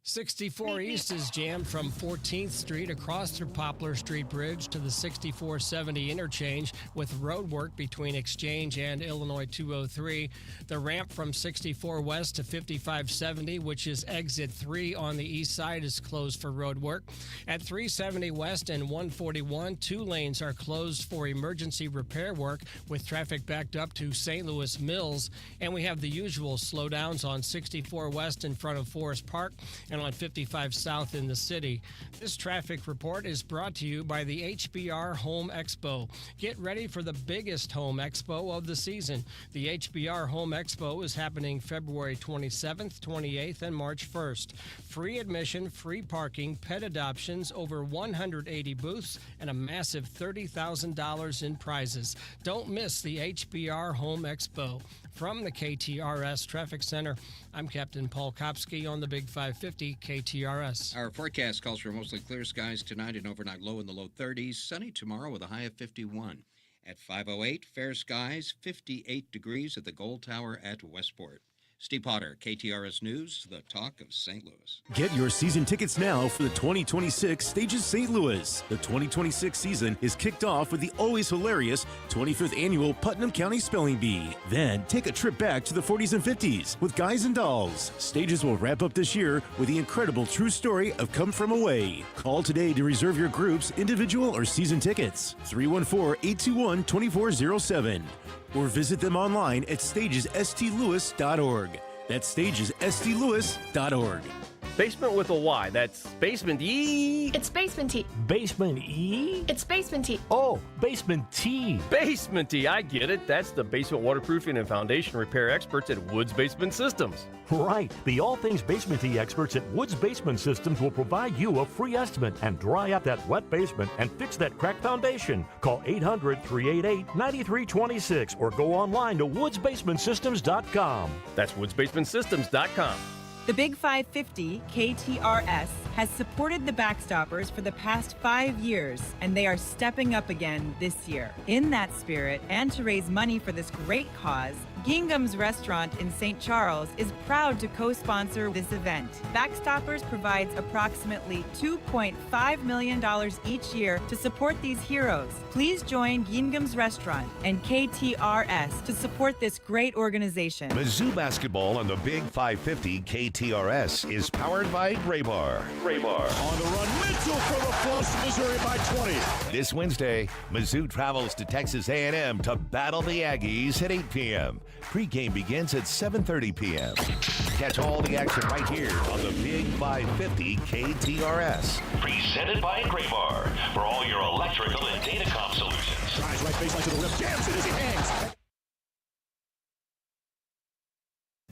64 East is jammed from 14th Street across the Poplar Street Bridge to the 6470 interchange with road work between Exchange and Illinois 203. The ramp from 64 West to 5570, which is exit 3 on the east side, is closed for road work. At 370 West and 141, 2 lanes are closed for emergency repair work with traffic backed up to St. Louis Mills. And we have the usual slowdowns on 64 West in front of Forest Park and on 55 South in the city. This traffic report is brought to you by the HBR Home Expo. Get ready for the biggest home expo of the season. The HBR Home Expo is happening February 27th, 28th, and March 1st. Free admission, free parking, pet adoptions, over 180 booths, and a massive $30,000 in prizes. Don't miss the HBR Home Expo. From the KTRS Traffic Center, I'm Captain Paul Kopsky on the Big 550 KTRS. Our forecast calls for mostly clear skies tonight and overnight low in the low 30s. Sunny tomorrow with a high of 51. At 5:08, fair skies, 58 degrees at the Gold Tower at Westport. Steve Potter, KTRS News, the talk of St. Louis. Get your season tickets now for the 2026 Stages St. Louis. The 2026 season is kicked off with the always hilarious 25th Annual Putnam County Spelling Bee. Then take a trip back to the 40s and 50s with Guys and Dolls. Stages will wrap up this year with the incredible true story of Come From Away. Call today to reserve your group's individual or season tickets. 314-821-2407. Or visit them online at stagesstlouis.org. That's stagesstlouis.org. Basement with a Y. That's Basement E. It's Basement T. Basement E? It's Basement T. Oh, Basement T. Basement T. I get it. That's the basement waterproofing and foundation repair experts at Woods Basement Systems. Right. The All Things Basement T experts at Woods Basement Systems will provide you a free estimate and dry out that wet basement and fix that cracked foundation. Call 800-388-9326 or go online to woodsbasementsystems.com. That's woodsbasementsystems.com. The Big 550 KTRS has supported the Backstoppers for the past 5 years, and they are stepping up again this year. In that spirit, and to raise money for this great cause, Gingham's Restaurant in St. Charles is proud to co-sponsor this event. Backstoppers provides approximately $2.5 million each year to support these heroes. Please join Gingham's Restaurant and KTRS to support this great organization. Mizzou basketball on the Big 550 KTRS is powered by Graybar. Graybar. On the run, Mitchell for the flush, Missouri by 20. This Wednesday, Mizzou travels to Texas A&M to battle the Aggies at 8 p.m. Pre-game begins at 7:30 p.m. Catch all the action right here on the Big 550 KTRS. Presented by Graybar for all your electrical and datacom solutions. Tries right baseline to the rim, jams it as he hangs.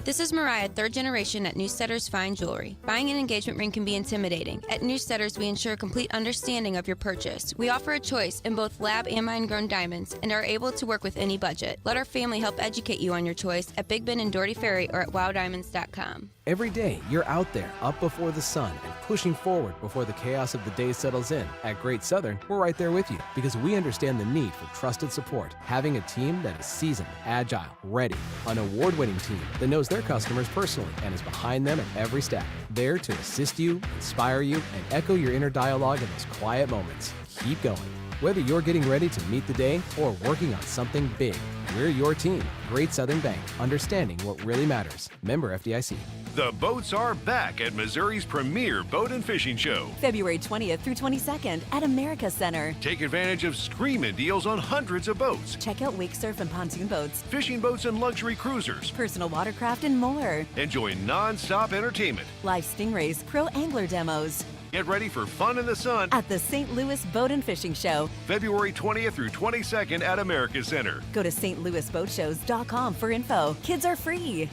This is Mariah, third generation at Newsteaders Fine Jewelry. Buying an engagement ring can be intimidating. At Newsteaders, we ensure complete understanding of your purchase. We offer a choice in both lab and mine-grown diamonds and are able to work with any budget. Let our family help educate you on your choice at Big Bend and Doherty Ferry or at wowdiamonds.com. Every day, you're out there, up before the sun, and pushing forward before the chaos of the day settles in. At Great Southern, we're right there with you because we understand the need for trusted support. Having a team that is seasoned, agile, ready, an award-winning team that knows their customers personally and is behind them at every step. There to assist you, inspire you, and echo your inner dialogue in those quiet moments. Keep going. Whether you're getting ready to meet the day or working on something big, we're your team. Great Southern Bank, understanding what really matters. Member FDIC. The boats are back at Missouri's premier boat and fishing show. February 20th through 22nd at America Center. Take advantage of screaming deals on hundreds of boats. Check out wake surf and pontoon boats, fishing boats and luxury cruisers, personal watercraft, and more. Enjoy non-stop entertainment. Live stingrays, pro angler demos. Get ready for fun in the sun At the St. Louis Boat and Fishing Show, February 20th through 22nd at America Center. go to stlouisboatshows.com for info. Kids are free.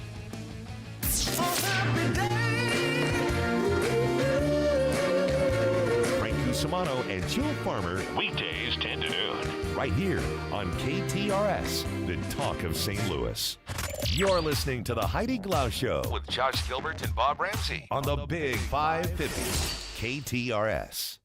Frank Cusimano and Jill Farmer, Weekdays 10 to noon. right here on KTRS, the talk of St. Louis. You're listening to the Heidi Glaus Show With Josh Gilbert and Bob Ramsey. on the Big 550, KTRS.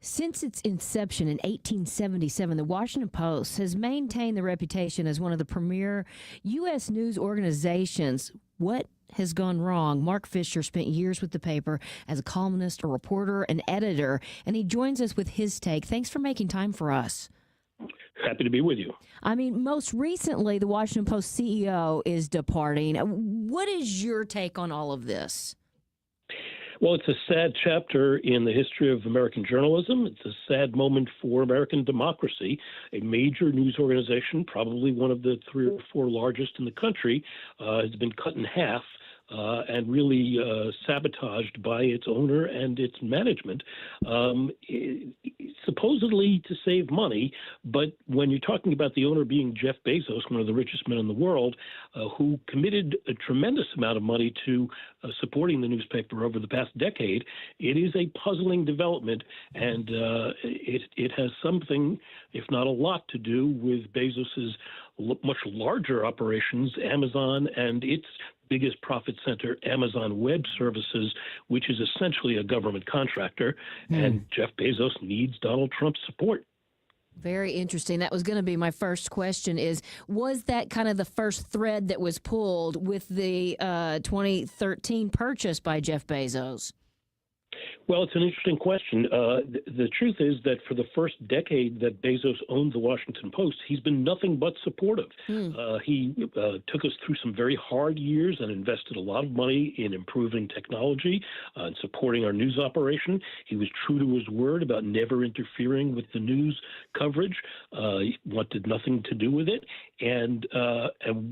Since its inception in 1877, the Washington Post has maintained the reputation as one of the premier U.S. news organizations. What has gone wrong? Marc Fisher spent years with the paper as a columnist, a reporter, an editor, and he joins us with his take. Thanks for making time for us. Happy to be with you. I mean, most recently, the Washington Post CEO is departing. What is your take on all of this? Well, it's a sad chapter in the history of American journalism. It's a sad moment for American democracy. A major news organization, probably one of the 3 or 4 largest in the country, has been cut in half and really sabotaged by its owner and its management, supposedly to save money. But when you're talking about the owner being Jeff Bezos, one of the richest men in the world, who committed a tremendous amount of money to supporting the newspaper over the past decade, it is a puzzling development, and it has something, if not a lot, to do with Bezos's much larger operations, Amazon, and its biggest profit center, Amazon Web Services, which is essentially a government contractor. And Jeff Bezos needs Donald Trump's support. Very interesting. That was going to be my first question was that kind of the first thread that was pulled with the 2013 purchase by Jeff Bezos? Well, it's an interesting question. The truth is that for the first decade that Bezos owned the Washington Post, he's been nothing but supportive. He took us through some very hard years and invested a lot of money in improving technology and supporting our news operation. He was true to his word about never interfering with the news coverage. He wanted nothing to do with it. And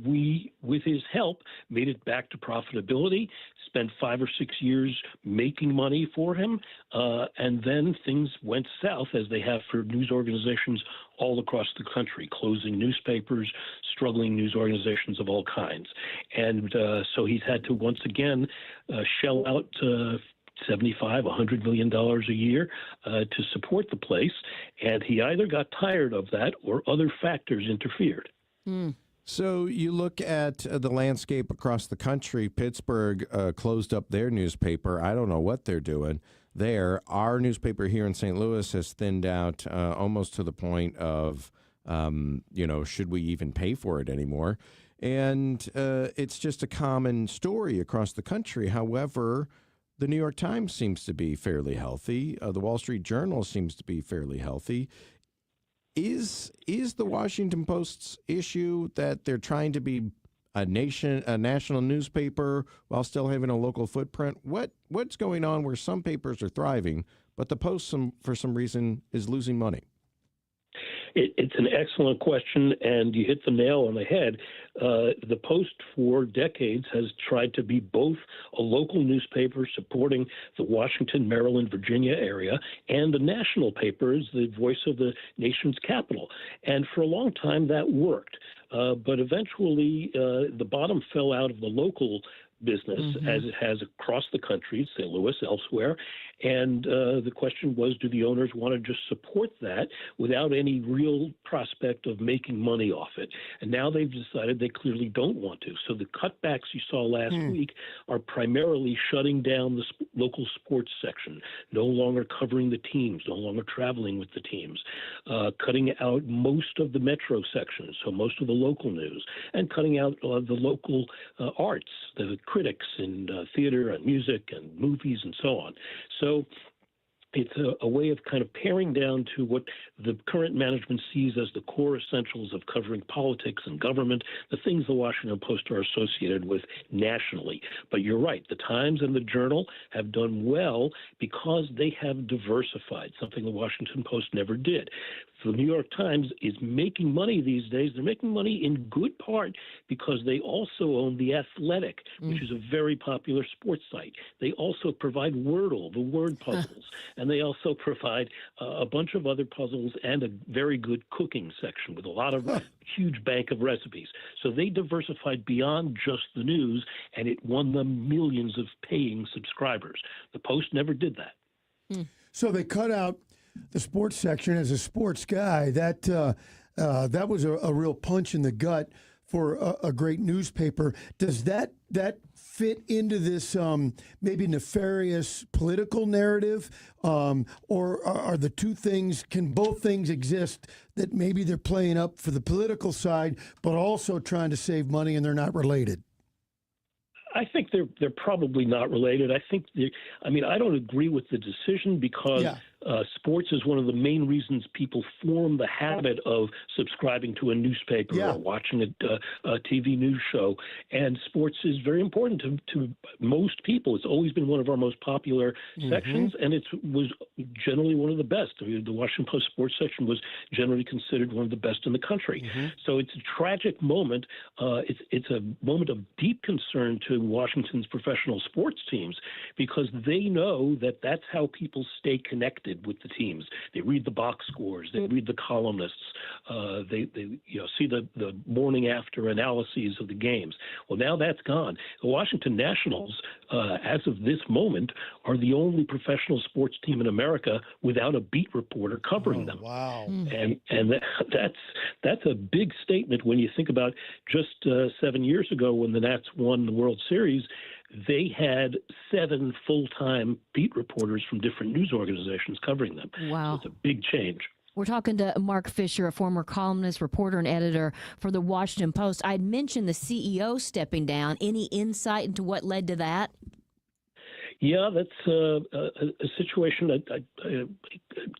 we, with his help, made it back to profitability, spent 5 or 6 years making money for him, and then things went south, as they have for news organizations all across the country, closing newspapers, struggling news organizations of all kinds. And so he's had to once again shell out $75, $100 million a year to support the place, and he either got tired of that or other factors interfered. So you look at the landscape across the country. Pittsburgh closed up their newspaper. I don't know what they're doing there. Our newspaper here in St. Louis has thinned out almost to the point of, should we even pay for it anymore? And it's just a common story across the country. However, the New York Times seems to be fairly healthy. The Wall Street Journal seems to be fairly healthy. Is the Washington Post's issue that they're trying to be a national newspaper while still having a local footprint? What's going on where some papers are thriving, but the Post, for some reason, is losing money? It's an excellent question, and you hit the nail on the head. The Post for decades has tried to be both a local newspaper supporting the Washington, Maryland, Virginia area, and a national paper as the voice of the nation's capital. And for a long time, that worked. But eventually, the bottom fell out of the local business, as it has across the country, St. Louis, elsewhere. And the question was, do the owners want to just support that without any real prospect of making money off it? And now they've decided they clearly don't want to. So the cutbacks you saw last week are primarily shutting down the local sports section, no longer covering the teams, no longer traveling with the teams, cutting out most of the metro sections, so most of the local news, and cutting out the local arts, the critics in theater and music and movies and so on. So It's a way of kind of paring down to what the current management sees as the core essentials of covering politics and government, the things the Washington Post are associated with nationally. But you're right, the Times and the Journal have done well because they have diversified, something the Washington Post never did. The New York Times is making money these days. They're making money in good part because they also own The Athletic, which is a very popular sports site. They also provide Wordle, the word puzzles, and they also provide a bunch of other puzzles and a very good cooking section with a lot of huge bank of recipes. So they diversified beyond just the news, and it won them millions of paying subscribers. The Post never did that. So they cut out the sports section. As a sports guy, that was a real punch in the gut for a great newspaper. Does that fit into this maybe nefarious political narrative, or are the two things? Can both things exist? That maybe they're playing up for the political side, but also trying to save money, and they're not related. I think they're probably not related. I don't agree with the decision because sports is one of the main reasons people form the habit of subscribing to a newspaper or watching a TV news show. And sports is very important to most people. It's always been one of our most popular sections, and it was generally one of the best. I mean, the Washington Post sports section was generally considered one of the best in the country. So it's a tragic moment. It's a moment of deep concern to Washington's professional sports teams because they know that that's how people stay connected with the teams. They read the box scores, they read the columnists, they see the morning after analyses of the games. Well, now that's gone. The Washington Nationals, as of this moment, are the only professional sports team in America without a beat reporter covering them. Wow! And that's a big statement when you think about just 7 years ago when the Nats won the World Series. They had 7 full-time beat reporters from different news organizations covering them. Wow. So it's a big change. We're talking to Marc Fisher, a former columnist, reporter, and editor for the Washington Post. I'd mentioned the CEO stepping down. Any insight into what led to that? Yeah, that's a situation that,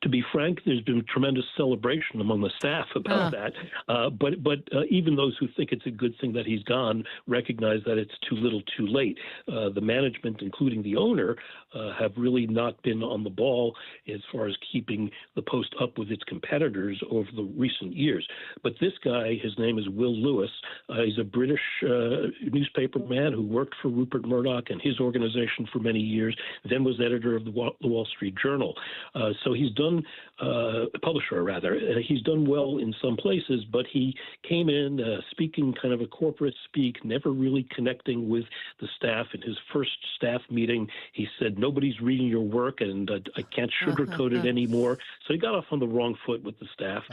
to be frank, there's been tremendous celebration among the staff about that. But even those who think it's a good thing that he's gone recognize that it's too little too late. The management, including the owner, have really not been on the ball as far as keeping the Post up with its competitors over the recent years. But this guy, his name is Will Lewis. He's a British newspaper man who worked for Rupert Murdoch and his organization for many years, then was editor of the Wall Street Journal. So he's done, publisher rather, he's done well in some places, but he came in speaking kind of a corporate speak, never really connecting with the staff. In his first staff meeting, he said, nobody's reading your work and I can't sugarcoat it anymore. So he got off on the wrong foot with the staff.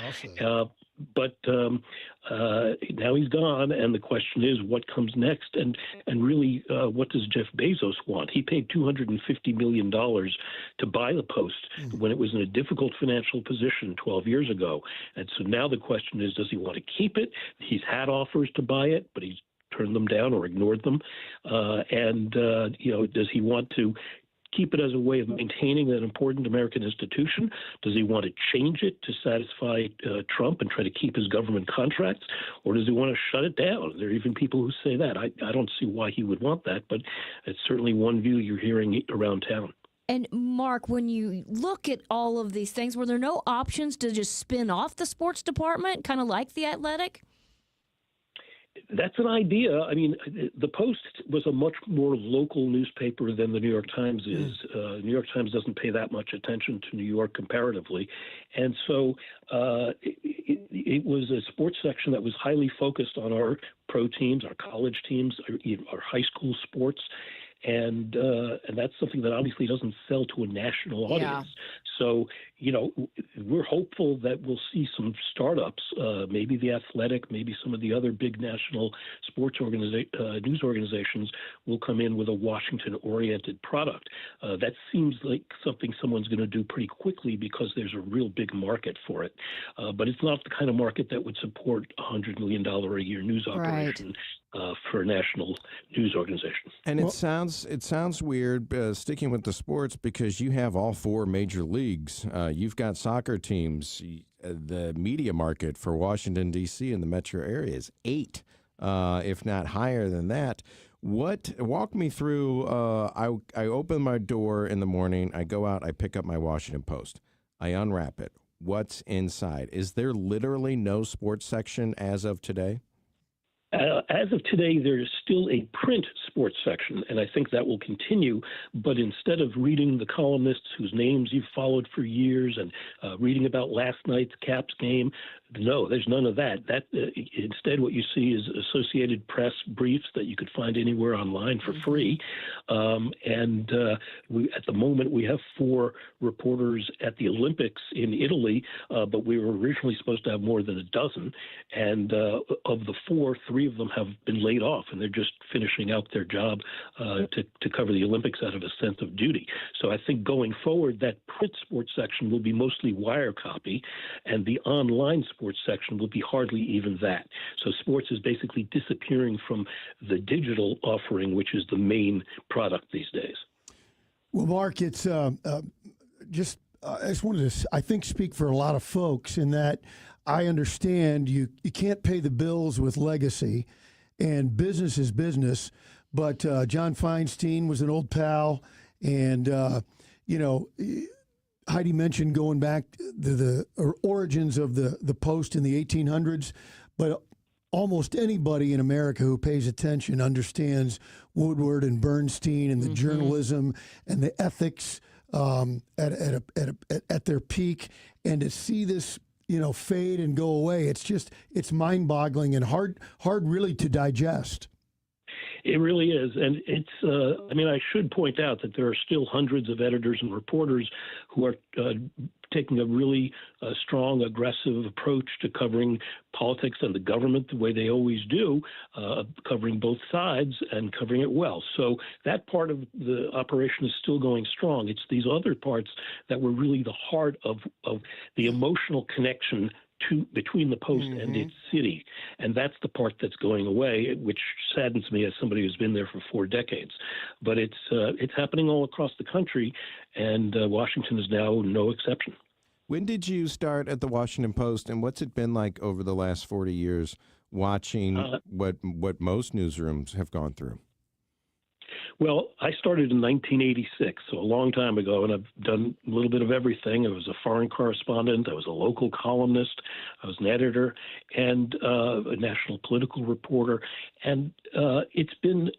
But now he's gone, and the question is, what comes next? And really, what does Jeff Bezos want? He paid $250 million to buy the Post when it was in a difficult financial position 12 years ago. And so now the question is, does he want to keep it? He's had offers to buy it, but he's turned them down or ignored them. Does he want to keep it as a way of maintaining that important American institution? Does he want to change it to satisfy Trump and try to keep his government contracts? Or does he want to shut it down? There are even people who say that. I don't see why he would want that, but it's certainly one view you're hearing around town. And Marc, when you look at all of these things, were there no options to just spin off the sports department, kind of like The Athletic? That's an idea. I mean, the Post was a much more local newspaper than the New York Times is. The New York Times doesn't pay that much attention to New York comparatively. And so it was a sports section that was highly focused on our pro teams, our college teams, our high school sports. And that's something that obviously doesn't sell to a national audience. So, we're hopeful that we'll see some startups, maybe The Athletic, maybe some of the other big national sports news organizations will come in with a Washington-oriented product. That seems like something someone's going to do pretty quickly because there's a real big market for it. But it's not the kind of market that would support a $100 million a year news operation. for a national news organization. And it sounds weird sticking with the sports because you have all four major leagues. You've got soccer teams. The media market for Washington, D.C. and the metro area is 8, if not higher than that. Walk me through, I open my door in the morning, I go out, I pick up my Washington Post. I unwrap it. What's inside? Is there literally no sports section as of today? As of today, there is still a print sports section, and I think that will continue. But instead of reading the columnists whose names you've followed for years and reading about last night's Caps game, no, there's none of that. Instead, what you see is Associated Press briefs that you could find anywhere online for free. At the moment, we have 4 reporters at the Olympics in Italy, but we were originally supposed to have more than a dozen. And of the 4, 3 of them have been laid off, and they're just finishing out their job to cover the Olympics out of a sense of duty. So I think going forward, that print sports section will be mostly wire copy, and the online sports section will be hardly even that. So sports is basically disappearing from the digital offering, which is the main product these days. Well, Marc, it's I just wanted to, I think, speak for a lot of folks in that I understand you can't pay the bills with legacy, and business is business. But John Feinstein was an old pal, and Heidi mentioned going back to the origins of the Post in the 1800s, but almost anybody in America who pays attention understands Woodward and Bernstein and the journalism and the ethics at their peak, and to see this fade and go away, it's mind-boggling and hard really to digest. It really is. And it's, I should point out that there are still hundreds of editors and reporters who are taking a really strong, aggressive approach to covering politics and the government the way they always do, covering both sides and covering it well. So that part of the operation is still going strong. It's these other parts that were really the heart of the emotional connection between the Post and its city. And that's the part that's going away, which saddens me as somebody who's been there for 4 decades. But it's happening all across the country, and Washington is now no exception. When did you start at the Washington Post, and what's it been like over the last 40 years watching what most newsrooms have gone through? Well, I started in 1986, so a long time ago, and I've done a little bit of everything. I was a foreign correspondent. I was a local columnist. I was an editor and a national political reporter. And it's been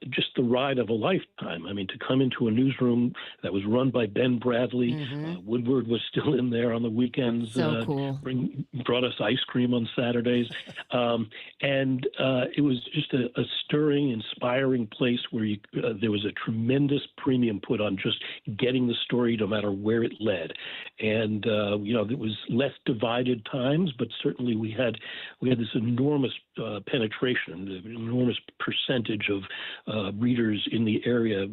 just the ride of a lifetime. I mean, to come into a newsroom that was run by Ben Bradley, Woodward was still in there on the weekends. So cool. Brought us ice cream on Saturdays. And it was just a stirring, inspiring place where there was a tremendous premium put on just getting the story no matter where it led. And, it was less divided times, but certainly we had this enormous penetration, an enormous percentage of readers in the area,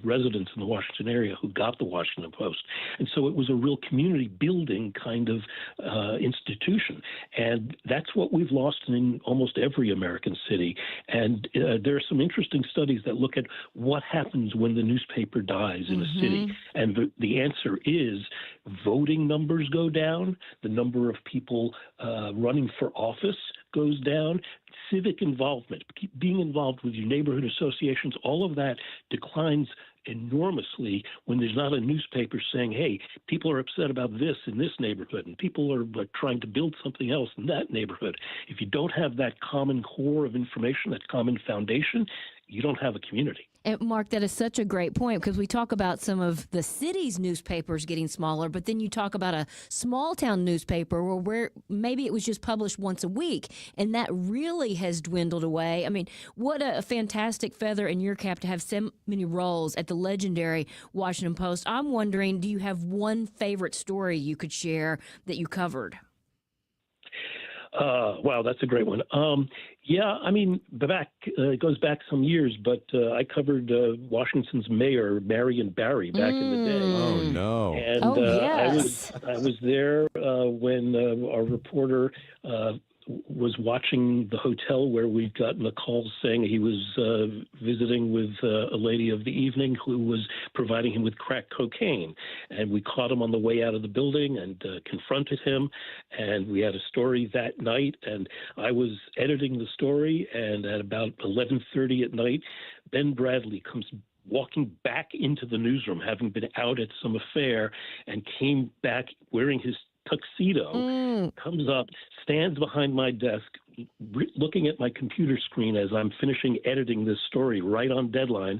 residents in the Washington area who got the Washington Post. And so it was a real community building kind of institution. And that's what we've lost in almost every American city. And there are some interesting studies that look at what happens when the newspaper dies in a city. And the answer is voting numbers go down, the number of people running for office goes down, civic involvement, being involved with your neighborhood associations, all of that declines enormously when there's not a newspaper saying, hey, people are upset about this in this neighborhood and people are trying to build something else in that neighborhood. If you don't have that common core of information, that common foundation, you don't have a community. And Marc, that is such a great point, because we talk about some of the city's newspapers getting smaller, but then you talk about a small town newspaper where maybe it was just published once a week, and that really has dwindled away. I mean, what a fantastic feather in your cap to have so many roles at the legendary Washington Post. I'm wondering, do you have one favorite story you could share that you covered? Wow, that's a great one. It goes back some years, but I covered Washington's mayor, Marion Barry, back in the day. Oh, no. And yes. I was there when our reporter was watching the hotel where we'd gotten a call saying he was visiting with a lady of the evening who was providing him with crack cocaine. And we caught him on the way out of the building and confronted him. And we had a story that night. And I was editing the story. And at about 11:30 at night, Ben Bradley comes walking back into the newsroom, having been out at some affair, and came back wearing his tuxedo, comes up, stands behind my desk, looking at my computer screen as I'm finishing editing this story right on deadline,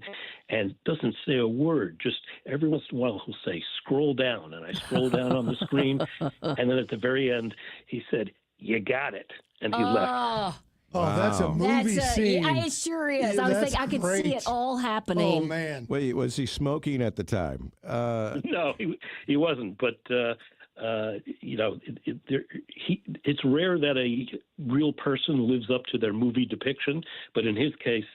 and doesn't say a word. Just every once in a while he'll say, "Scroll down," and I scroll down on the screen, and then at the very end he said, "You got it," and he left. Oh, that's a movie scene. Yeah, it sure is. I was thinking I could see it all happening. Oh, man. Wait, was he smoking at the time? No, he wasn't. But it's rare that a real person lives up to their movie depiction. But in his case,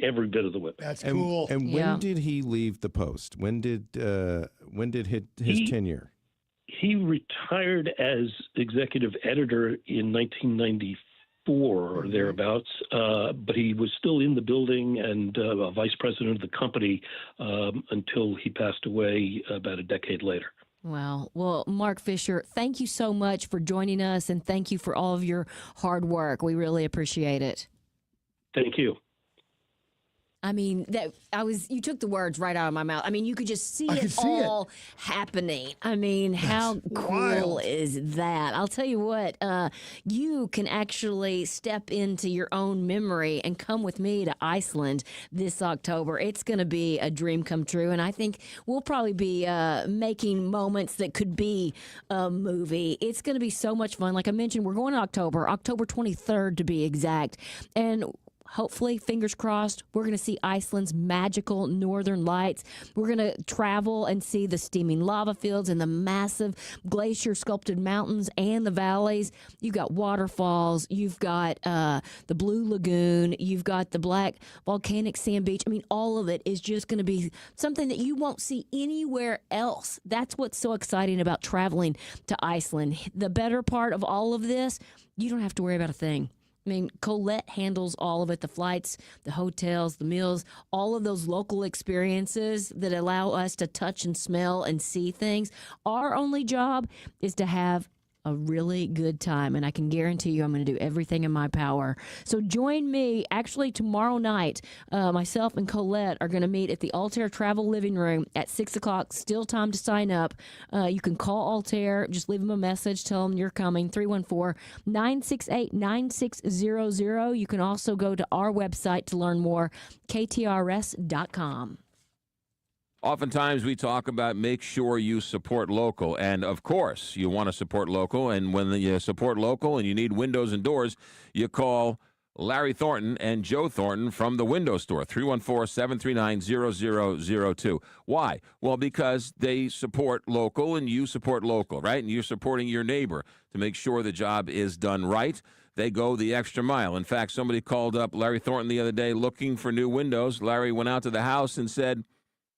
every bit of the whip. That's cool. And when did he leave the Post? When did his tenure? He retired as executive editor in 1994 or thereabouts, but he was still in the building and a vice president of the company until he passed away about a decade later. Wow. Well, Marc Fisher, thank you so much for joining us, and thank you for all of your hard work. We really appreciate it. Thank you. I mean, you took the words right out of my mouth. I mean, you could just see it all happening. I mean, how cool is that? I'll tell you what, you can actually step into your own memory and come with me to Iceland this October. It's going to be a dream come true, and I think we'll probably be making moments that could be a movie. It's going to be so much fun. Like I mentioned, we're going in October 23rd to be exact, and hopefully, fingers crossed, we're going to see Iceland's magical northern lights. We're going to travel and see the steaming lava fields and the massive glacier-sculpted mountains and the valleys. You've got waterfalls. You've got the Blue Lagoon. You've got the black volcanic sand beach. I mean, all of it is just going to be something that you won't see anywhere else. That's what's so exciting about traveling to Iceland. The better part of all of this, you don't have to worry about a thing. I mean, Colette handles all of it, the flights, the hotels, the meals, all of those local experiences that allow us to touch and smell and see things. Our only job is to have a really good time, and I can guarantee you I'm going to do everything in my power. So join me actually tomorrow night. Myself and Colette are going to meet at the Altair Travel Living Room at 6 o'clock. Still time to sign up. You can call Altair. Just leave them a message. Tell them you're coming. 314-968-9600. You can also go to our website to learn more, ktrs.com. Oftentimes we talk about make sure you support local, and of course you want to support local, and when you support local and you need windows and doors, you call Larry Thornton and Joe Thornton from the Window Store, 314-739-0002. Why? Well, because they support local and you support local, right? And you're supporting your neighbor to make sure the job is done right. They go the extra mile. In fact, somebody called up Larry Thornton the other day looking for new windows. Larry went out to the house and said,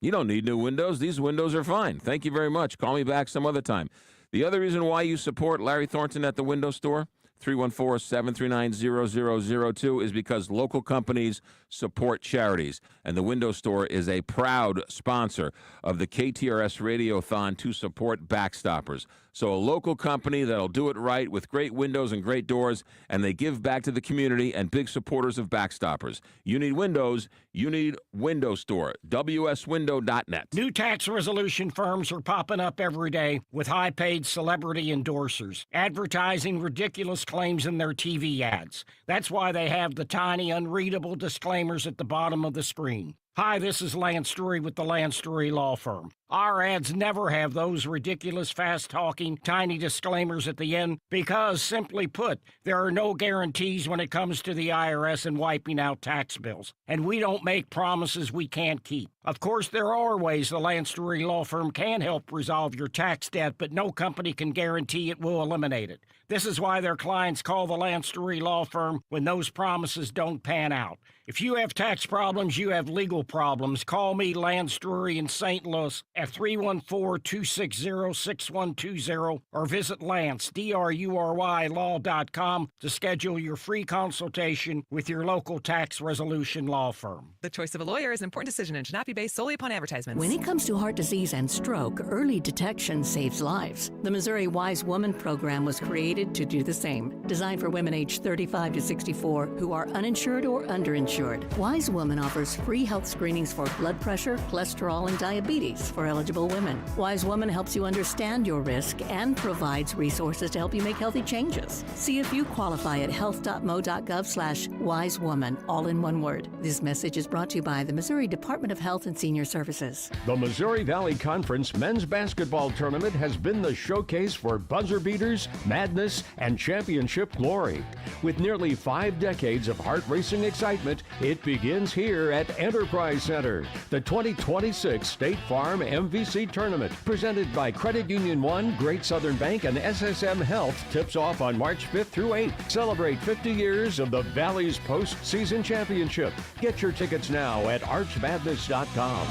"You don't need new windows. These windows are fine. Thank you very much. Call me back some other time." The other reason why you support Larry Thornton at the Window Store, 314-739-0002, is because local companies support charities. And the Window Store is a proud sponsor of the KTRS Radiothon to support Backstoppers. So a local company that'll do it right with great windows and great doors, and they give back to the community, and big supporters of Backstoppers. You need windows, you need Window Store, wswindow.net. New tax resolution firms are popping up every day with high-paid celebrity endorsers, advertising ridiculous claims in their TV ads. That's why they have the tiny, unreadable disclaimers at the bottom of the screen. Hi, this is Lance Drury with the Lance Drury Law Firm. Our ads never have those ridiculous, fast-talking, tiny disclaimers at the end because, simply put, there are no guarantees when it comes to the IRS and wiping out tax bills. And we don't make promises we can't keep. Of course, there are ways the Lance Drury Law Firm can help resolve your tax debt, but no company can guarantee it will eliminate it. This is why their clients call the Lance Drury Law Firm when those promises don't pan out. If you have tax problems, you have legal problems, call me, Lance Drury in St. Louis at 314-260-6120 or visit Lance, D-R-U-R-Y, law.com to schedule your free consultation with your local tax resolution law firm. The choice of a lawyer is an important decision and should not be based solely upon advertisements. When it comes to heart disease and stroke, early detection saves lives. The Missouri Wise Woman program was created to do the same. Designed for women aged 35 to 64 who are uninsured or underinsured. Wise Woman offers free health screenings for blood pressure, cholesterol, and diabetes for eligible women. Wise Woman helps you understand your risk and provides resources to help you make healthy changes. See if you qualify at health.mo.gov/wisewoman, all in one word. This message is brought to you by the Missouri Department of Health and Senior Services. The Missouri Valley Conference men's basketball tournament has been the showcase for buzzer beaters, madness, and championship glory. With nearly 5 decades of heart-racing excitement, it begins here at Enterprise Center. The 2026 State Farm MVC Tournament, presented by Credit Union One, Great Southern Bank, and SSM Health, tips off on March 5th through 8th. Celebrate 50 years of the Valley's postseason championship. Get your tickets now at archmadness.com.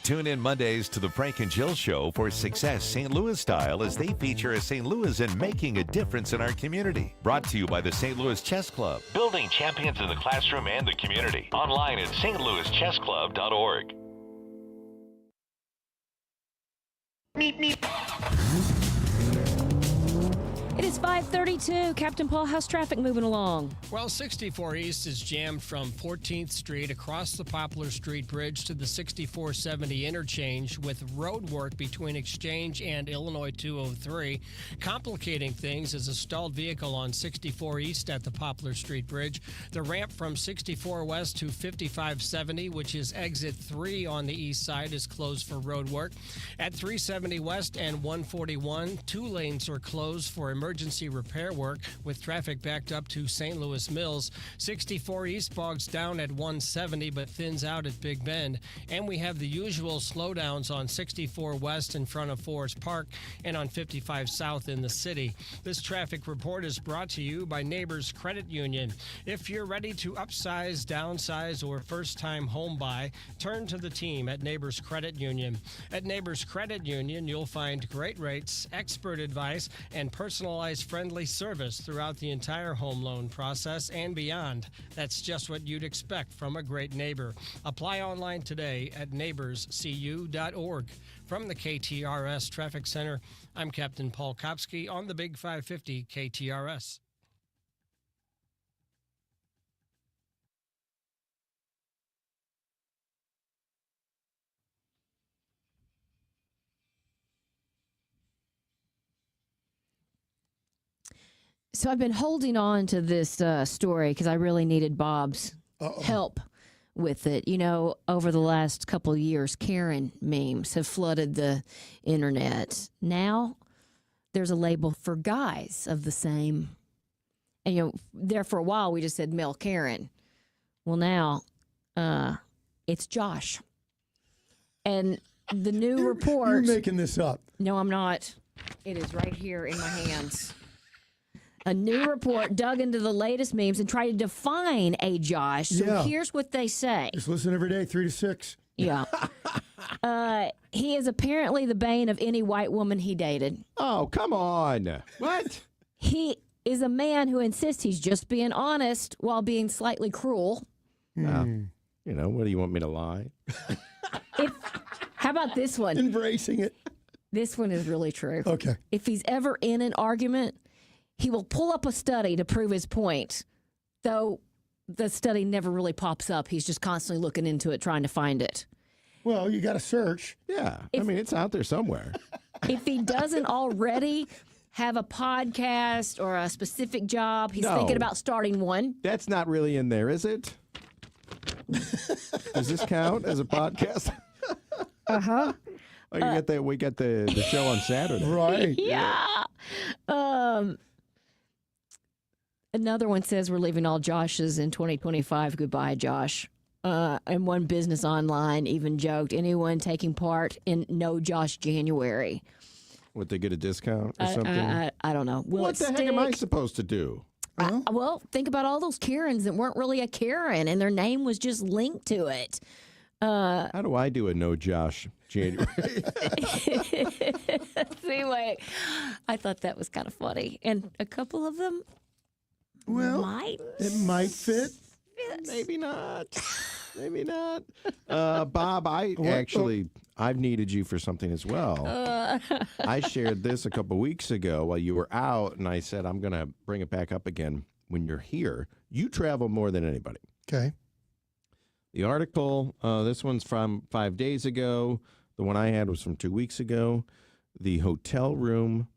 Tune in Mondays to the Frank and Jill Show for Success St. Louis Style as they feature a St. Louis in making a difference in our community. Brought to you by the St. Louis Chess Club. Building champions in the classroom and the community. Online at stlouischessclub.org. Meep, meep. It is 5:32. Captain Paul, how's traffic moving along? Well, 64 East is jammed from 14th Street across the Poplar Street Bridge to the 6470 interchange with road work between Exchange and Illinois 203. Complicating things is a stalled vehicle on 64 East at the Poplar Street Bridge. The ramp from 64 West to 5570, which is exit 3 on the east side, is closed for road work. At 370 West and 141, 2 lanes are closed for emergency repair work with traffic backed up to St. Louis Mills. 64 East bogs down at 170 but thins out at Big Bend. And we have the usual slowdowns on 64 West in front of Forest Park and on 55 South in the city. This traffic report is brought to you by Neighbors Credit Union. If you're ready to upsize, downsize, or first-time home buy, turn to the team at Neighbors Credit Union. At Neighbors Credit Union, you'll find great rates, expert advice, and personalized friendly service throughout the entire home loan process and beyond. That's just what you'd expect from a great neighbor. Apply online today at neighborscu.org. From the KTRS Traffic Center, I'm Captain Paul Kopsky on the Big 550 KTRS. So I've been holding on to this story because I really needed Bob's help with it. You know, over the last couple of years, Karen memes have flooded the internet. Now there's a label for guys of the same. And, you know, there for a while we just said male Karen. Well, now it's Josh. And the new report. You're making this up. No, I'm not. It is right here in my hands. A new report dug into the latest memes and tried to define a Josh. So here's what they say. Just listen every day, 3 to 6. Yeah. He is apparently the bane of any white woman he dated. Oh, come on. What? He is a man who insists he's just being honest while being slightly cruel. You know, what do you want me to lie? How about this one? Embracing it. This one is really true. Okay. If he's ever in an argument, he will pull up a study to prove his point, though the study never really pops up. He's just constantly looking into it, trying to find it. Well, you got to search. Yeah. I mean, it's out there somewhere. If he doesn't already have a podcast or a specific job, he's thinking about starting one. That's not really in there, is it? Does this count as a podcast? Uh-huh. Oh, we get the show on Saturday. Right. Yeah. Another one says we're leaving all Joshes in 2025. Goodbye, Josh. And one business online even joked, anyone taking part in No Josh January. Would they get a discount or something? I don't know. Will What it the heck am I supposed to do? Well, think about all those Karens that weren't really a Karen, and their name was just linked to it. How do I do a no Josh January? Anyway, I thought that was kind of funny, and a couple of them it might fit. Maybe not. Maybe not. Bob, I've needed you for something as well. I shared this a couple weeks ago while you were out, and I said I'm going to bring it back up again when you're here. You travel more than anybody. Okay. The article, this one's from 5 days ago. The one I had was from 2 weeks ago. The hotel room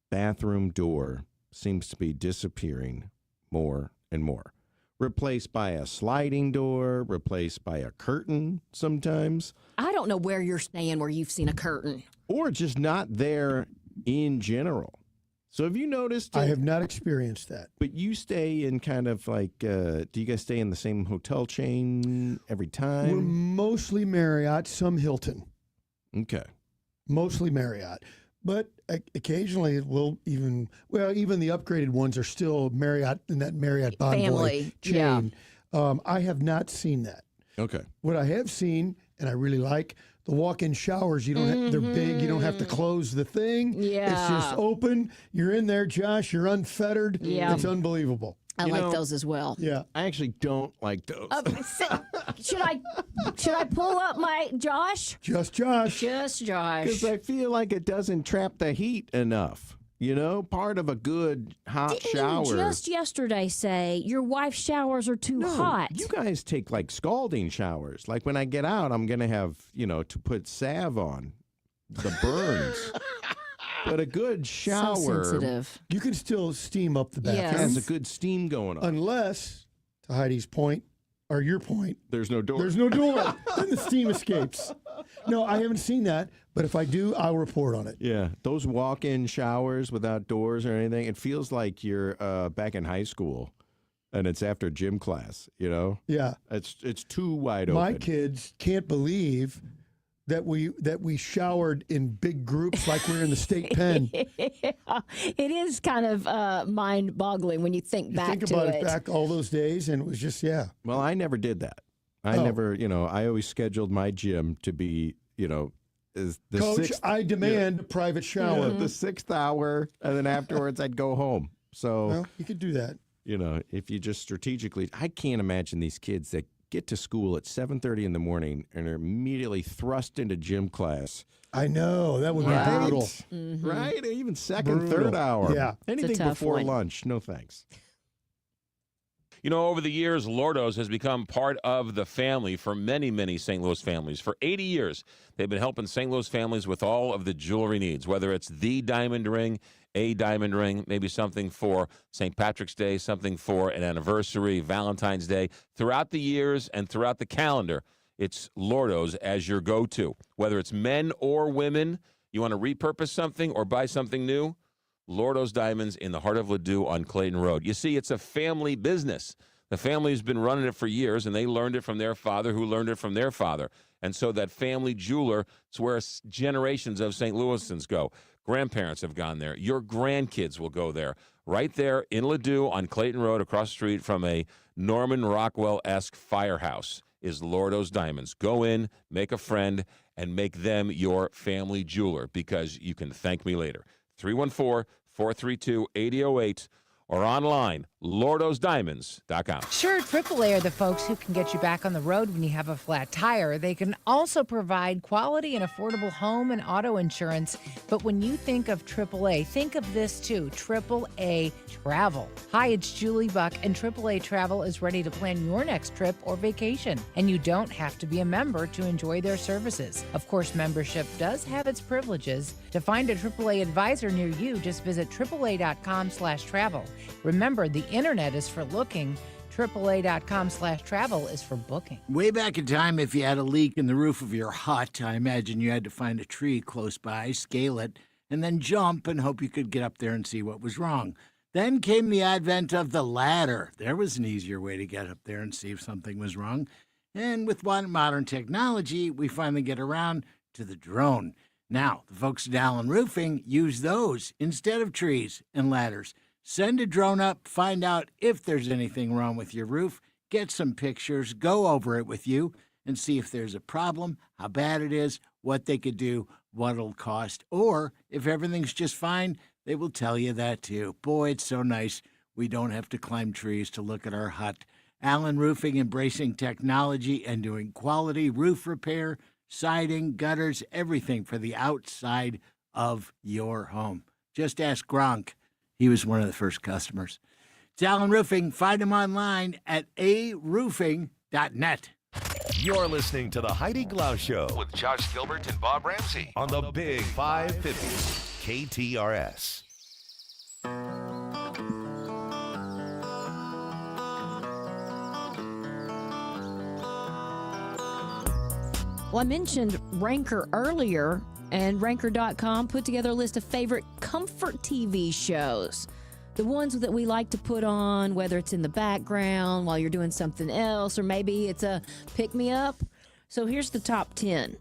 bathroom door seems to be disappearing more and more. Replaced by a sliding door, replaced by a curtain sometimes. I don't know where you're staying where you've seen a curtain. Or just not there in general. So have you noticed? I have not experienced that. But you stay in kind of like, do you guys stay in the same hotel chain every time? We're mostly Marriott, some Hilton. Okay. Mostly Marriott. But occasionally we'll even the upgraded ones are still Marriott in that Marriott Bonvoy chain. Yeah. I have not seen that. Okay. What I have seen, and I really like, the walk-in showers, you don't they're big, you don't have to close the thing. Yeah. It's just open. You're in there, Josh, you're unfettered. Yeah. It's unbelievable. I like those as well. Yeah. I actually don't like those. Should I pull up my Josh? Just Josh. Just Josh. Because I feel like it doesn't trap the heat enough. You know, part of a good hot shower. Didn't you just yesterday say your wife's showers are too hot? You guys take like scalding showers. Like when I get out, I'm going to have, to put salve on the burns. But a good shower. So sensitive. You can still steam up the bathroom. Yes. Has a good steam going on. Unless, to Heidi's point, or your point, there's no door. There's no door. Then the steam escapes. No, I haven't seen that. But if I do, I'll report on it. Yeah, those walk-in showers without doors or anything, it feels like you're back in high school, and it's after gym class, Yeah. It's too wide open. My kids can't believe that we showered in big groups like we're in the state pen. Yeah. It is kind of mind-boggling when you think back to it. Think about it back all those days, and it was just, Well, I never did that. I never, I always scheduled my gym to be, is the Coach, sixth, I demand a private shower. the 6th hour, and then afterwards I'd go home. So, Well, you could do that. If you just strategically, I can't imagine these kids that get to school at 7:30 in the morning and are immediately thrust into gym class. I know. That would be brutal. Right? Even second, Brutal. third hour. Yeah. Anything tough before one. lunch, no thanks. Over the years, Lordo's has become part of the family for many, many St. Louis families. For 80 years, they've been helping St. Louis families with all of the jewelry needs, whether it's the diamond ring, a diamond ring, maybe something for St. Patrick's Day, something for an anniversary, Valentine's Day. Throughout the years and throughout the calendar, it's Lordo's as your go-to. Whether it's men or women, you want to repurpose something or buy something new, Lordo's Diamonds in the heart of Ladue on Clayton Road. You see, it's a family business. The family's been running it for years, and they learned it from their father, who learned it from their father. And so that family jeweler, it's where generations of St. Louisans go. Grandparents have gone there. Your grandkids will go there. Right there in Ladue on Clayton Road, across the street from a Norman Rockwell-esque firehouse, is Lordo's Diamonds. Go in, make a friend, and make them your family jeweler, because you can thank me later. 314-432-8008 or online, lordosdiamonds.com. Sure, AAA are the folks who can get you back on the road when you have a flat tire. They can also provide quality and affordable home and auto insurance. But when you think of AAA, think of this too, AAA Travel. Hi, it's Julie Buck, and AAA Travel is ready to plan your next trip or vacation. And you don't have to be a member to enjoy their services. Of course, membership does have its privileges. To find a AAA advisor near you, just visit AAA.com/travel. Remember, the internet is for looking. AAA.com/travel is for booking. Way back in time, if you had a leak in the roof of your hut, I imagine you had to find a tree close by, scale it, and then jump and hope you could get up there and see what was wrong. Then came the advent of the ladder. There was an easier way to get up there and see if something was wrong. And with modern technology, we finally get around to the drone. Now, the folks at Allen Roofing use those instead of trees and ladders. Send a drone up, find out if there's anything wrong with your roof, get some pictures, go over it with you, and see if there's a problem, how bad it is, what they could do, what it'll cost. Or if everything's just fine, they will tell you that too. Boy, it's so nice we don't have to climb trees to look at our hut. Allen Roofing embracing technology and doing quality roof repair, siding, gutters, everything for the outside of your home. Just ask Gronk. He was one of the first customers. It's Allen Roofing. Find him online at aroofing.net. You're listening to the Heidi Glaus Show with Josh Gilbert and Bob Ramsey on the Big 550 KTRS. Well, I mentioned Ranker earlier, and Ranker.com put together a list of favorite comfort TV shows. The ones that we like to put on, whether it's in the background while you're doing something else, or maybe it's a pick-me-up. So here's the top 10.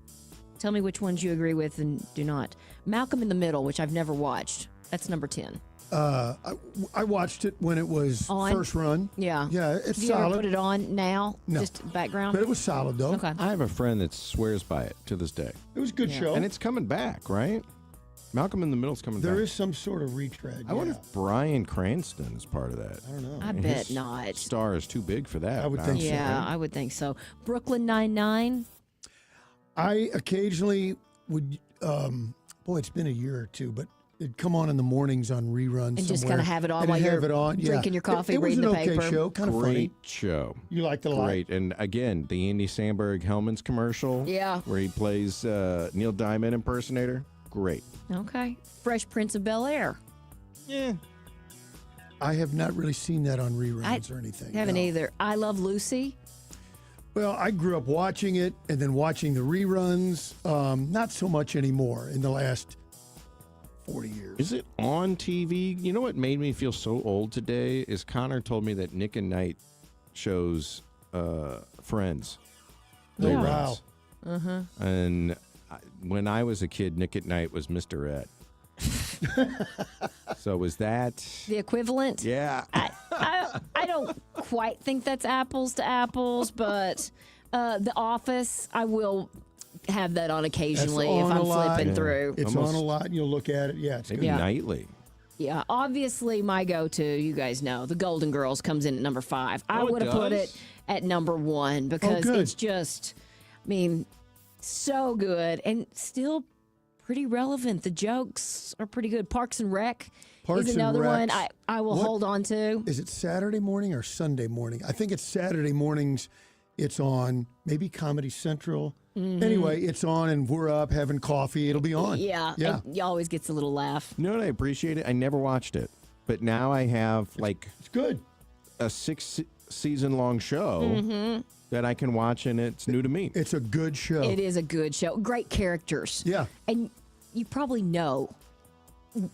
Tell me which ones you agree with and do not. Malcolm in the Middle, which I've never watched. That's number 10. I watched it when it was On? first run. Yeah. Yeah, it's Do you solid. ever put it on now? No. Just background? But it was solid, though. Okay. I have a friend that swears by it to this day. It was a good show. And it's coming back, right? Malcolm in the Middle's coming There back. is some sort of retread. I wonder if Bryan Cranston is part of that. I don't know. I And bet his not. Star is too big for that. I would think so. Yeah, I would think so. Brooklyn Nine-Nine. I occasionally would, boy, it's been a year or two, but it'd come on in the mornings on reruns. And just somewhere, kinda have it on and while have you're it on. drinking Yeah. your coffee, it was reading an the okay paper. show, kind of funny. Great show. You liked it a lot. Great. And again, the Andy Samberg Hellman's commercial. Yeah. Where he plays Neil Diamond impersonator. Great. Okay. Fresh Prince of Bel-Air. Yeah. I have not really seen that on reruns or anything. Haven't no. either. I Love Lucy. Well, I grew up watching it and then watching the reruns. Not so much anymore in the last 40 years. Is it on TV? You know what made me feel so old today is Connor told me that Nick and Knight shows Friends. Oh, Yeah. wow. Uh-huh. And when I was a kid, Nick at Night was Mr. Ed. So was that? The equivalent? Yeah. I don't quite think that's apples to apples, but The Office, I will have that on occasionally That's if on I'm a lot. flipping through. It's Almost- on a lot, and you'll look at it. Yeah, it's Maybe good. nightly. Yeah, obviously my go-to, you guys know, The Golden Girls comes in at number 5. I Oh, it would have put does? it at number 1 because good. it's just, I mean, so good and still pretty relevant. The jokes are pretty good. Parks and Rec Parks is and another one Recs. I will What- hold on to. Is it Saturday morning or Sunday morning? I think it's Saturday mornings. It's on maybe Comedy Central. Anyway, it's on, and we're up having coffee. It'll be on. Yeah, Yeah. and you always gets a little laugh. You know what I appreciate it? I never watched it. But now I have like It's good. a 6-season long show that I can watch and it's new to me. It's a good show. It is a good show. Great characters. Yeah. And you probably know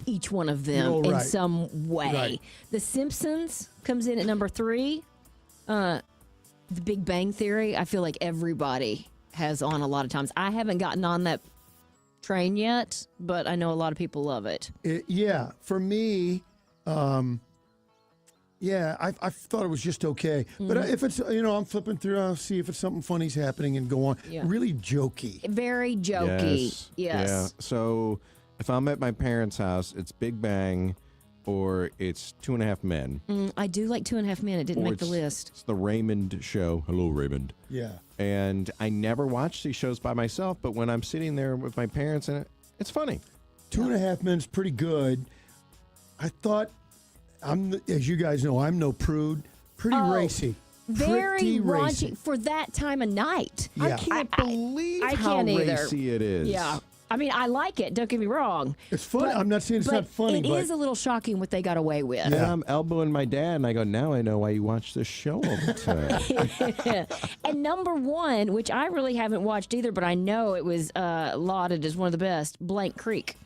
each one of them Oh, in right. some way. Right. The Simpsons comes in at number 3. The Big Bang Theory, I feel like everybody has on a lot of times. I haven't gotten on that train yet, but I know a lot of people love it. Yeah, for me, yeah, I thought it was just okay. But if it's, I'm flipping through, I'll see if it's something funny's happening and go on. Yeah. Really jokey. Very jokey. Yes. Yeah. So if I'm at my parents' house, it's Big Bang or it's 2.5 Men. I do like 2.5 Men. It didn't or make the it's- list. It's the Raymond Show. Hello, Raymond. Yeah. And I never watch these shows by myself, but when I'm sitting there with my parents, and it's funny. 2.5 Men's pretty good. I thought, as you guys know, I'm no prude. Pretty racy. Very Pretty racy. raunchy for that time of night. Yeah. I can't believe I how can't either. racy it is. Yeah. I mean, I like it. Don't get me wrong. It's funny. I'm not saying it's not funny, It but is a little shocking what they got away with. And I'm elbowing my dad, and I go, now I know why you watch this show all the time. And number 1, which I really haven't watched either, but I know it was lauded as one of the best, Blank Creek.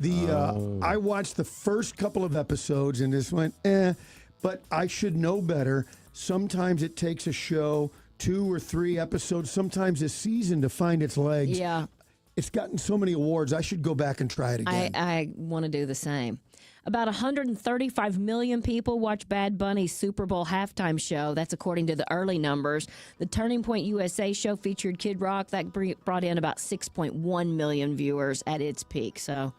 I watched the first couple of episodes and just went, but I should know better. Sometimes it takes a show 2 or 3 episodes, sometimes a season to find its legs. Yeah. It's gotten so many awards. I should go back and try it again. I want to do the same. About 135 million people watch Bad Bunny's Super Bowl halftime show. That's according to the early numbers. The Turning Point USA show featured Kid Rock. That brought in about 6.1 million viewers at its peak. So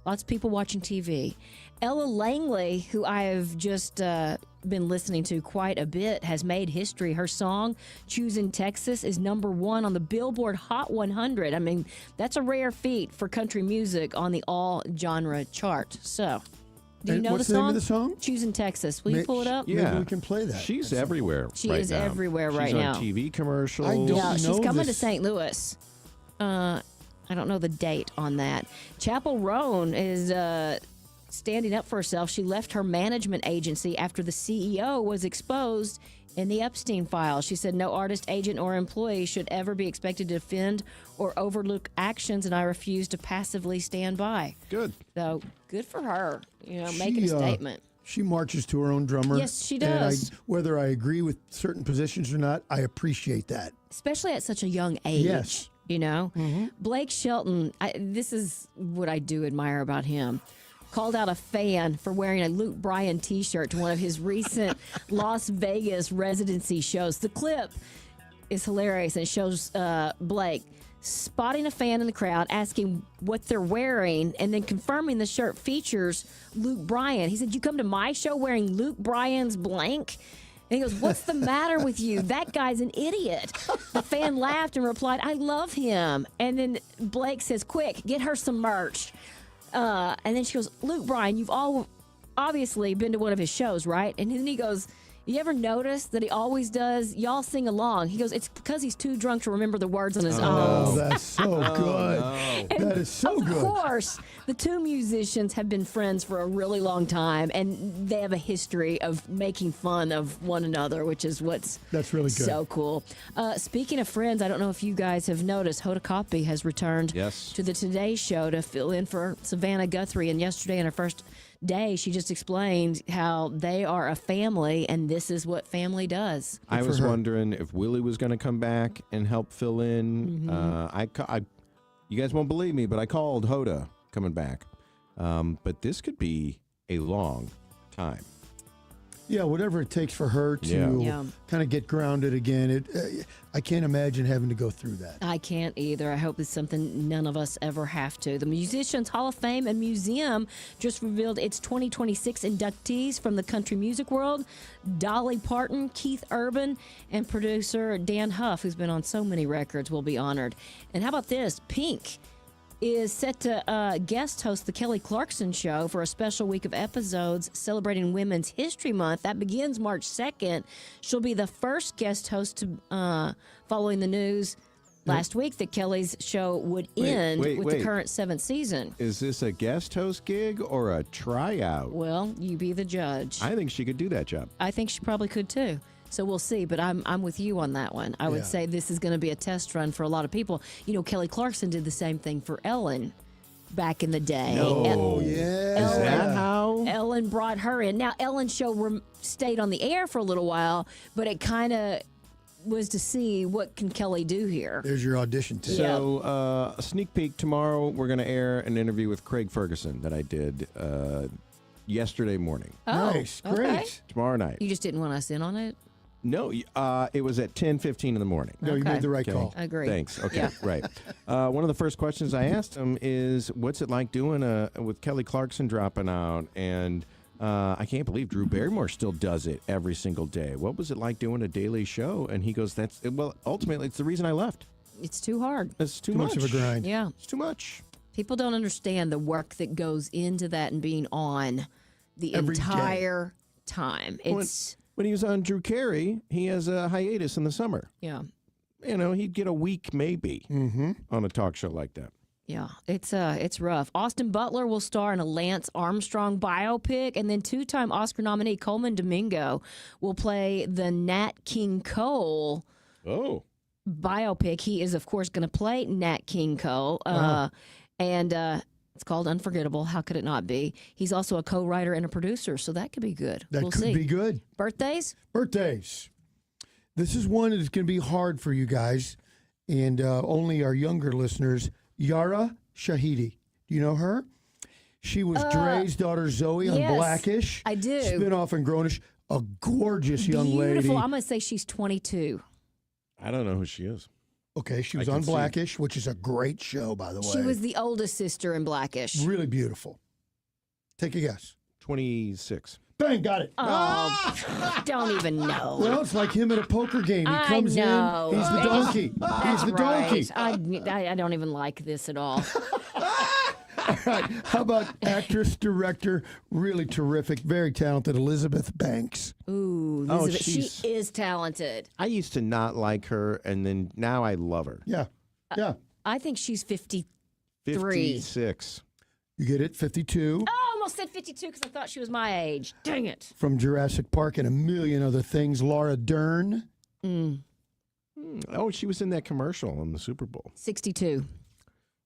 lots of people watching TV. Ella Langley, who I have just been listening to quite a bit, has made history. Her song, Choosing Texas, is #1 on the Billboard Hot 100. I mean, that's a rare feat for country music on the all-genre chart. So... Do you know what's the song? Name of the song? Choosing Texas. Will you pull it up? Yeah, maybe we can play that. She's everywhere. She right is now. everywhere right she's now. on TV commercials. I don't know She's coming to this. St. Louis. I don't know the date on that. Chapel Roan is standing up for herself. She left her management agency after the CEO was exposed in the Epstein files. She said no artist, agent, or employee should ever be expected to defend or overlook actions, and I refuse to passively stand by. Good. So good for her, making a statement. She marches to her own drummer. Yes, she and does. Whether I agree with certain positions or not, I appreciate that. Especially at such a young age. Yes. Blake Shelton, this is what I do admire about him. Called out a fan for wearing a Luke Bryan t-shirt to one of his recent Las Vegas residency shows. The clip is hilarious and it shows Blake spotting a fan in the crowd, asking what they're wearing, and then confirming the shirt features Luke Bryan. He said, "You come to my show wearing Luke Bryan's blank?" And he goes, "What's the matter with you? That guy's an idiot." The fan laughed and replied, "I love him." And then Blake says, "Quick, get her some merch." And then she goes, "Luke Bryan, you've all obviously been to one of his shows, right?" And then he goes, "You ever notice that he always does, y'all sing along?" He goes, "It's because he's too drunk to remember the words on his own." Oh, that's so good. And that is so good. Of course, the two musicians have been friends for a really long time, and they have a history of making fun of one another, which is that's really good. So cool. Speaking of friends, I don't know if you guys have noticed, Hoda Kotb has returned to the Today Show to fill in for Savannah Guthrie, and yesterday in her first day, she just explained how they are a family, and this is what family does. I was wondering if Willie was going to come back and help fill in. You guys won't believe me, but I called Hoda coming back. But this could be a long time. Yeah, whatever it takes for her to kind of get grounded again. I can't imagine having to go through that. I can't either. I hope it's something none of us ever have to. The Musicians Hall of Fame and Museum just revealed its 2026 inductees from the country music world. Dolly Parton, Keith Urban, and producer Dan Huff, who's been on so many records, will be honored. And how about this? Pink is set to guest host the Kelly Clarkson Show for a special week of episodes celebrating Women's History Month. That begins March 2nd. She'll be the first guest host to, following the news last week that Kelly's show would end with the current 7th season. Is this a guest host gig or a tryout? Well, you be the judge. I think she could do that job. I think she probably could too. So we'll see, but I'm with you on that one. I would say this is going to be a test run for a lot of people. Kelly Clarkson did the same thing for Ellen back in the day. Oh, yeah. Is that how? Ellen brought her in. Now, Ellen's show stayed on the air for a little while, but it kind of was to see what can Kelly do here. There's your audition tape. So, a sneak peek tomorrow, we're going to air an interview with Craig Ferguson that I did yesterday morning. Oh, nice. Great. okay. Tomorrow night. You just didn't want us in on it? No, it was at 10:15 in the morning. No, you made the right call. Agreed. Thanks. Okay, Yeah. right. One of the first questions I asked him is, what's it like doing with Kelly Clarkson dropping out? And I can't believe Drew Barrymore still does it every single day. What was it like doing a daily show? And he goes, ultimately, it's the reason I left. It's too hard. It's too much of a grind. Yeah. It's too much. People don't understand the work that goes into that and being on the Every day. entire time. When he was on Drew Carey, he has a hiatus in the summer. Yeah. He'd get a week maybe on a talk show like that. Yeah, it's rough. Austin Butler will star in a Lance Armstrong biopic, and then two-time Oscar nominee Coleman Domingo will play the Nat King Cole biopic. He is, of course, going to play Nat King Cole, and it's called Unforgettable. How could it not be? He's also a co-writer and a producer, so that could be good. That could be good. Birthdays? Birthdays. This is one that's going to be hard for you guys, and only our younger listeners Yara Shahidi. Do you know her? She was Dre's daughter Zoe on yes, Blackish. I do. Spinoff on Grownish. A gorgeous young lady. Beautiful. I'm going to say she's 22. I don't know who she is. Okay, she was on Blackish, which is a great show, by the way. She was the oldest sister in Blackish. Really beautiful. Take a guess. 26. Bang, got it. Oh, don't even know. Well, it's like him at a poker game. He comes in, he's the donkey. He's the donkey. I don't even like this at all. All right. How about actress, director, really terrific, very talented Elizabeth Banks? Ooh, Elizabeth, she is talented. I used to not like her, and then now I love her. Yeah. Yeah. I think she's 53. 56. You get it? 52. Oh, I almost said 52 because I thought she was my age. Dang it. From Jurassic Park and a million other things, Laura Dern. Oh, she was in that commercial on the Super Bowl. 62.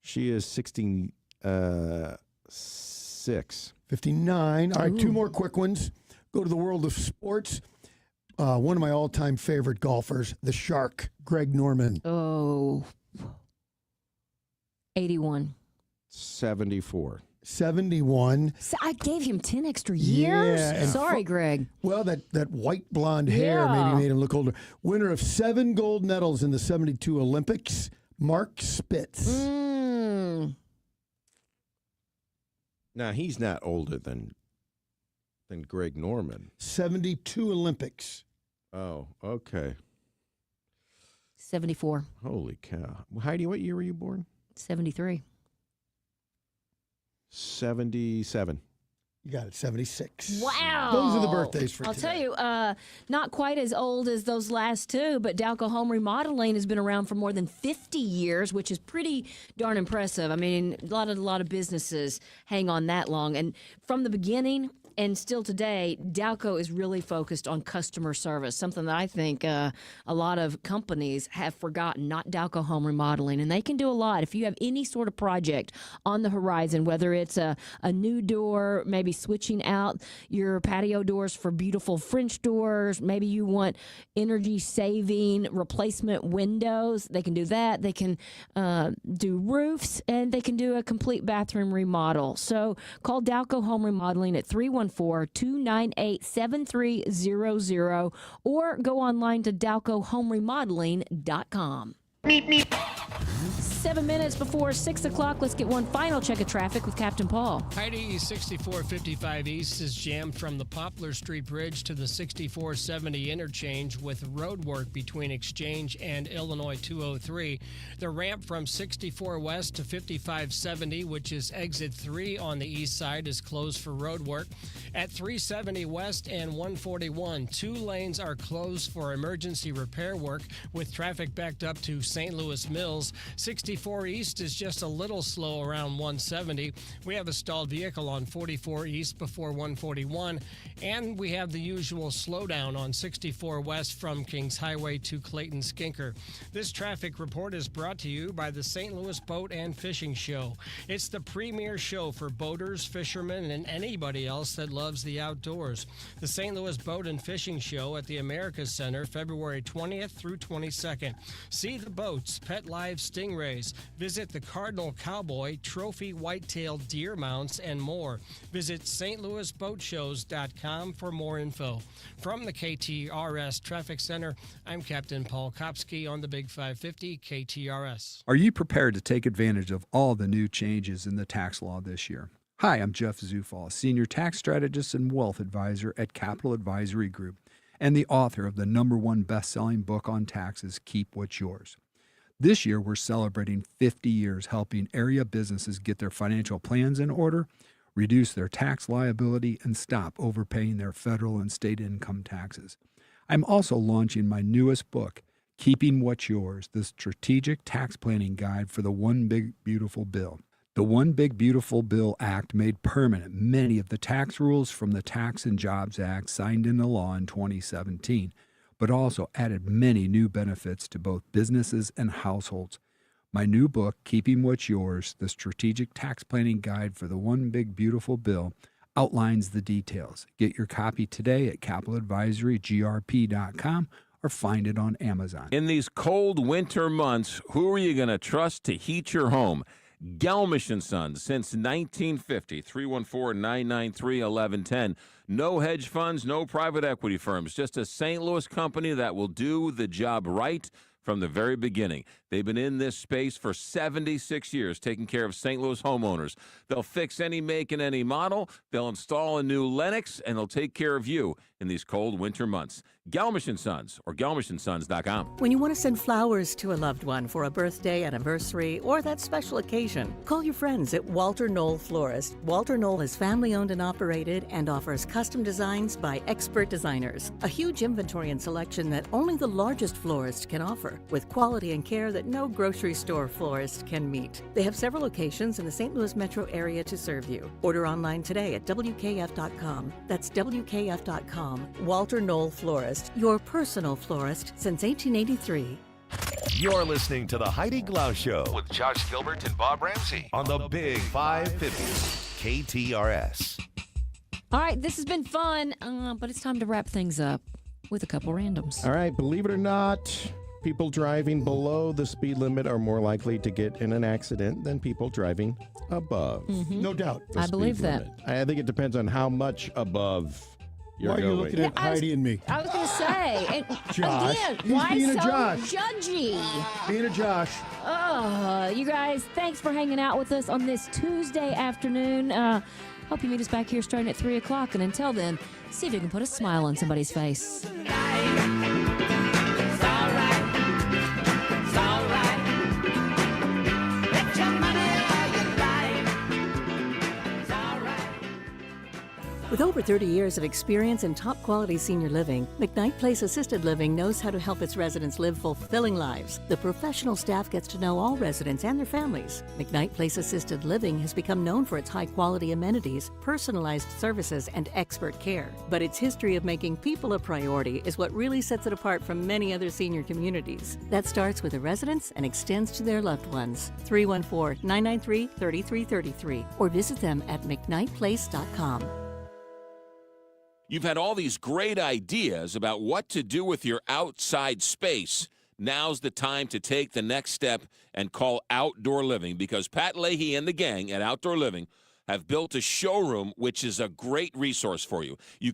She is 66. 59. All right, two more quick ones. Go to the world of sports. One of my all-time favorite golfers, the Shark, Greg Norman. Oh. 81. 74. 71. So I gave him 10 extra years? Yeah, Sorry, Greg. Well, that white blonde hair maybe made him look older. Winner of 7 gold medals in the 72 Olympics, Marc Spitz. Now, he's not older than Greg Norman. 72 Olympics. Oh, okay. 74. Holy cow. Heidi, what year were you born? 73. 77. You got it, 76. Wow. Those are the birthdays for I'll today. tell you, not quite as old as those last two, but Dalco Home Remodeling has been around for more than 50 years, which is pretty darn impressive. I mean, a lot of businesses hang on that long. And from the beginning and still today, Dalco is really focused on customer service, something that I think a lot of companies have forgotten, not Dalco Home Remodeling. And they can do a lot. If you have any sort of project on the horizon, whether it's a new door, maybe switching out your patio doors for beautiful French doors, maybe you want energy-saving replacement windows, they can do that. They can do roofs, and they can do a complete bathroom remodel. So call Dalco Home Remodeling at 314-298-7300 or go online to dalcohomeremodeling.com. 7 minutes before 6 o'clock. Let's get one final check of traffic with Captain Paul. Heidi, 6455 East is jammed from the Poplar Street Bridge to the 6470 interchange with road work between Exchange and Illinois 203. The ramp from 64 West to 5570, which is exit 3 on the east side, is closed for road work. At 370 West and 141, 2 lanes are closed for emergency repair work with traffic backed up to St. Louis Mills. 64 East is just a little slow around 170. We have a stalled vehicle on 44 East before 141, and we have the usual slowdown on 64 West from Kings Highway to Clayton Skinker. This traffic report is brought to you by the St. Louis Boat and Fishing Show. It's the premier show for boaters, fishermen, and anybody else that loves the outdoors. The St. Louis Boat and Fishing Show at the Americas Center, February 20th through 22nd. See the boats, pet live stingrays. Visit the Cardinal Cowboy, trophy whitetail deer mounts, and more. Visit stlouisboatshows.com for more info. From the KTRS Traffic Center, I'm Captain Paul Kopsky on the Big 550 KTRS. Are you prepared to take advantage of all the new changes in the tax law this year? Hi, I'm Jeff Zufall, Senior Tax Strategist and Wealth Advisor at Capital Advisory Group, and the author of the #1 best-selling book on taxes, Keep What's Yours. This year, we're celebrating 50 years helping area businesses get their financial plans in order, reduce their tax liability, and stop overpaying their federal and state income taxes. I'm also launching my newest book, Keeping What's Yours, the Strategic Tax Planning Guide for the One Big Beautiful Bill. The One Big Beautiful Bill Act made permanent many of the tax rules from the Tax and Jobs Act signed into law in 2017, but also added many new benefits to both businesses and households. My new book, Keeping What's Yours, the Strategic Tax Planning Guide for the One Big Beautiful Bill, outlines the details. Get your copy today at capitaladvisorygrp.com or find it on Amazon. In these cold winter months, who are you going to trust to heat your home? Gelmish & Sons, since 1950, 314-993-1110. No hedge funds, no private equity firms, just a St. Louis company that will do the job right from the very beginning. They've been in this space for 76 years, taking care of St. Louis homeowners. They'll fix any make and any model. They'll install a new Lennox, and they'll take care of you in these cold winter months. Gelmish & Sons or GelmishandSons.com. When you want to send flowers to a loved one for a birthday, anniversary, or that special occasion, call your friends at Walter Knoll Florist. Walter Knoll is family-owned and operated and offers custom designs by expert designers. A huge inventory and selection that only the largest florist can offer, with quality and care that no grocery store florist can meet. They have several locations in the St. Louis metro area to serve you. Order online today at WKF.com. That's WKF.com. Walter Knoll Florist, your personal florist since 1883. You're listening to the Heidi Glaus Show with Josh Gilbert and Bob Ramsey on the Big 550 KTRS. All right, this has been fun, but it's time to wrap things up with a couple randoms. All right, believe it or not, people driving below the speed limit are more likely to get in an accident than people driving above. No doubt. I believe that. I think it depends on how much above you're Why are you going. looking at Heidi and me? I was going to say, and Josh. again, He's why being a so Josh. judgy? Being a Josh. You guys, thanks for hanging out with us on this Tuesday afternoon. Hope you meet us back here starting at 3 o'clock. And until then, see if you can put a smile on somebody's face. With over 30 years of experience in top-quality senior living, McKnight Place Assisted Living knows how to help its residents live fulfilling lives. The professional staff gets to know all residents and their families. McKnight Place Assisted Living has become known for its high-quality amenities, personalized services, and expert care. But its history of making people a priority is what really sets it apart from many other senior communities. That starts with the residents and extends to their loved ones. 314-993-3333 or visit them at mcknightplace.com. You've had all these great ideas about what to do with your outside space. Now's the time to take the next step and call Outdoor Living, because Pat Leahy and the gang at Outdoor Living have built a showroom which is a great resource for you. You